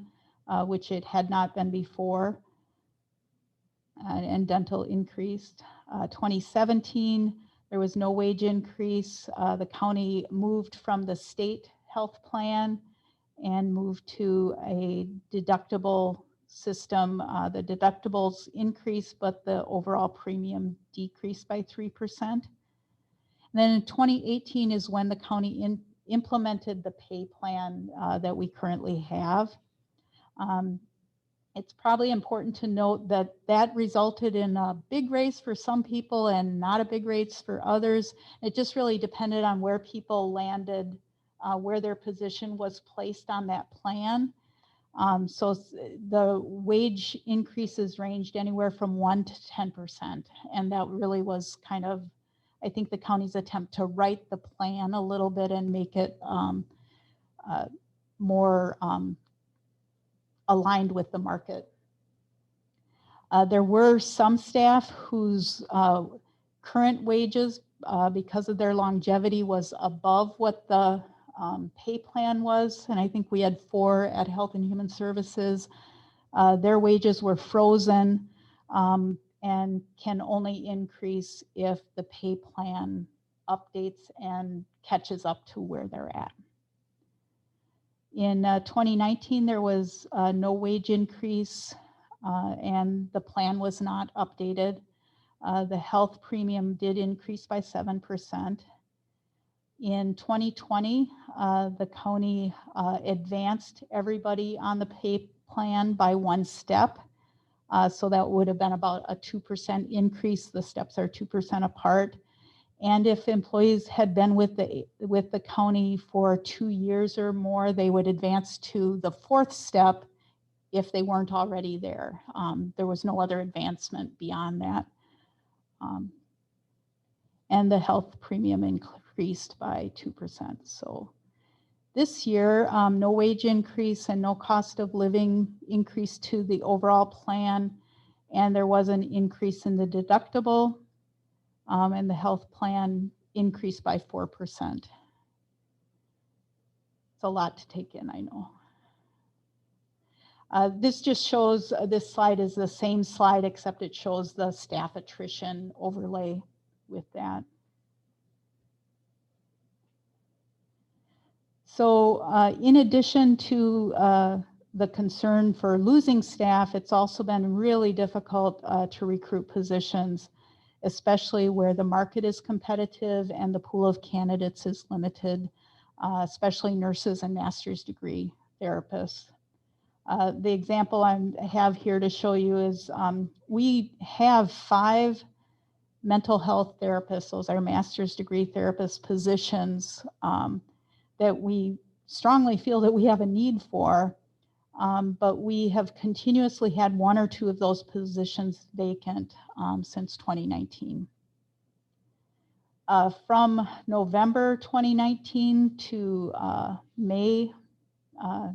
which it had not been before, and dental increased. 2017, there was no wage increase. The county moved from the state health plan and moved to a deductible system. The deductibles increased, but the overall premium decreased by 3%. And then in 2018 is when the county implemented the pay plan that we currently have. It's probably important to note that that resulted in a big raise for some people and not a big raise for others. It just really depended on where people landed, where their position was placed on that plan. So the wage increases ranged anywhere from 1 to 10%. And that really was kind of, I think, the county's attempt to write the plan a little bit and make it more aligned with the market. There were some staff whose current wages, because of their longevity, was above what the pay plan was. And I think we had 4 at Health and Human Services. Their wages were frozen and can only increase if the pay plan updates and catches up to where they're at. In 2019, there was no wage increase and the plan was not updated. The health premium did increase by 7%. In 2020, the county advanced everybody on the pay plan by 1 step. So that would have been about a 2% increase. The steps are 2% apart. And if employees had been with the county for 2 years or more, they would advance to the 4th step if they weren't already there. There was no other advancement beyond that. And the health premium increased by 2%. So this year, no wage increase and no cost of living increase to the overall plan. And there was an increase in the deductible. And the health plan increased by 4%. It's a lot to take in, I know. This just shows, this slide is the same slide, except it shows the staff attrition overlay with that. So in addition to the concern for losing staff, it's also been really difficult to recruit positions, especially where the market is competitive and the pool of candidates is limited, especially nurses and master's degree therapists. The example I have here to show you is we have 5 mental health therapists, those are master's degree therapist positions that we strongly feel that we have a need for, but we have continuously had 1 or 2 of those positions vacant since 2019. From November 2019 to May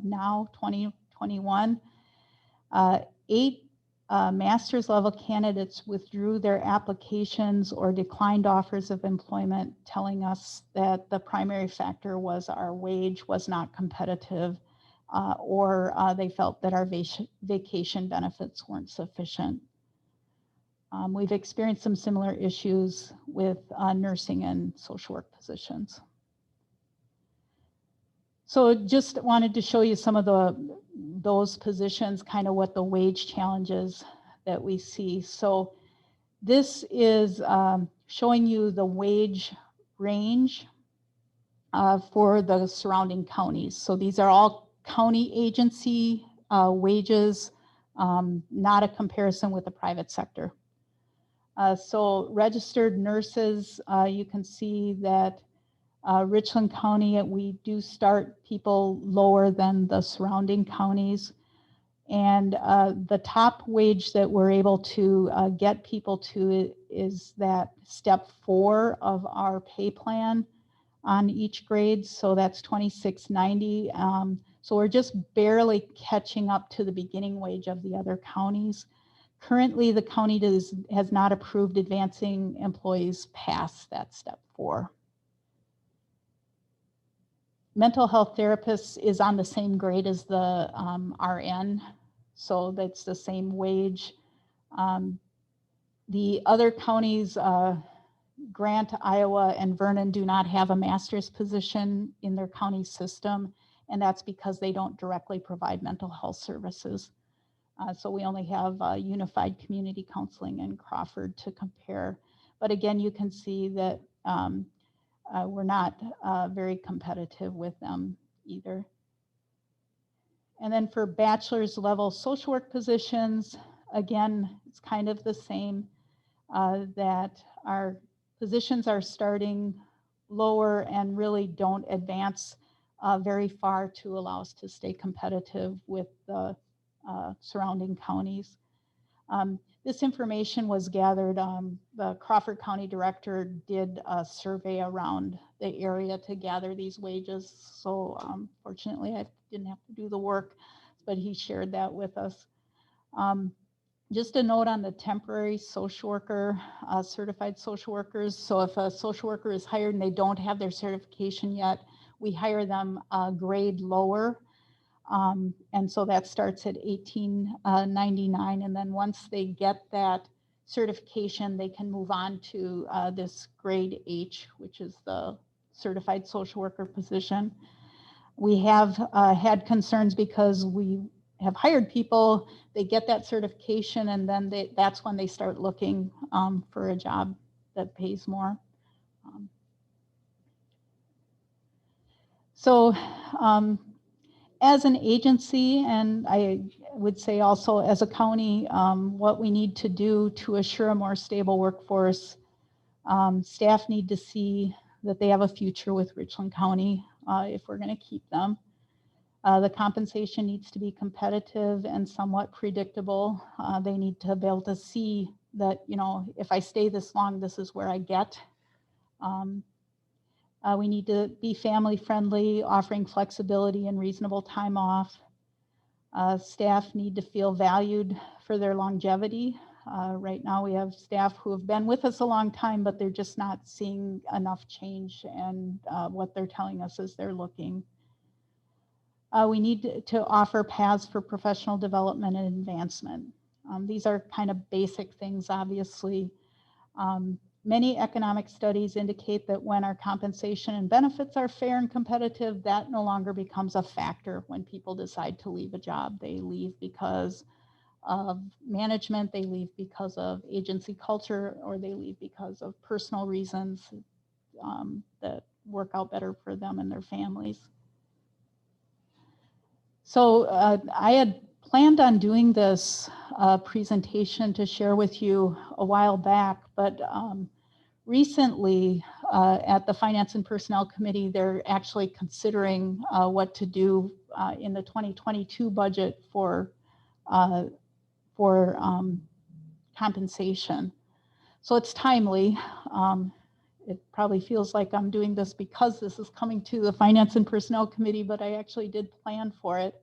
now 2021, 8 master's level candidates withdrew their applications or declined offers of employment, telling us that the primary factor was our wage was not competitive, or they felt that our vacation benefits weren't sufficient. We've experienced some similar issues with nursing and social work positions. So just wanted to show you some of those positions, kind of what the wage challenges that we see. So this is showing you the wage range for the surrounding counties. So these are all county agency wages, not a comparison with the private sector. So registered nurses, you can see that Richland County, we do start people lower than the surrounding counties. And the top wage that we're able to get people to is that step 4 of our pay plan on each grade. So that's $26.90. So we're just barely catching up to the beginning wage of the other counties. Currently, the county has not approved advancing employees past that step 4. Mental health therapist is on the same grade as the RN, so that's the same wage. The other counties, Grant, Iowa, and Vernon, do not have a master's position in their county system, and that's because they don't directly provide mental health services. So we only have Unified Community Counseling in Crawford to compare. But again, you can see that we're not very competitive with them either. And then for bachelor's level social work positions, again, it's kind of the same, that our positions are starting lower and really don't advance very far to allow us to stay competitive with the surrounding counties. This information was gathered, the Crawford County Director did a survey around the area to gather these wages. So fortunately, I didn't have to do the work, but he shared that with us. Just a note on the temporary social worker, certified social workers. So if a social worker is hired and they don't have their certification yet, we hire them a grade lower. And so that starts at $18.99. And then once they get that certification, they can move on to this grade H, which is the certified social worker position. We have had concerns because we have hired people, they get that certification, and then that's when they start looking for a job that pays more. As an agency, and I would say also as a county, what we need to do to assure a more stable workforce, staff need to see that they have a future with Richland County if we're going to keep them. The compensation needs to be competitive and somewhat predictable. They need to be able to see that, you know, if I stay this long, this is where I get. We need to be family friendly, offering flexibility and reasonable time off. Staff need to feel valued for their longevity. Right now we have staff who have been with us a long time, but they're just not seeing enough change, and what they're telling us is they're looking. We need to offer paths for professional development and advancement. These are kind of basic things, obviously. Many economic studies indicate that when our compensation and benefits are fair and competitive, that no longer becomes a factor when people decide to leave a job. They leave because of management, they leave because of agency culture, or they leave because of personal reasons that work out better for them and their families. So I had planned on doing this presentation to share with you a while back, but recently at the Finance and Personnel Committee, they're actually considering what to do in the 2022 budget for compensation. So it's timely. It probably feels like I'm doing this because this is coming to the Finance and Personnel Committee, but I actually did plan for it.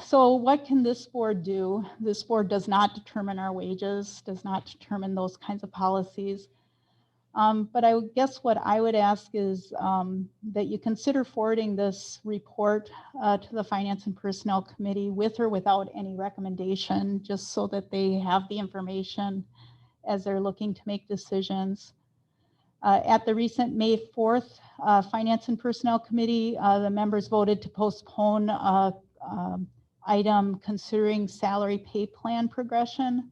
So what can this board do? This board does not determine our wages, does not determine those kinds of policies. But I guess what I would ask is that you consider forwarding this report to the Finance and Personnel Committee with or without any recommendation, just so that they have the information as they're looking to make decisions. At the recent May 4th Finance and Personnel Committee, the members voted to postpone item considering salary pay plan progression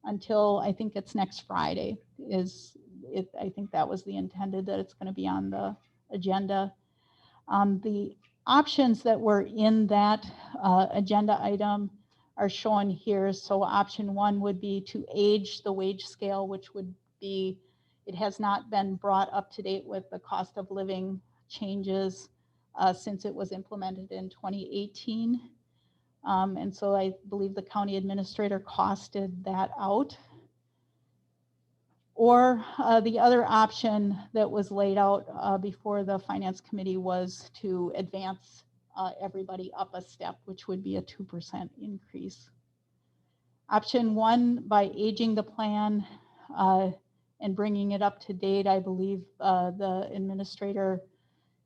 until I think it's next Friday. I think that was the intended, that it's going to be on the agenda. The options that were in that agenda item are shown here. So option 1 would be to age the wage scale, which would be, it has not been brought up to date with the cost of living changes since it was implemented in 2018. And so I believe the county administrator costed that out. Or the other option that was laid out before the Finance Committee was to advance everybody up a step, which would be a 2% increase. Option one, by aging the plan and bringing it up to date, I believe the administrator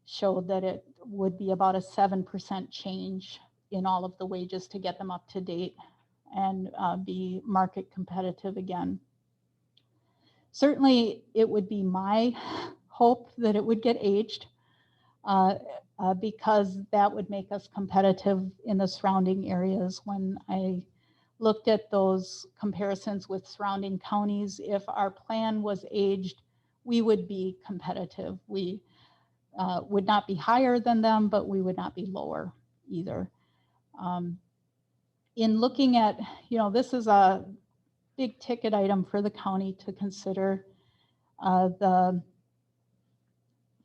showed that it would be about a 7% change in all of the wages to get them up to date and be market competitive again. Certainly, it would be my hope that it would get aged because that would make us competitive in the surrounding areas. When I looked at those comparisons with surrounding counties, if our plan was aged, we would be competitive. We would not be higher than them, but we would not be lower either. In looking at, this is a big ticket item for the county to consider. The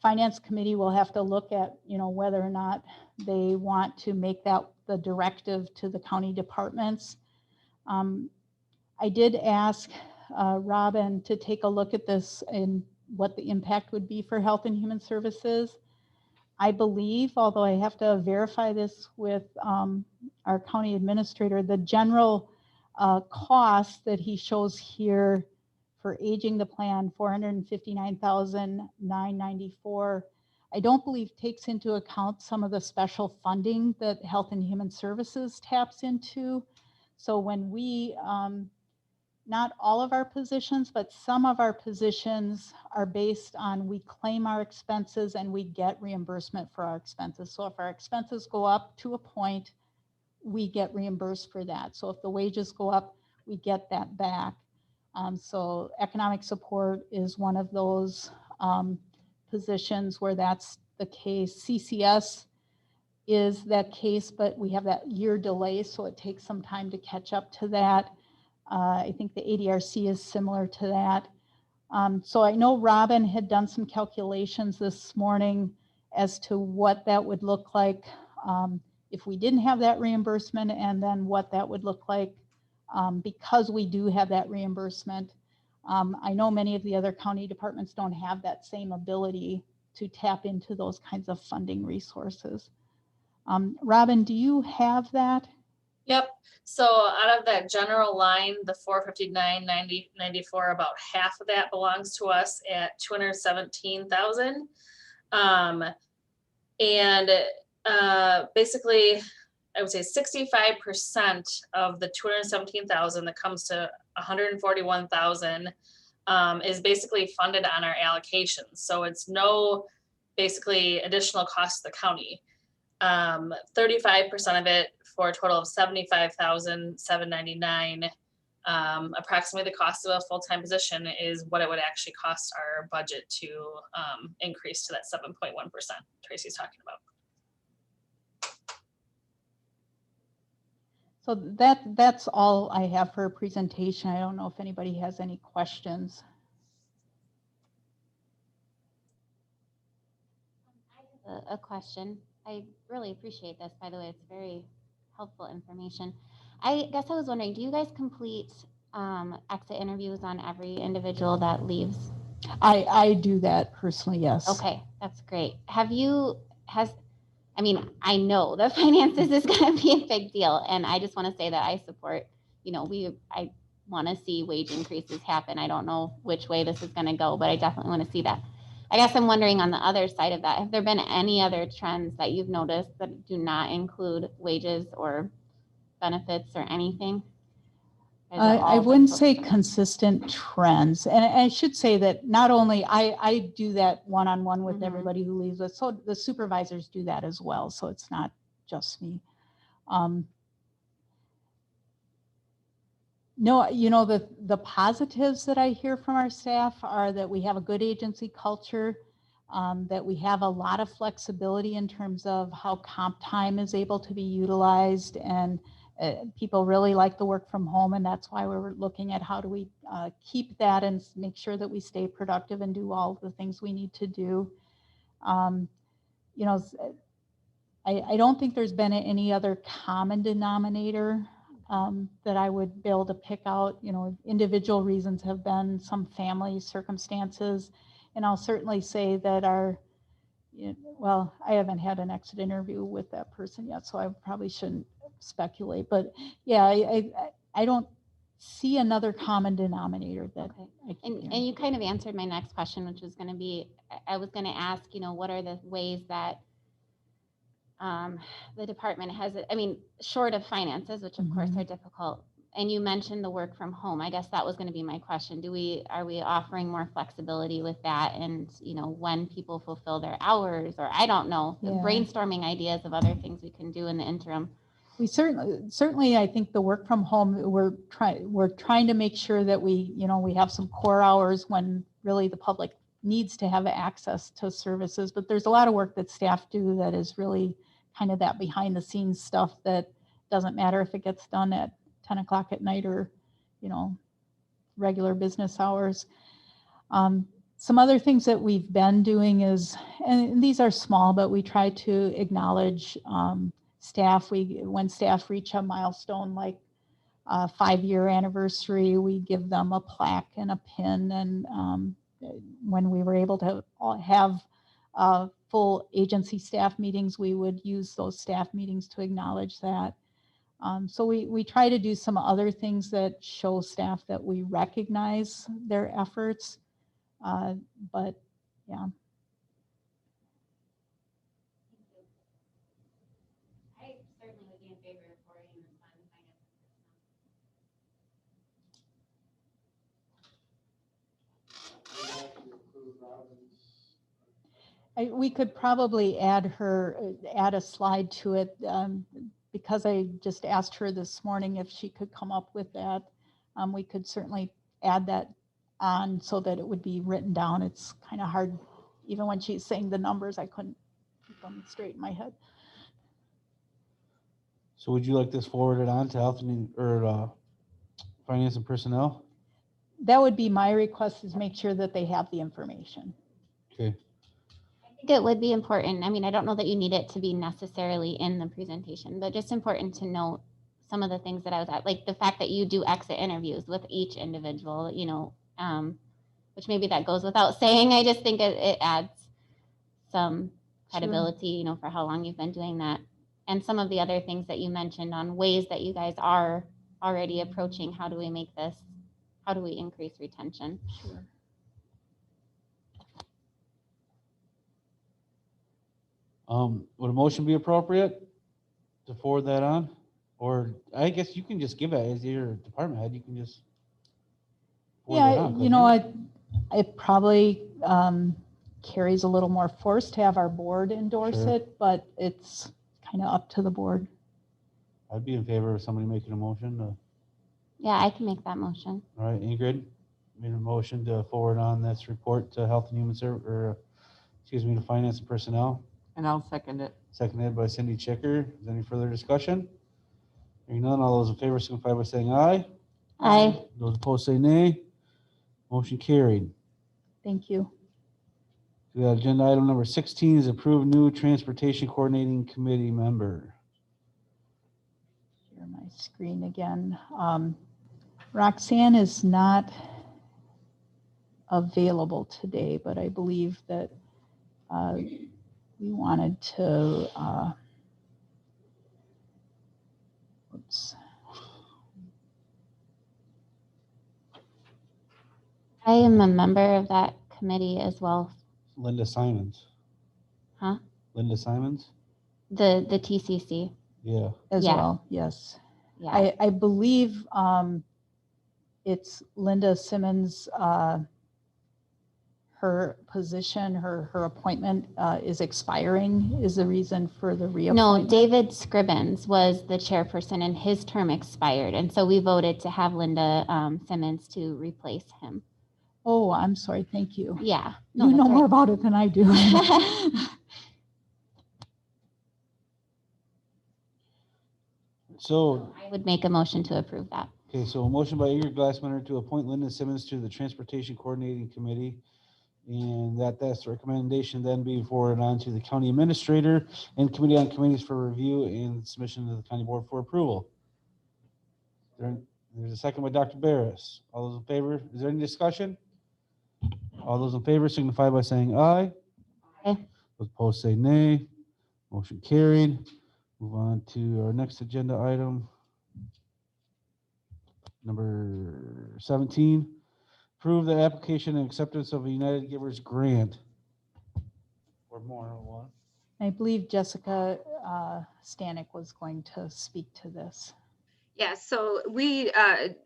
Finance Committee will have to look at, whether or not they want to make that the directive to the county departments. I did ask Robin to take a look at this and what the impact would be for Health and Human Services. I believe, although I have to verify this with our county administrator, the general cost that he shows here for aging the plan, $459,994, I don't believe takes into account some of the special funding that Health and Human Services taps into. So when we, not all of our positions, but some of our positions are based on we claim our expenses and we get reimbursement for our expenses. So if our expenses go up to a point, we get reimbursed for that. So if the wages go up, we get that back. So economic support is one of those positions where that's the case. CCS is that case, but we have that year delay, so it takes some time to catch up to that. I think the ADRC is similar to that. So I know Robin had done some calculations this morning as to what that would look like if we didn't have that reimbursement, and then what that would look like because we do have that reimbursement. I know many of the other county departments don't have that same ability to tap into those kinds of funding resources. Robin, do you have that? Yep. So out of that general line, the 459,994, about half of that belongs to us at 217,000. And basically, I would say 65% of the 217,000 that comes to 141,000 is basically funded on our allocations. So it's no basically additional cost to the county. 35% of it, for a total of 75,799. Approximately the cost of a full-time position is what it would actually cost our budget to increase to that 7.1% Tracy's talking about. So that's all I have for a presentation. I don't know if anybody has any questions. I have a question. I really appreciate this, by the way. It's very helpful information. I guess I was wondering, do you guys complete exit interviews on every individual that leaves? I do that personally, yes. Okay, that's great. I know the finances is going to be a big deal, and I just want to say that I support, I want to see wage increases happen. I don't know which way this is going to go, but I definitely want to see that. I guess I'm wondering on the other side of that, have there been any other trends that you've noticed that do not include wages or benefits or anything? I wouldn't say consistent trends. And I should say that not only I do that one-on-one with everybody who leaves us, so the supervisors do that as well. So it's not just me. No, the positives that I hear from our staff are that we have a good agency culture, that we have a lot of flexibility in terms of how comp time is able to be utilized, and people really like the work from home, and that's why we're looking at how do we keep that and make sure that we stay productive and do all the things we need to do. I don't think there's been any other common denominator that I would be able to pick out. Individual reasons have been some family circumstances, and I'll certainly say that I haven't had an exit interview with that person yet, so I probably shouldn't speculate. But yeah, I don't see another common denominator that Okay. I keep And hearing. you kind of answered my next question, which was going to be, I was going to ask, what are the ways that the department has, I mean, short of finances, which of course Mhm. are difficult. And you mentioned the work from home. I guess that was going to be my question. Are we offering more flexibility with that? And, when people fulfill their hours, or I don't know, Yeah. brainstorming ideas of other things we can do in the interim. We certainly, I think the work from home, we're trying to make sure that we have some core hours when really the public needs to have access to services. But there's a lot of work that staff do that is really kind of that behind the scenes stuff that doesn't matter if it gets done at 10 o'clock at night or, regular business hours. Some other things that we've been doing is, and these are small, but we try to acknowledge staff. When staff reach a milestone like a 5-year anniversary, we give them a plaque and a pin. And when we were able to have full agency staff meetings, we would use those staff meetings to acknowledge that. So we try to do some other things that show staff that we recognize their efforts. But yeah. I certainly would be in favor of forwarding this on to finance and We could probably add a slide to it because I just asked her this morning if she could come up with that. We could certainly add that on so that it would be written down. It's kind of hard, even when she's saying the numbers, I couldn't keep them straight in my head. So would you like this forwarded on to health or finance and personnel? That would be my request, is make sure that they have the information. Okay. I think it would be important. I mean, I don't know that you need it to be necessarily in the presentation, but just important to note some of the things that I was at, like the fact that you do exit interviews with each individual, which maybe that goes without saying. I just think it adds some credibility, for how long you've been doing that. And some of the other things that you mentioned on ways that you guys are already approaching, how do we increase retention? Sure. Would a motion be appropriate to forward that on? Or I guess you can just give it as your department head. You can just forward that on, couldn't it probably carries a little more force to have our board endorse Sure. it, but it's kind of up to the board. I'd be in favor of somebody making a motion. Yeah, I can make that motion. All right, Ingrid made a motion to forward on this report to Health and Human to Finance and Personnel. And I'll second it. Seconded by Cindy Chicker. Is there any further discussion? Hearing none, all those in favor signify by saying aye. Aye. Those opposed say nay. Motion carried. Thank you. We got agenda item number 16 is approved new transportation coordinating committee member. Share my screen again. Roxanne is not available today, but I believe that we wanted to, oops. I am a member of that committee as well. Linda Simons. Huh? Linda Simons? The TCC. Yeah. As Yeah. well, yes. Yeah. I believe it's Linda Simmons, her position, her appointment is expiring is the reason for the No, reappointment. David Scribbins was the chairperson and his term expired. And so we voted to have Linda Simmons to replace him. Oh, I'm sorry. Thank you. Yeah. You know more about it than I do. So I would make a motion to approve that. okay, so a motion by Ingrid Glassman to appoint Linda Simmons to the Transportation Coordinating Committee, and that's the recommendation then being forwarded on to the county administrator and committee on committees for review and submission to the county board for approval. There's a second by Dr. Barris. All those in favor? Is there any discussion? All those in favor signify by saying aye. Aye. Those opposed say nay. Motion carried. Move on to our next agenda item. Number 17, approve the application and acceptance of a United Givers grant. Or more than one. I believe Jessica Stanek was going to speak to this. Yeah, so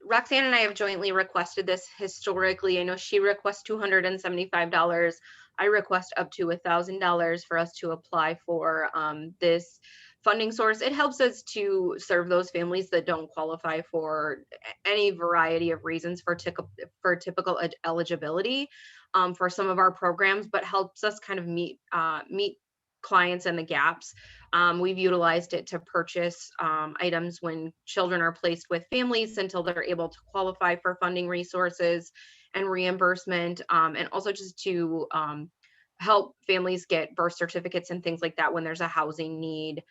Roxanne and I have jointly requested this historically. I know she requests $275. I request up to $1,000 for us to apply for this funding source. It helps us to serve those families that don't qualify for any variety of reasons for typical eligibility for some of our programs, but helps us kind of meet clients and the gaps. We've utilized it to purchase items when children are placed with families until they're able to qualify for funding resources and reimbursement, and also just to help families get birth certificates and things like that when there's a housing need.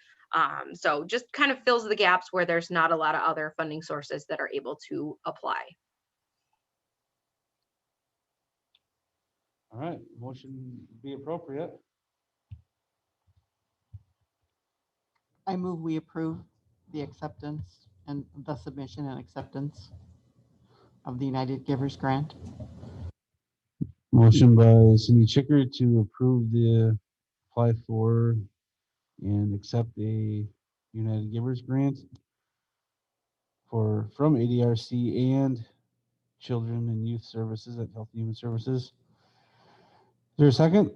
So just kind of fills the gaps where there's not a lot of other funding sources that are able to apply. All right, motion be appropriate. I move we approve the acceptance and the submission and acceptance of the United Givers Grant. Motion by Cindy Chicker to approve the apply for and accept a United Givers grant from ADRC and Children and Youth Services at Health and Human Services. Is there a second?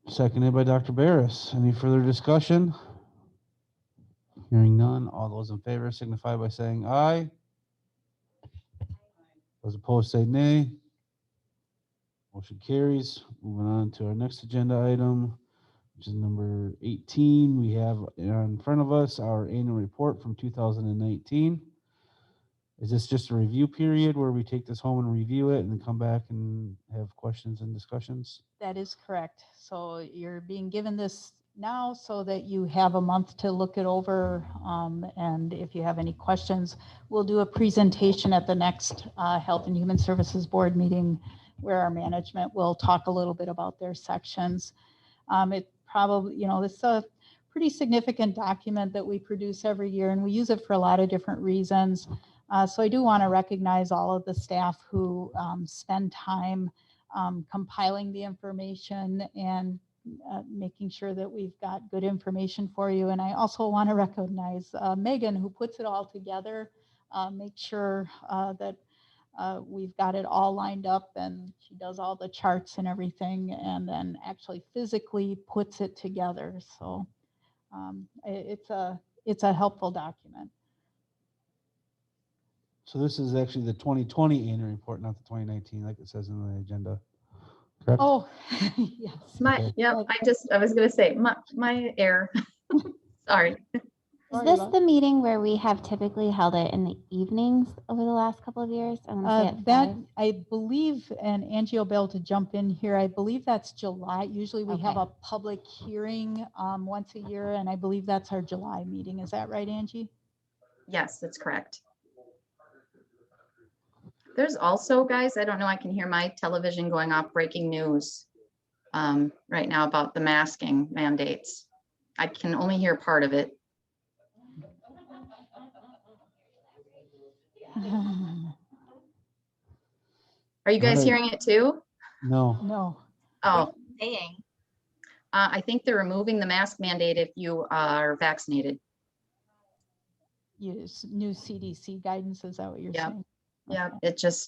Seconded by Dr. Barris. Any further discussion? Hearing none. All those in favor signify by saying aye. Those opposed say nay. Motion carries. Moving on to our next agenda item, which is number 18. We have in front of us our annual report from 2019. Is this just a review period where we take this home and review it and then come back and have questions and discussions? That is correct. So you're being given this now so that you have a month to look it over. And if you have any questions, we'll do a presentation at the next Health and Human Services Board meeting where our management will talk a little bit about their sections. It probably, this is a pretty significant document that we produce every year, and we use it for a lot of different reasons. So I do want to recognize all of the staff who spend time compiling the information and making sure that we've got good information for you. And I also want to recognize Megan, who puts it all together, make sure that we've got it all lined up, and she does all the charts and everything, and then actually physically puts it together. So it's a helpful document. So this is actually the 2020 annual report, not the 2019, like it says in the agenda. Correct? Oh, yes. Okay. I was going to say my error. Sorry. Is this the meeting where we have typically held it in the evenings over the last couple of years? I believe, and Angie will be able to jump in here, I believe that's July. Usually we have a public hearing once a year, and I believe that's our July meeting. Is that right, Angie? Yes, that's correct. There's also, guys, I don't know, I can hear my television going off, breaking news right now about the masking mandates. I can only hear part of it. Are you guys hearing it too? No. No. Oh, Saying. I think they're removing the mask mandate if you are vaccinated. Use new CDC guidance. Is that what you're saying? Yeah,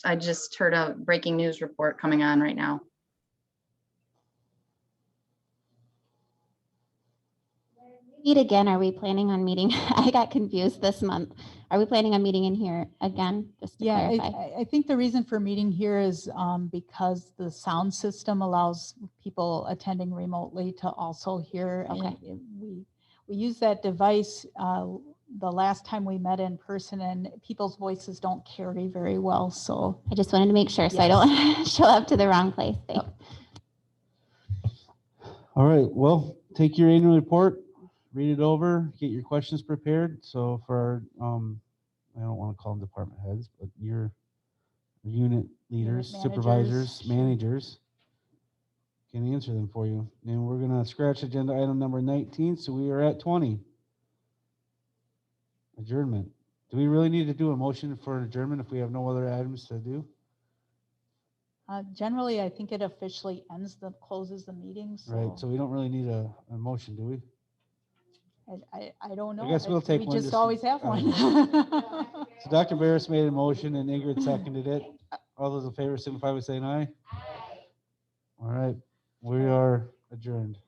I just heard a breaking news report coming on right now. Meet again. Are we planning on meeting? I got confused this month. Are we planning on meeting in here again? Just to clarify. I think the reason for meeting here is because the sound system allows people attending remotely to also hear. Okay. We use that device the last time we met in person, and people's voices don't carry very well. So I just wanted to make sure so I don't show up to the wrong place. Thanks. All right, well, take your annual report, read it over, get your questions prepared. So for our, I don't want to call them department heads, but your unit leaders, supervisors, managers can answer them for you. And we're going to scratch agenda item number 19. So we are at 20. Adjournment. Do we really need to do a motion for adjournment if we have no other items to do? Generally, I think it officially closes the meeting, Right, so we don't really need a motion, do we? I don't know. guess we'll take We one just just- always have I one. So Dr. Barris made a motion and Ingrid seconded it. All those in favor signify by saying aye. All right, we are adjourned.